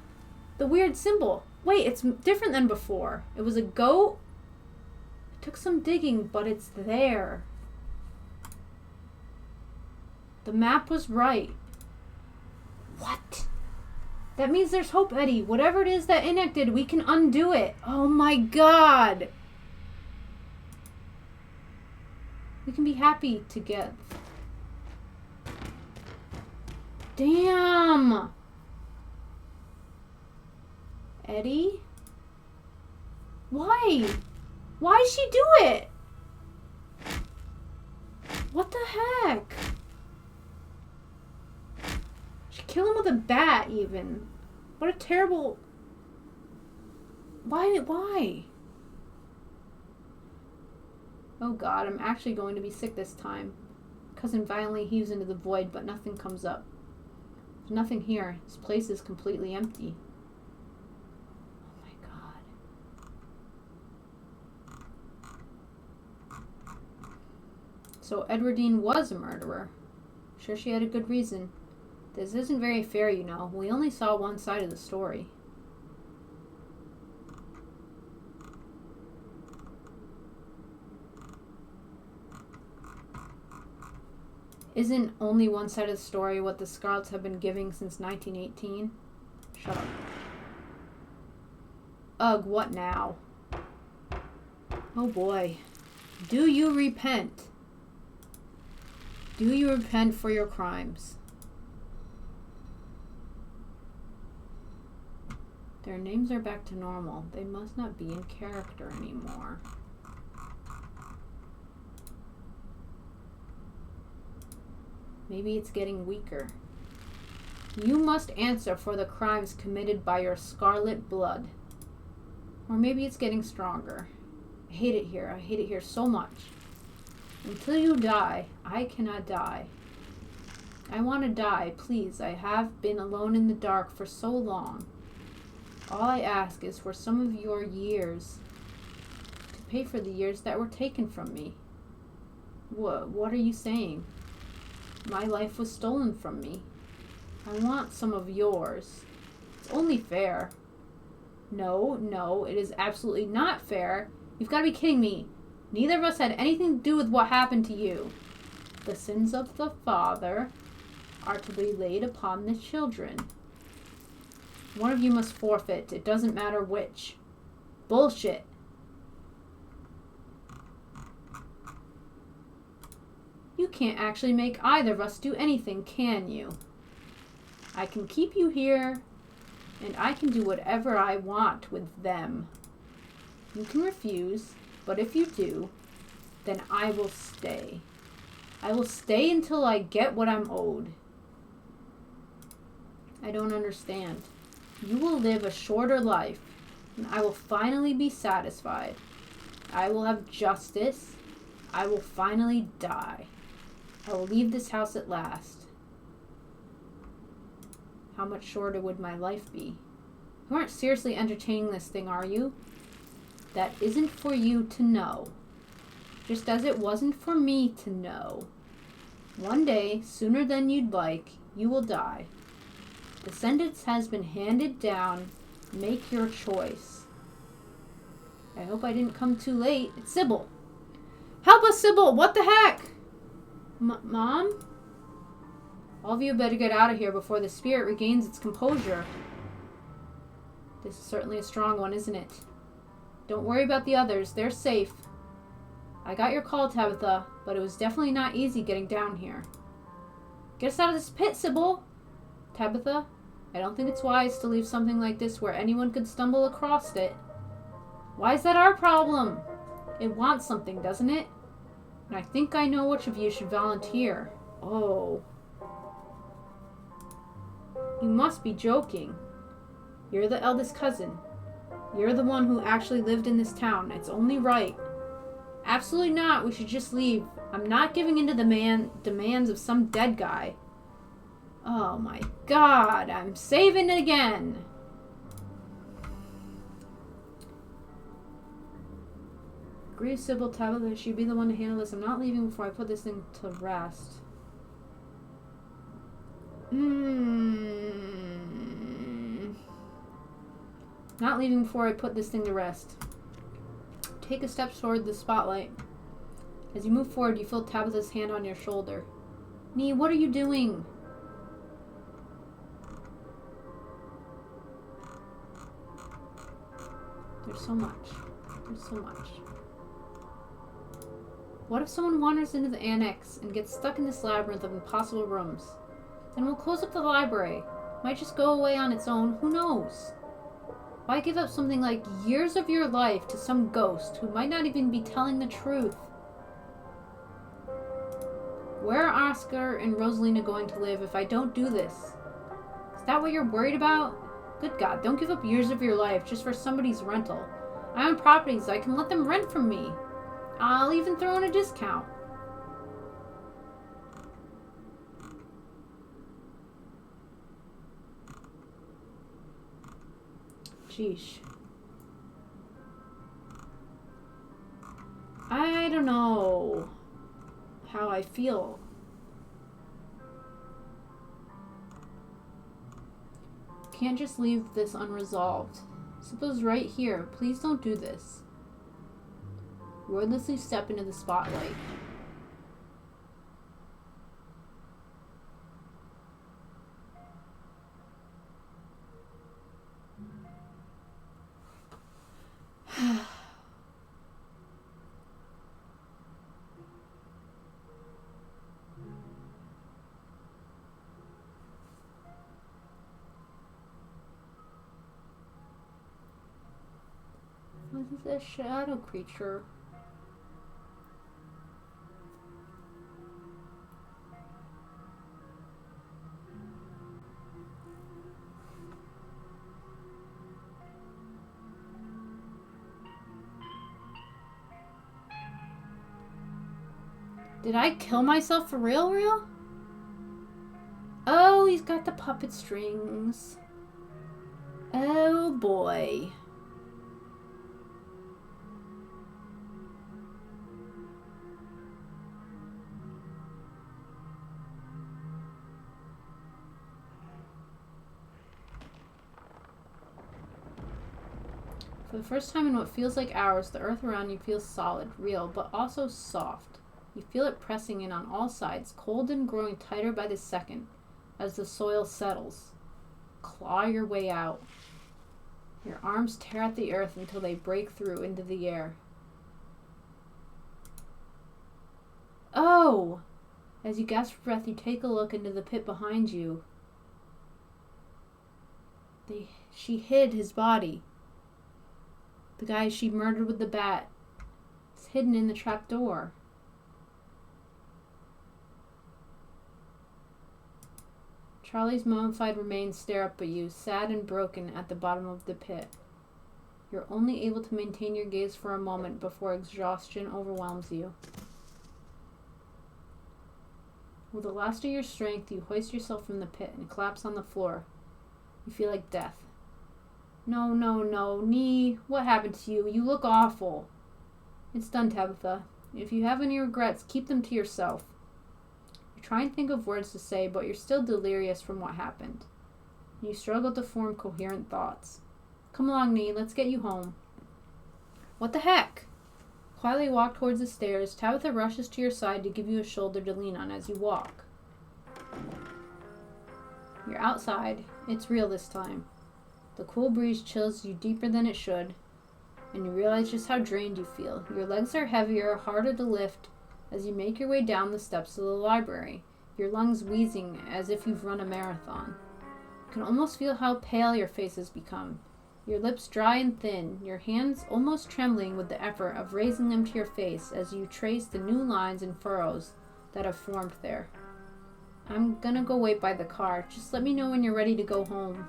The weird symbol. Wait, it's different than before. It was a goat. It took some digging, but it's there. The map was right. What? That means there's hope, Eddie. Whatever it is that enacted, we can undo it. Oh my God. We can be happy together. Damn. Eddie? Why? Why'd she do it? What the heck? She killed him with a bat, even. What a terrible... Why? Oh God, I'm actually going to be sick this time. Cousin violently heaves into the void, but nothing comes up. There's nothing here. This place is completely empty. Oh my God. So Edwardine was a murderer. Sure she had a good reason. This isn't very fair, you know. We only saw one side of the story. Isn't only one side of the story what the Scarlets have been giving since 1918? Shut up. Ugh, what now? Oh boy. Do you repent? Do you repent for your crimes? Their names are back to normal. They must not be in character anymore. Maybe it's getting weaker. You must answer for the crimes committed by your scarlet blood. Or maybe it's getting stronger. I hate it here. I hate it here so much. Until you die, I cannot die. I want to die, please. I have been alone in the dark for so long. All I ask is for some of your years to pay for the years that were taken from me. What are you saying? My life was stolen from me. I want some of yours. It's only fair. No, it is absolutely not fair. You've got to be kidding me. Neither of us had anything to do with what happened to you. The sins of the father are to be laid upon the children. One of you must forfeit. It doesn't matter which. Bullshit. You can't actually make either of us do anything, can you? I can keep you here, and I can do whatever I want with them. You can refuse, but if you do, then I will stay. I will stay until I get what I'm owed. I don't understand. You will live a shorter life, and I will finally be satisfied. I will have justice. I will finally die. I will leave this house at last. How much shorter would my life be? You aren't seriously entertaining this thing, are you? That isn't for you to know. Just as it wasn't for me to know. One day, sooner than you'd like, you will die. The sentence has been handed down. Make your choice. I hope I didn't come too late. It's Sybil. Help us, Sybil! What the heck? Mom? All of you better get out of here before the spirit regains its composure. This is certainly a strong one, isn't it? Don't worry about the others. They're safe. I got your call, Tabitha, but it was definitely not easy getting down here. Get us out of this pit, Sybil! Tabitha, I don't think it's wise to leave something like this where anyone could stumble across it. Why is that our problem? It wants something, doesn't it? And I think I know which of you should volunteer. Oh. You must be joking. You're the eldest cousin. You're the one who actually lived in this town. It's only right. Absolutely not. We should just leave. I'm not giving in to the demands of some dead guy. Oh my god. I'm saving it again. Agree, Sybil. Tabitha should be the one to handle this. I'm not leaving before I put this thing to rest. Not leaving before I put this thing to rest. Take a step toward the spotlight. As you move forward, you feel Tabitha's hand on your shoulder. Nee, what are you doing? There's so much. There's so much. What if someone wanders into the annex and gets stuck in this labyrinth of impossible rooms? Then we'll close up the library. It might just go away on its own. Who knows? Why give up something like years of your life to some ghost who might not even be telling the truth? Where are Oscar and Rosalina going to live if I don't do this? Is that what you're worried about? Good God, don't give up years of your life just for somebody's rental. I own properties. I can let them rent from me. I'll even throw in a discount. Sheesh. I don't know how I feel. Can't just leave this unresolved. Sybil's right here. Please don't do this. Wordlessly step into the spotlight. What is this shadow creature? Did I kill myself for real? Oh, he's got the puppet strings. Oh boy. For the first time in what feels like hours, the earth around you feels solid, real, but also soft. You feel it pressing in on all sides, cold and growing tighter by the second, as the soil settles. Claw your way out. Your arms tear at the earth until they break through into the air. Oh! As you gasp for breath, you take a look into the pit behind you. She hid his body. The guy she murdered with the bat is hidden in the trap door. Charlie's mummified remains stare up at you, sad and broken, at the bottom of the pit. You're only able to maintain your gaze for a moment before exhaustion overwhelms you. With the last of your strength, you hoist yourself from the pit and collapse on the floor. You feel like death. No, Nee, what happened to you? You look awful. It's done, Tabitha. If you have any regrets, keep them to yourself. You try and think of words to say, but you're still delirious from what happened. You struggle to form coherent thoughts. Come along, Nee, let's get you home. What the heck? Quietly walk towards the stairs. Tabitha rushes to your side to give you a shoulder to lean on as you walk. You're outside. It's real this time. The cool breeze chills you deeper than it should, and you realize just how drained you feel. Your legs are heavier, harder to lift as you make your way down the steps of the library, your lungs wheezing as if you've run a marathon. You can almost feel how pale your face has become. Your lips dry and thin, your hands almost trembling with the effort of raising them to your face as you trace the new lines and furrows that have formed there. I'm gonna go wait by the car. Just let me know when you're ready to go home.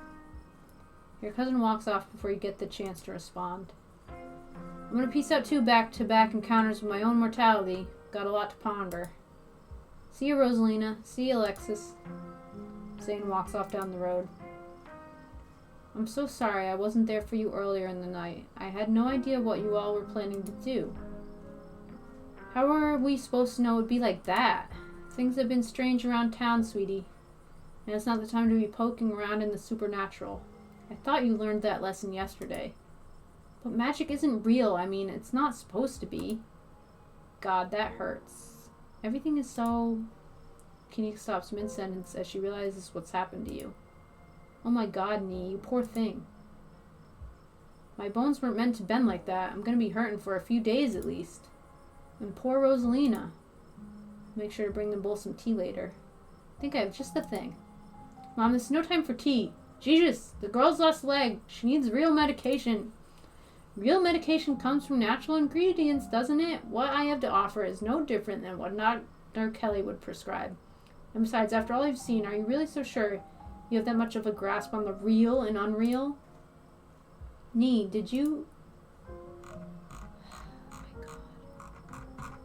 Your cousin walks off before you get the chance to respond. I'm gonna piece out 2 back-to-back encounters with my own mortality. Got a lot to ponder. See you, Rosalina. See you, Alexis. Zane walks off down the road. I'm so sorry I wasn't there for you earlier in the night. I had no idea what you all were planning to do. How were we supposed to know it would be like that? Things have been strange around town, sweetie. And it's not the time to be poking around in the supernatural. I thought you learned that lesson yesterday. But magic isn't real. I mean, it's not supposed to be. God, that hurts. Everything is so... Kenny stops mid-sentence as she realizes what's happened to you. Oh my God, Nee, you poor thing. My bones weren't meant to bend like that. I'm gonna be hurting for a few days at least. And poor Rosalina. Make sure to bring them both some tea later. I think I have just the thing. Mom, there's no time for tea. Jesus, the girl's lost a leg. She needs real medication. Real medication comes from natural ingredients, doesn't it? What I have to offer is no different than what Dr. Kelly would prescribe. And besides, after all you've seen, are you really so sure you have that much of a grasp on the real and unreal? Nee, did you... Oh my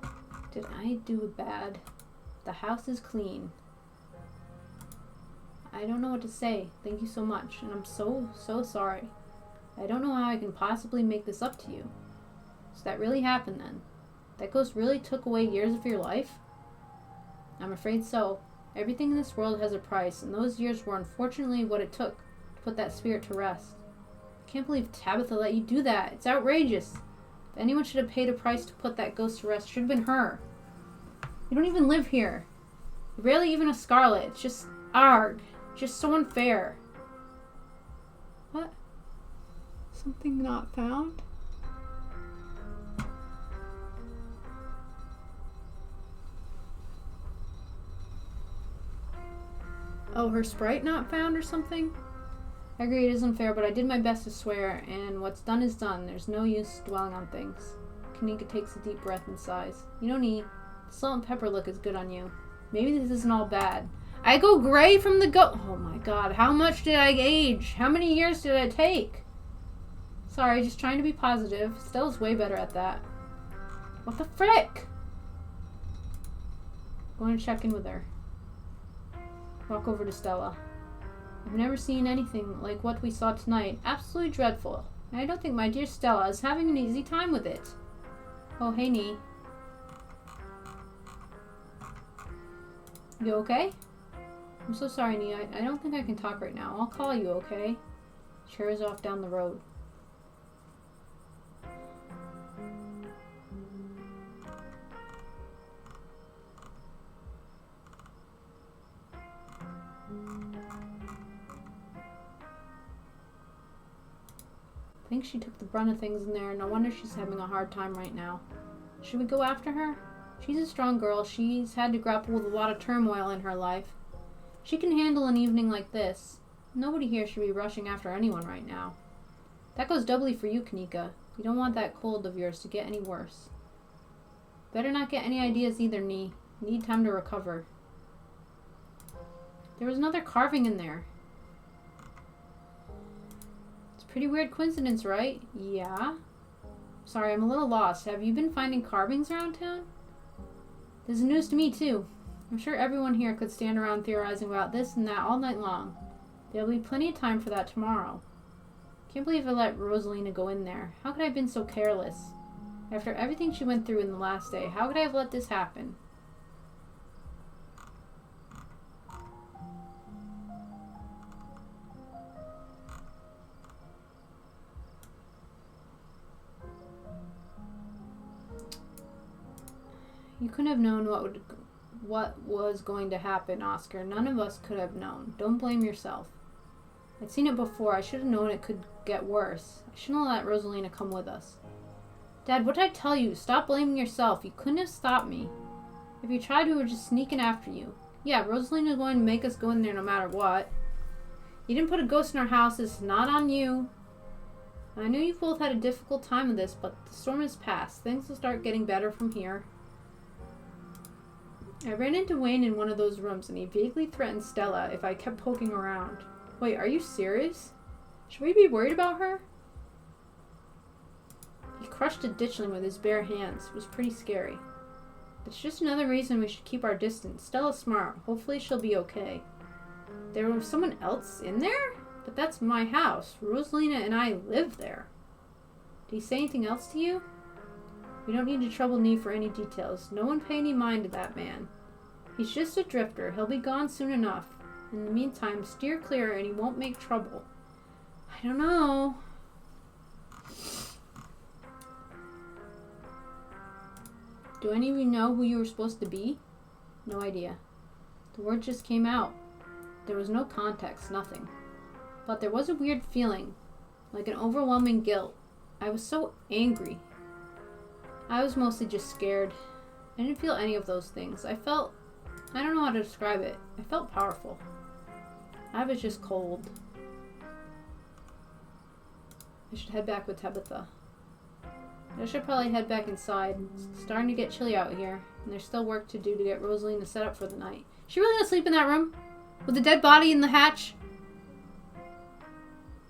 God. Did I do it bad? The house is clean. I don't know what to say. Thank you so much. And I'm so sorry. I don't know how I can possibly make this up to you. So that really happened then? That ghost really took away years of your life? I'm afraid so. Everything in this world has a price, and those years were unfortunately what it took to put that spirit to rest. I can't believe Tabitha let you do that. It's outrageous. If anyone should have paid a price to put that ghost to rest, it should have been her. You don't even live here. You're barely even a Scarlet. It's just... arg. Just so unfair. What? Something not found? Oh, her sprite not found or something? I agree it is unfair, but I did my best to swear, and what's done is done. There's no use dwelling on things. Kanika takes a deep breath and sighs. You don't need... The salt and pepper look is good on you. Maybe this isn't all bad. I go gray from the Oh my God, how much did I age? How many years did it take? Sorry, just trying to be positive. Stella's way better at that. What the frick? Going to check in with her. Walk over to Stella. I've never seen anything like what we saw tonight. Absolutely dreadful. And I don't think my dear Stella is having an easy time with it. Oh, hey, Nee. You okay? I'm so sorry, Nee. I don't think I can talk right now. I'll call you, okay? Chair is off down the road. I think she took the brunt of things in there. No wonder she's having a hard time right now. Should we go after her? She's a strong girl. She's had to grapple with a lot of turmoil in her life. She can handle an evening like this. Nobody here should be rushing after anyone right now. That goes doubly for you, Kanika. You don't want that cold of yours to get any worse. Better not get any ideas either, Nee. You need time to recover. There was another carving in there. It's a pretty weird coincidence, right? Yeah. Sorry, I'm a little lost. Have you been finding carvings around town? This is news to me, too. I'm sure everyone here could stand around theorizing about this and that all night long. There'll be plenty of time for that tomorrow. Can't believe I let Rosalina go in there. How could I have been so careless? After everything she went through in the last day, how could I have let this happen? You couldn't have known what was going to happen, Oscar. None of us could have known. Don't blame yourself. I'd seen it before. I should have known it could get worse. I shouldn't have let Rosalina come with us. Dad, what did I tell you? Stop blaming yourself. You couldn't have stopped me. If you tried, we were just sneaking after you. Yeah, Rosalina's going to make us go in there no matter what. You didn't put a ghost in our house. It's not on you. I know you've both had a difficult time with this, but the storm has passed. Things will start getting better from here. I ran into Wayne in one of those rooms, and he vaguely threatened Stella if I kept poking around. Wait, are you serious? Should we be worried about her? He crushed a ditchling with his bare hands. It was pretty scary. It's just another reason we should keep our distance. Stella's smart. Hopefully she'll be okay. There was someone else in there? But that's my house. Rosalina and I live there. Did he say anything else to you? We don't need to trouble Nee for any details. No one pay any mind to that man. He's just a drifter. He'll be gone soon enough. In the meantime, steer clear and he won't make trouble. I don't know. Do any of you know who you were supposed to be? No idea. The word just came out. There was no context, nothing. But there was a weird feeling, like an overwhelming guilt. I was so angry. I was mostly just scared. I didn't feel any of those things. I don't know how to describe it. I felt powerful. I was just cold. I should head back with Tabitha. I should probably head back inside. It's starting to get chilly out here, and there's still work to do to get Rosalina set up for the night. She really gonna sleep in that room? With the dead body in the hatch?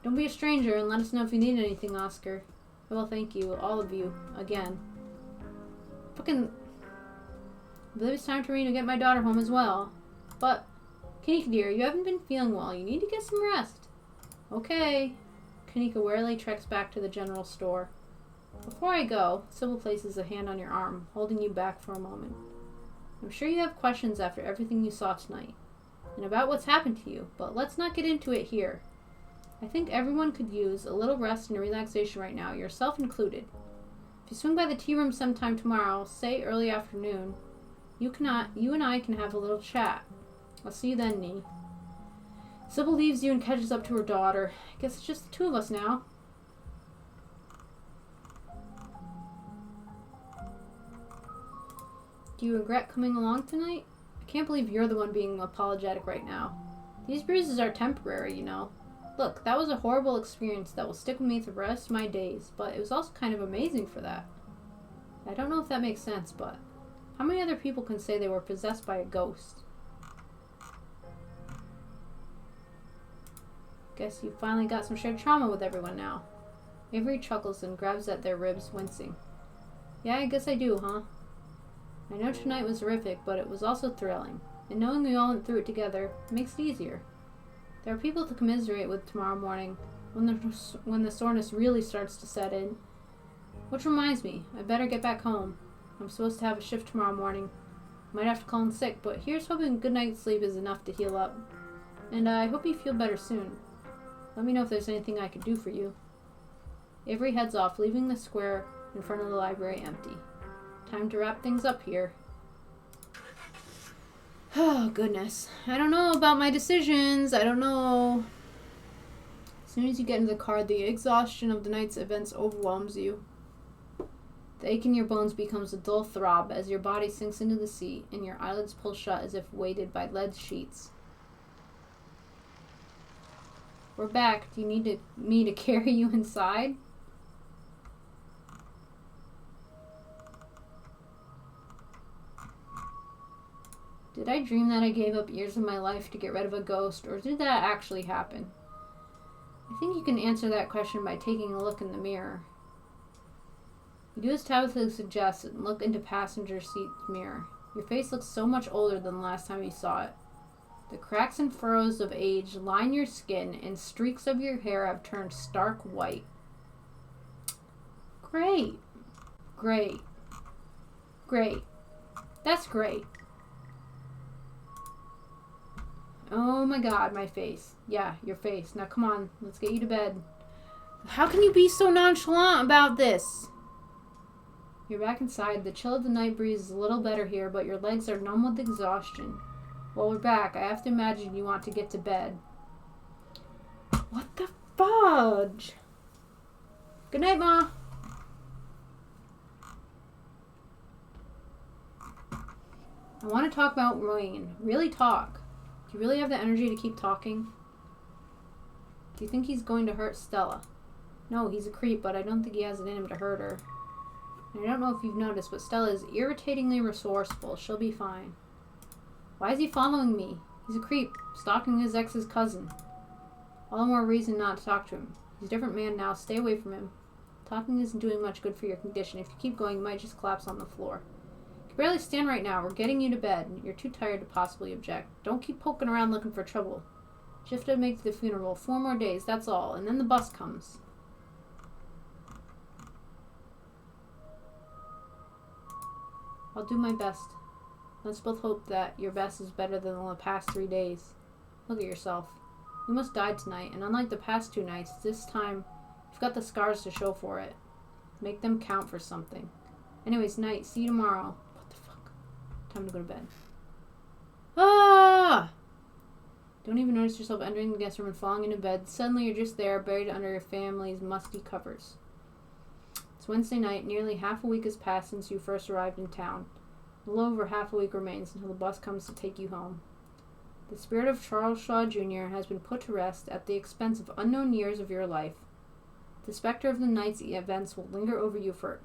Don't be a stranger and let us know if you need anything, Oscar. Well, thank you, all of you, again. I believe it's time for me to get my daughter home as well. But, Kanika dear, you haven't been feeling well. You need to get some rest. Okay. Kanika warily treks back to the general store. Before I go, Sybil places a hand on your arm, holding you back for a moment. I'm sure you have questions after everything you saw tonight, and about what's happened to you, but let's not get into it here. I think everyone could use a little rest and relaxation right now, yourself included. If you swing by the tea room sometime tomorrow, say early afternoon, you and I can have a little chat. I'll see you then, Nee. Sybil leaves you and catches up to her daughter. I guess it's just the two of us now. Do you regret coming along tonight? I can't believe you're the one being apologetic right now. These bruises are temporary, you know. Look, that was a horrible experience that will stick with me the rest of my days, but it was also kind of amazing for that. I don't know if that makes sense, but how many other people can say they were possessed by a ghost? Guess you finally got some shared trauma with everyone now. Avery chuckles and grabs at their ribs, wincing. Yeah, I guess I do, huh? I know tonight was horrific, but it was also thrilling. And knowing we all went through it together makes it easier. There are people to commiserate with tomorrow morning, when the soreness really starts to set in. Which reminds me, I better get back home. I'm supposed to have a shift tomorrow morning. Might have to call in sick, but here's hoping a good night's sleep is enough to heal up. And I hope you feel better soon. Let me know if there's anything I could do for you. Avery heads off, leaving the square in front of the library empty. Time to wrap things up here. Oh, goodness. I don't know about my decisions. I don't know. As soon as you get into the car, the exhaustion of the night's events overwhelms you. The ache in your bones becomes a dull throb as your body sinks into the seat and your eyelids pull shut as if weighted by lead sheets. We're back. Do you need me to carry you inside? Did I dream that I gave up years of my life to get rid of a ghost, or did that actually happen? I think you can answer that question by taking a look in the mirror. You do as Tabitha suggests and look into passenger seat mirror. Your face looks so much older than the last time you saw it. The cracks and furrows of age line your skin, and streaks of your hair have turned stark white. Great. Great. Great. That's great. Oh my god, my face. Yeah, your face. Now come on, let's get you to bed. How can you be so nonchalant about this? You're back inside. The chill of the night breeze is a little better here, but your legs are numb with exhaustion. Well, we're back. I have to imagine you want to get to bed. What the fudge? Good night, Ma. I want to talk about Wayne. Really talk. Do you really have the energy to keep talking? Do you think he's going to hurt Stella? No, he's a creep, but I don't think he has it in him to hurt her. And I don't know if you've noticed, but Stella is irritatingly resourceful. She'll be fine. Why is he following me? He's a creep, stalking his ex's cousin. All the more reason not to talk to him. He's a different man now. Stay away from him. Talking isn't doing much good for your condition. If you keep going, you might just collapse on the floor. You can barely stand right now. We're getting you to bed. You're too tired to possibly object. Don't keep poking around looking for trouble. You have to make it to the funeral. 4 more days, that's all. And then the bus comes. I'll do my best. Let's both hope that your best is better than the past 3 days. Look at yourself. You must die tonight, and unlike the past 2 nights, this time you've got the scars to show for it. Make them count for something. Anyways, night. See you tomorrow. What the fuck? Time to go to bed. Ah! Don't even notice yourself entering the guest room and falling into bed. Suddenly you're just there, buried under your family's musty covers. It's Wednesday night. Nearly half a week has passed since you first arrived in town. A little over half a week remains until the bus comes to take you home. The spirit of Charles Shaw Jr. has been put to rest at the expense of unknown years of your life. The specter of the night's events will linger over you for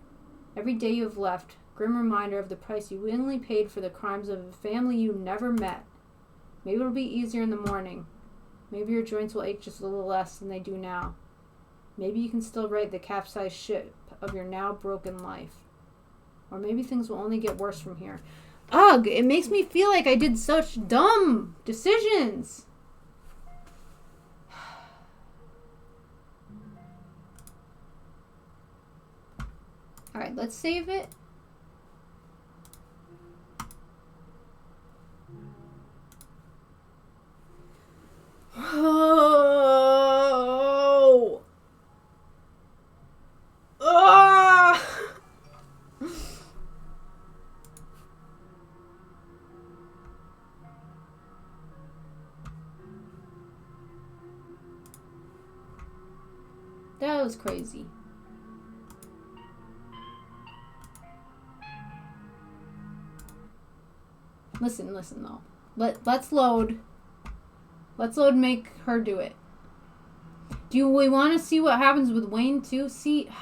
every day you have left, grim reminder of the price you willingly paid for the crimes of a family you never met. Maybe it'll be easier in the morning. Maybe your joints will ache just a little less than they do now. Maybe you can still right the capsized ship of your now broken life. Or maybe things will only get worse from here. Ugh, it makes me feel like I did such dumb decisions. Alright, let's save it. Oh! Ah! That was crazy. Listen though. Let's load. Let's load and make her do it. Do we want to see what happens with Wayne too? See, if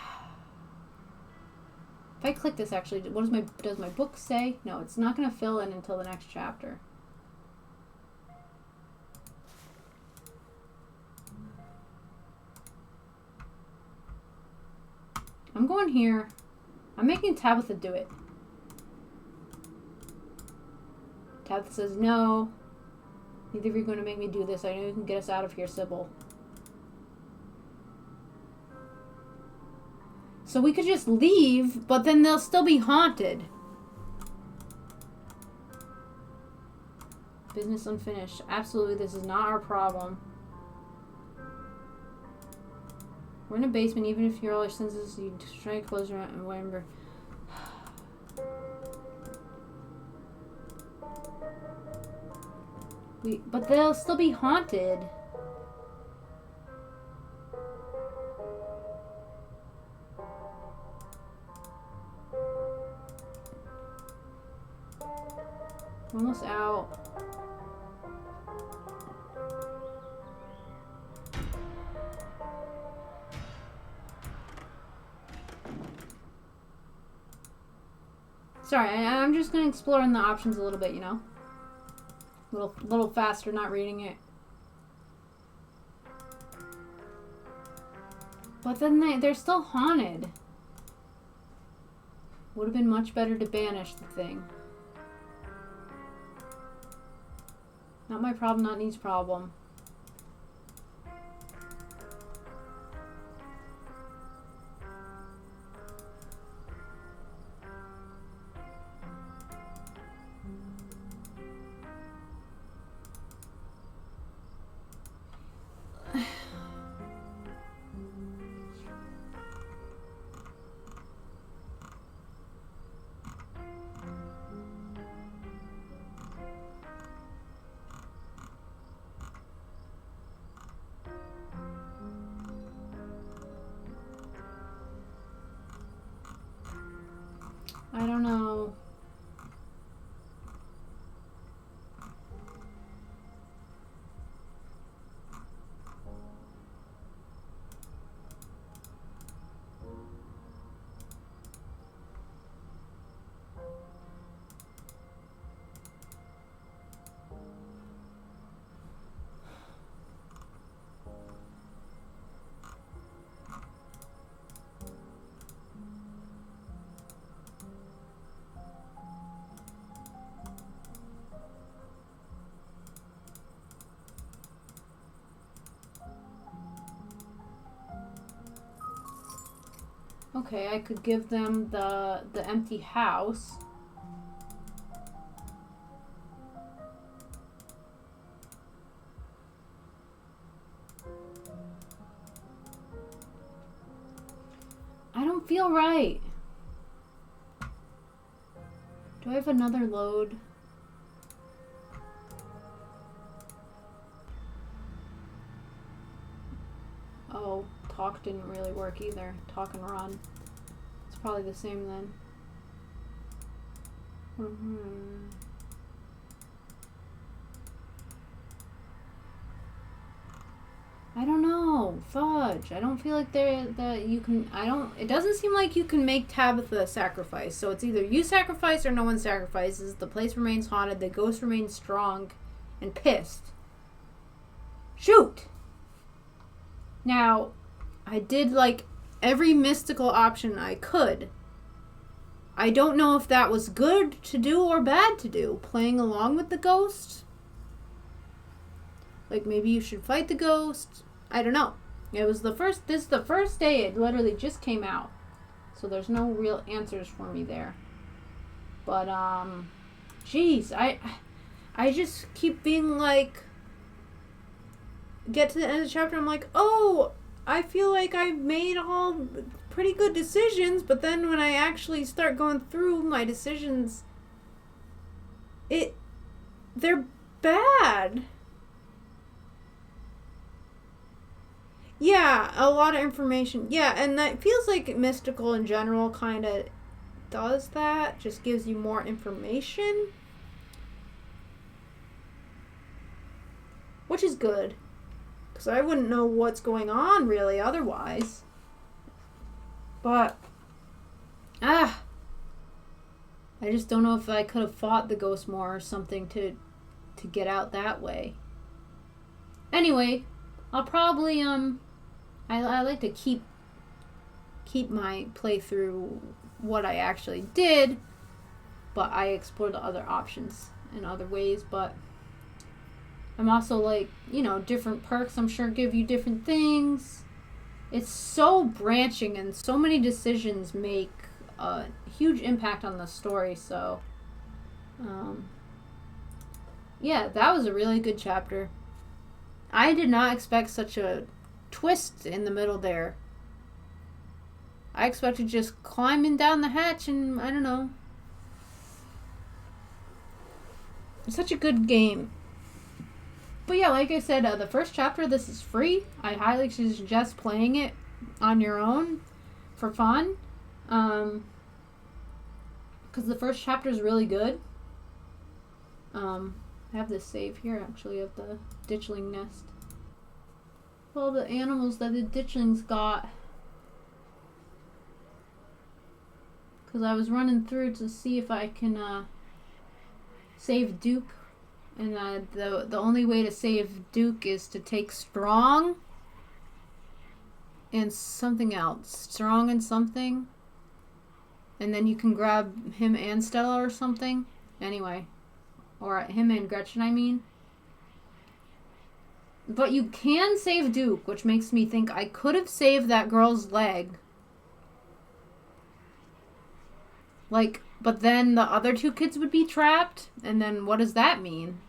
I click this actually, what does my book say? No, it's not going to fill in until the next chapter. I'm going here. I'm making Tabitha do it. Tabitha says, no. Neither of you are going to make me do this. I know you can get us out of here, Sybil. So we could just leave, but then they'll still be haunted. Business unfinished. Absolutely, this is not our problem. We're in a basement, even if you're all your senses, you try to close your eyes and remember. But they'll still be haunted. Almost out. Sorry, I'm just gonna explore in the options a little bit, you know? Little faster, not reading it. But then they're still haunted. Would have been much better to banish the thing. Not my problem, not Nee's problem. I don't know. Okay, I could give them the empty house. I don't feel right. Do I have another load? Oh, talk didn't really work either. Talk and run. It's probably the same then. I don't know. Fudge. I don't feel like you can. It doesn't seem like you can make Tabitha sacrifice. So it's either you sacrifice or no one sacrifices. The place remains haunted. The ghost remains strong and pissed. Shoot! Now, I did like every mystical option I could. I don't know if that was good to do or bad to do. Playing along with the ghost? Like maybe you should fight the ghost? I don't know. This is the first day it literally just came out. So there's no real answers for me there. But, jeez, I just keep being like, get to the end of the chapter, I'm like, oh, I feel like I've made all pretty good decisions, but then when I actually start going through my decisions, they're bad. Yeah, a lot of information. Yeah, and that feels like mystical in general kind of does that. Just gives you more information. Which is good. Because I wouldn't know what's going on, really, otherwise. But, I just don't know if I could have fought the ghost more or something to get out that way. Anyway, I'll probably, I like to keep my playthrough what I actually did, but I explore the other options in other ways, but I'm also like, different perks I'm sure give you different things. It's so branching and so many decisions make a huge impact on the story, so yeah, that was a really good chapter. I did not expect such a twist in the middle there. I expected just climbing down the hatch and, I don't know. It's such a good game. But yeah, like I said, the first chapter, this is free. I highly suggest playing it on your own for fun. Because the first chapter is really good. I have this save here, actually, of the ditchling nest. All the animals that the ditchlings got. because I was running through to see if I can save Duke, and the only way to save Duke is to take Strong and something else. Strong and something, and then you can grab him and Stella or something. Anyway, or him and Gretchen, I mean. But you can save Duke, which makes me think I could have saved that girl's leg. Like, but then the other two kids would be trapped, and then what does that mean?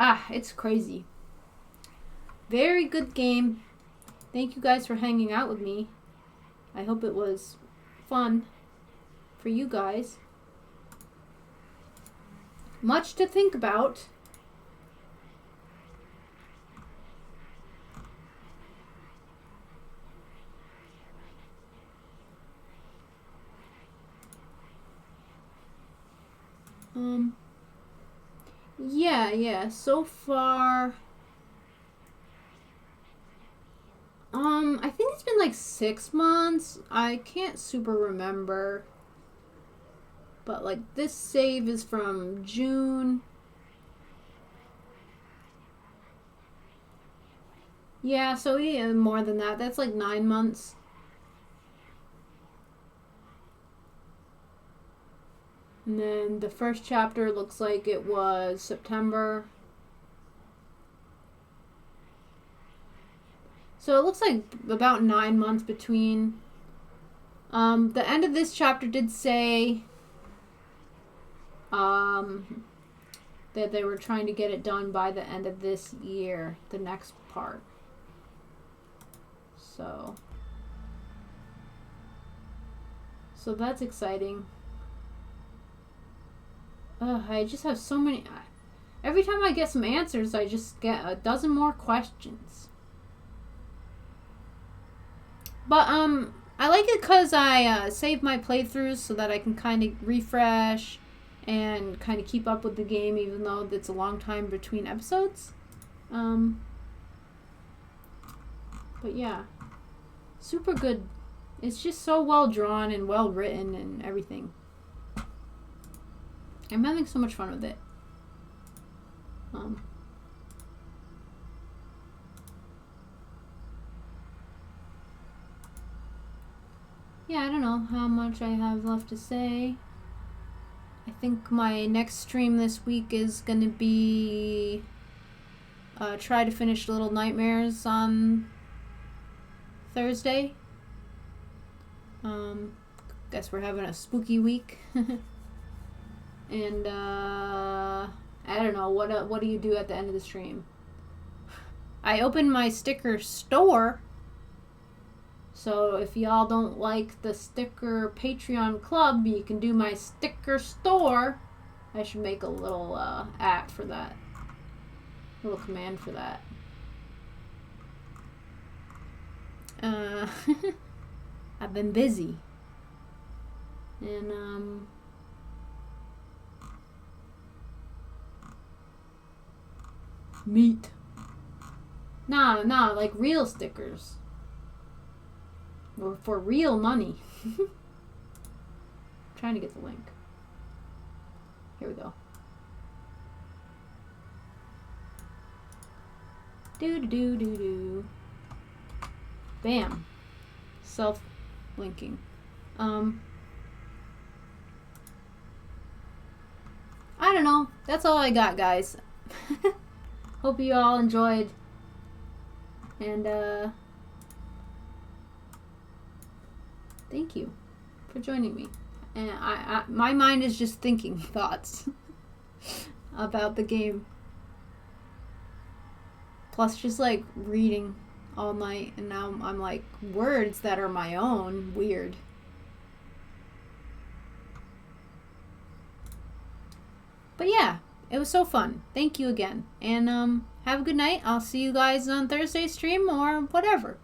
Ah, it's crazy. Very good game. Thank you guys for hanging out with me. I hope it was fun for you guys. Much to think about. Yeah, so far, I think it's been like 6 months. I can't super remember, but like this save is from June. Yeah, so yeah, more than that. That's like 9 months. And then the first chapter looks like it was September. So it looks like about 9 months between. The end of this chapter did say that they were trying to get it done by the end of this year, the next part. So that's exciting. I just have so many. Every time I get some answers, I just get a dozen more questions. But I like it because I save my playthroughs so that I can kind of refresh and kind of keep up with the game, even though it's a long time between episodes. But yeah, super good. It's just so well drawn and well written and everything. I'm having so much fun with it. Yeah, I don't know how much I have left to say. I think my next stream this week is gonna be try to finish Little Nightmares on Thursday. Guess we're having a spooky week. And I don't know, what do you do at the end of the stream? I opened my sticker store, so if y'all don't like the sticker Patreon club, you can do my sticker store. I should make a little app for that, little command for that. I've been busy, and meat. Nah, like real stickers. Or for real money. I'm trying to get the link. Here we go. Do. Bam. Self-linking. I don't know. That's all I got, guys. Hope you all enjoyed, and thank you for joining me. And my mind is just thinking thoughts about the game, plus just like reading all night, and now I'm like words that are my own. Weird. But yeah. It was so fun. Thank you again. And have a good night. I'll see you guys on Thursday's stream or whatever.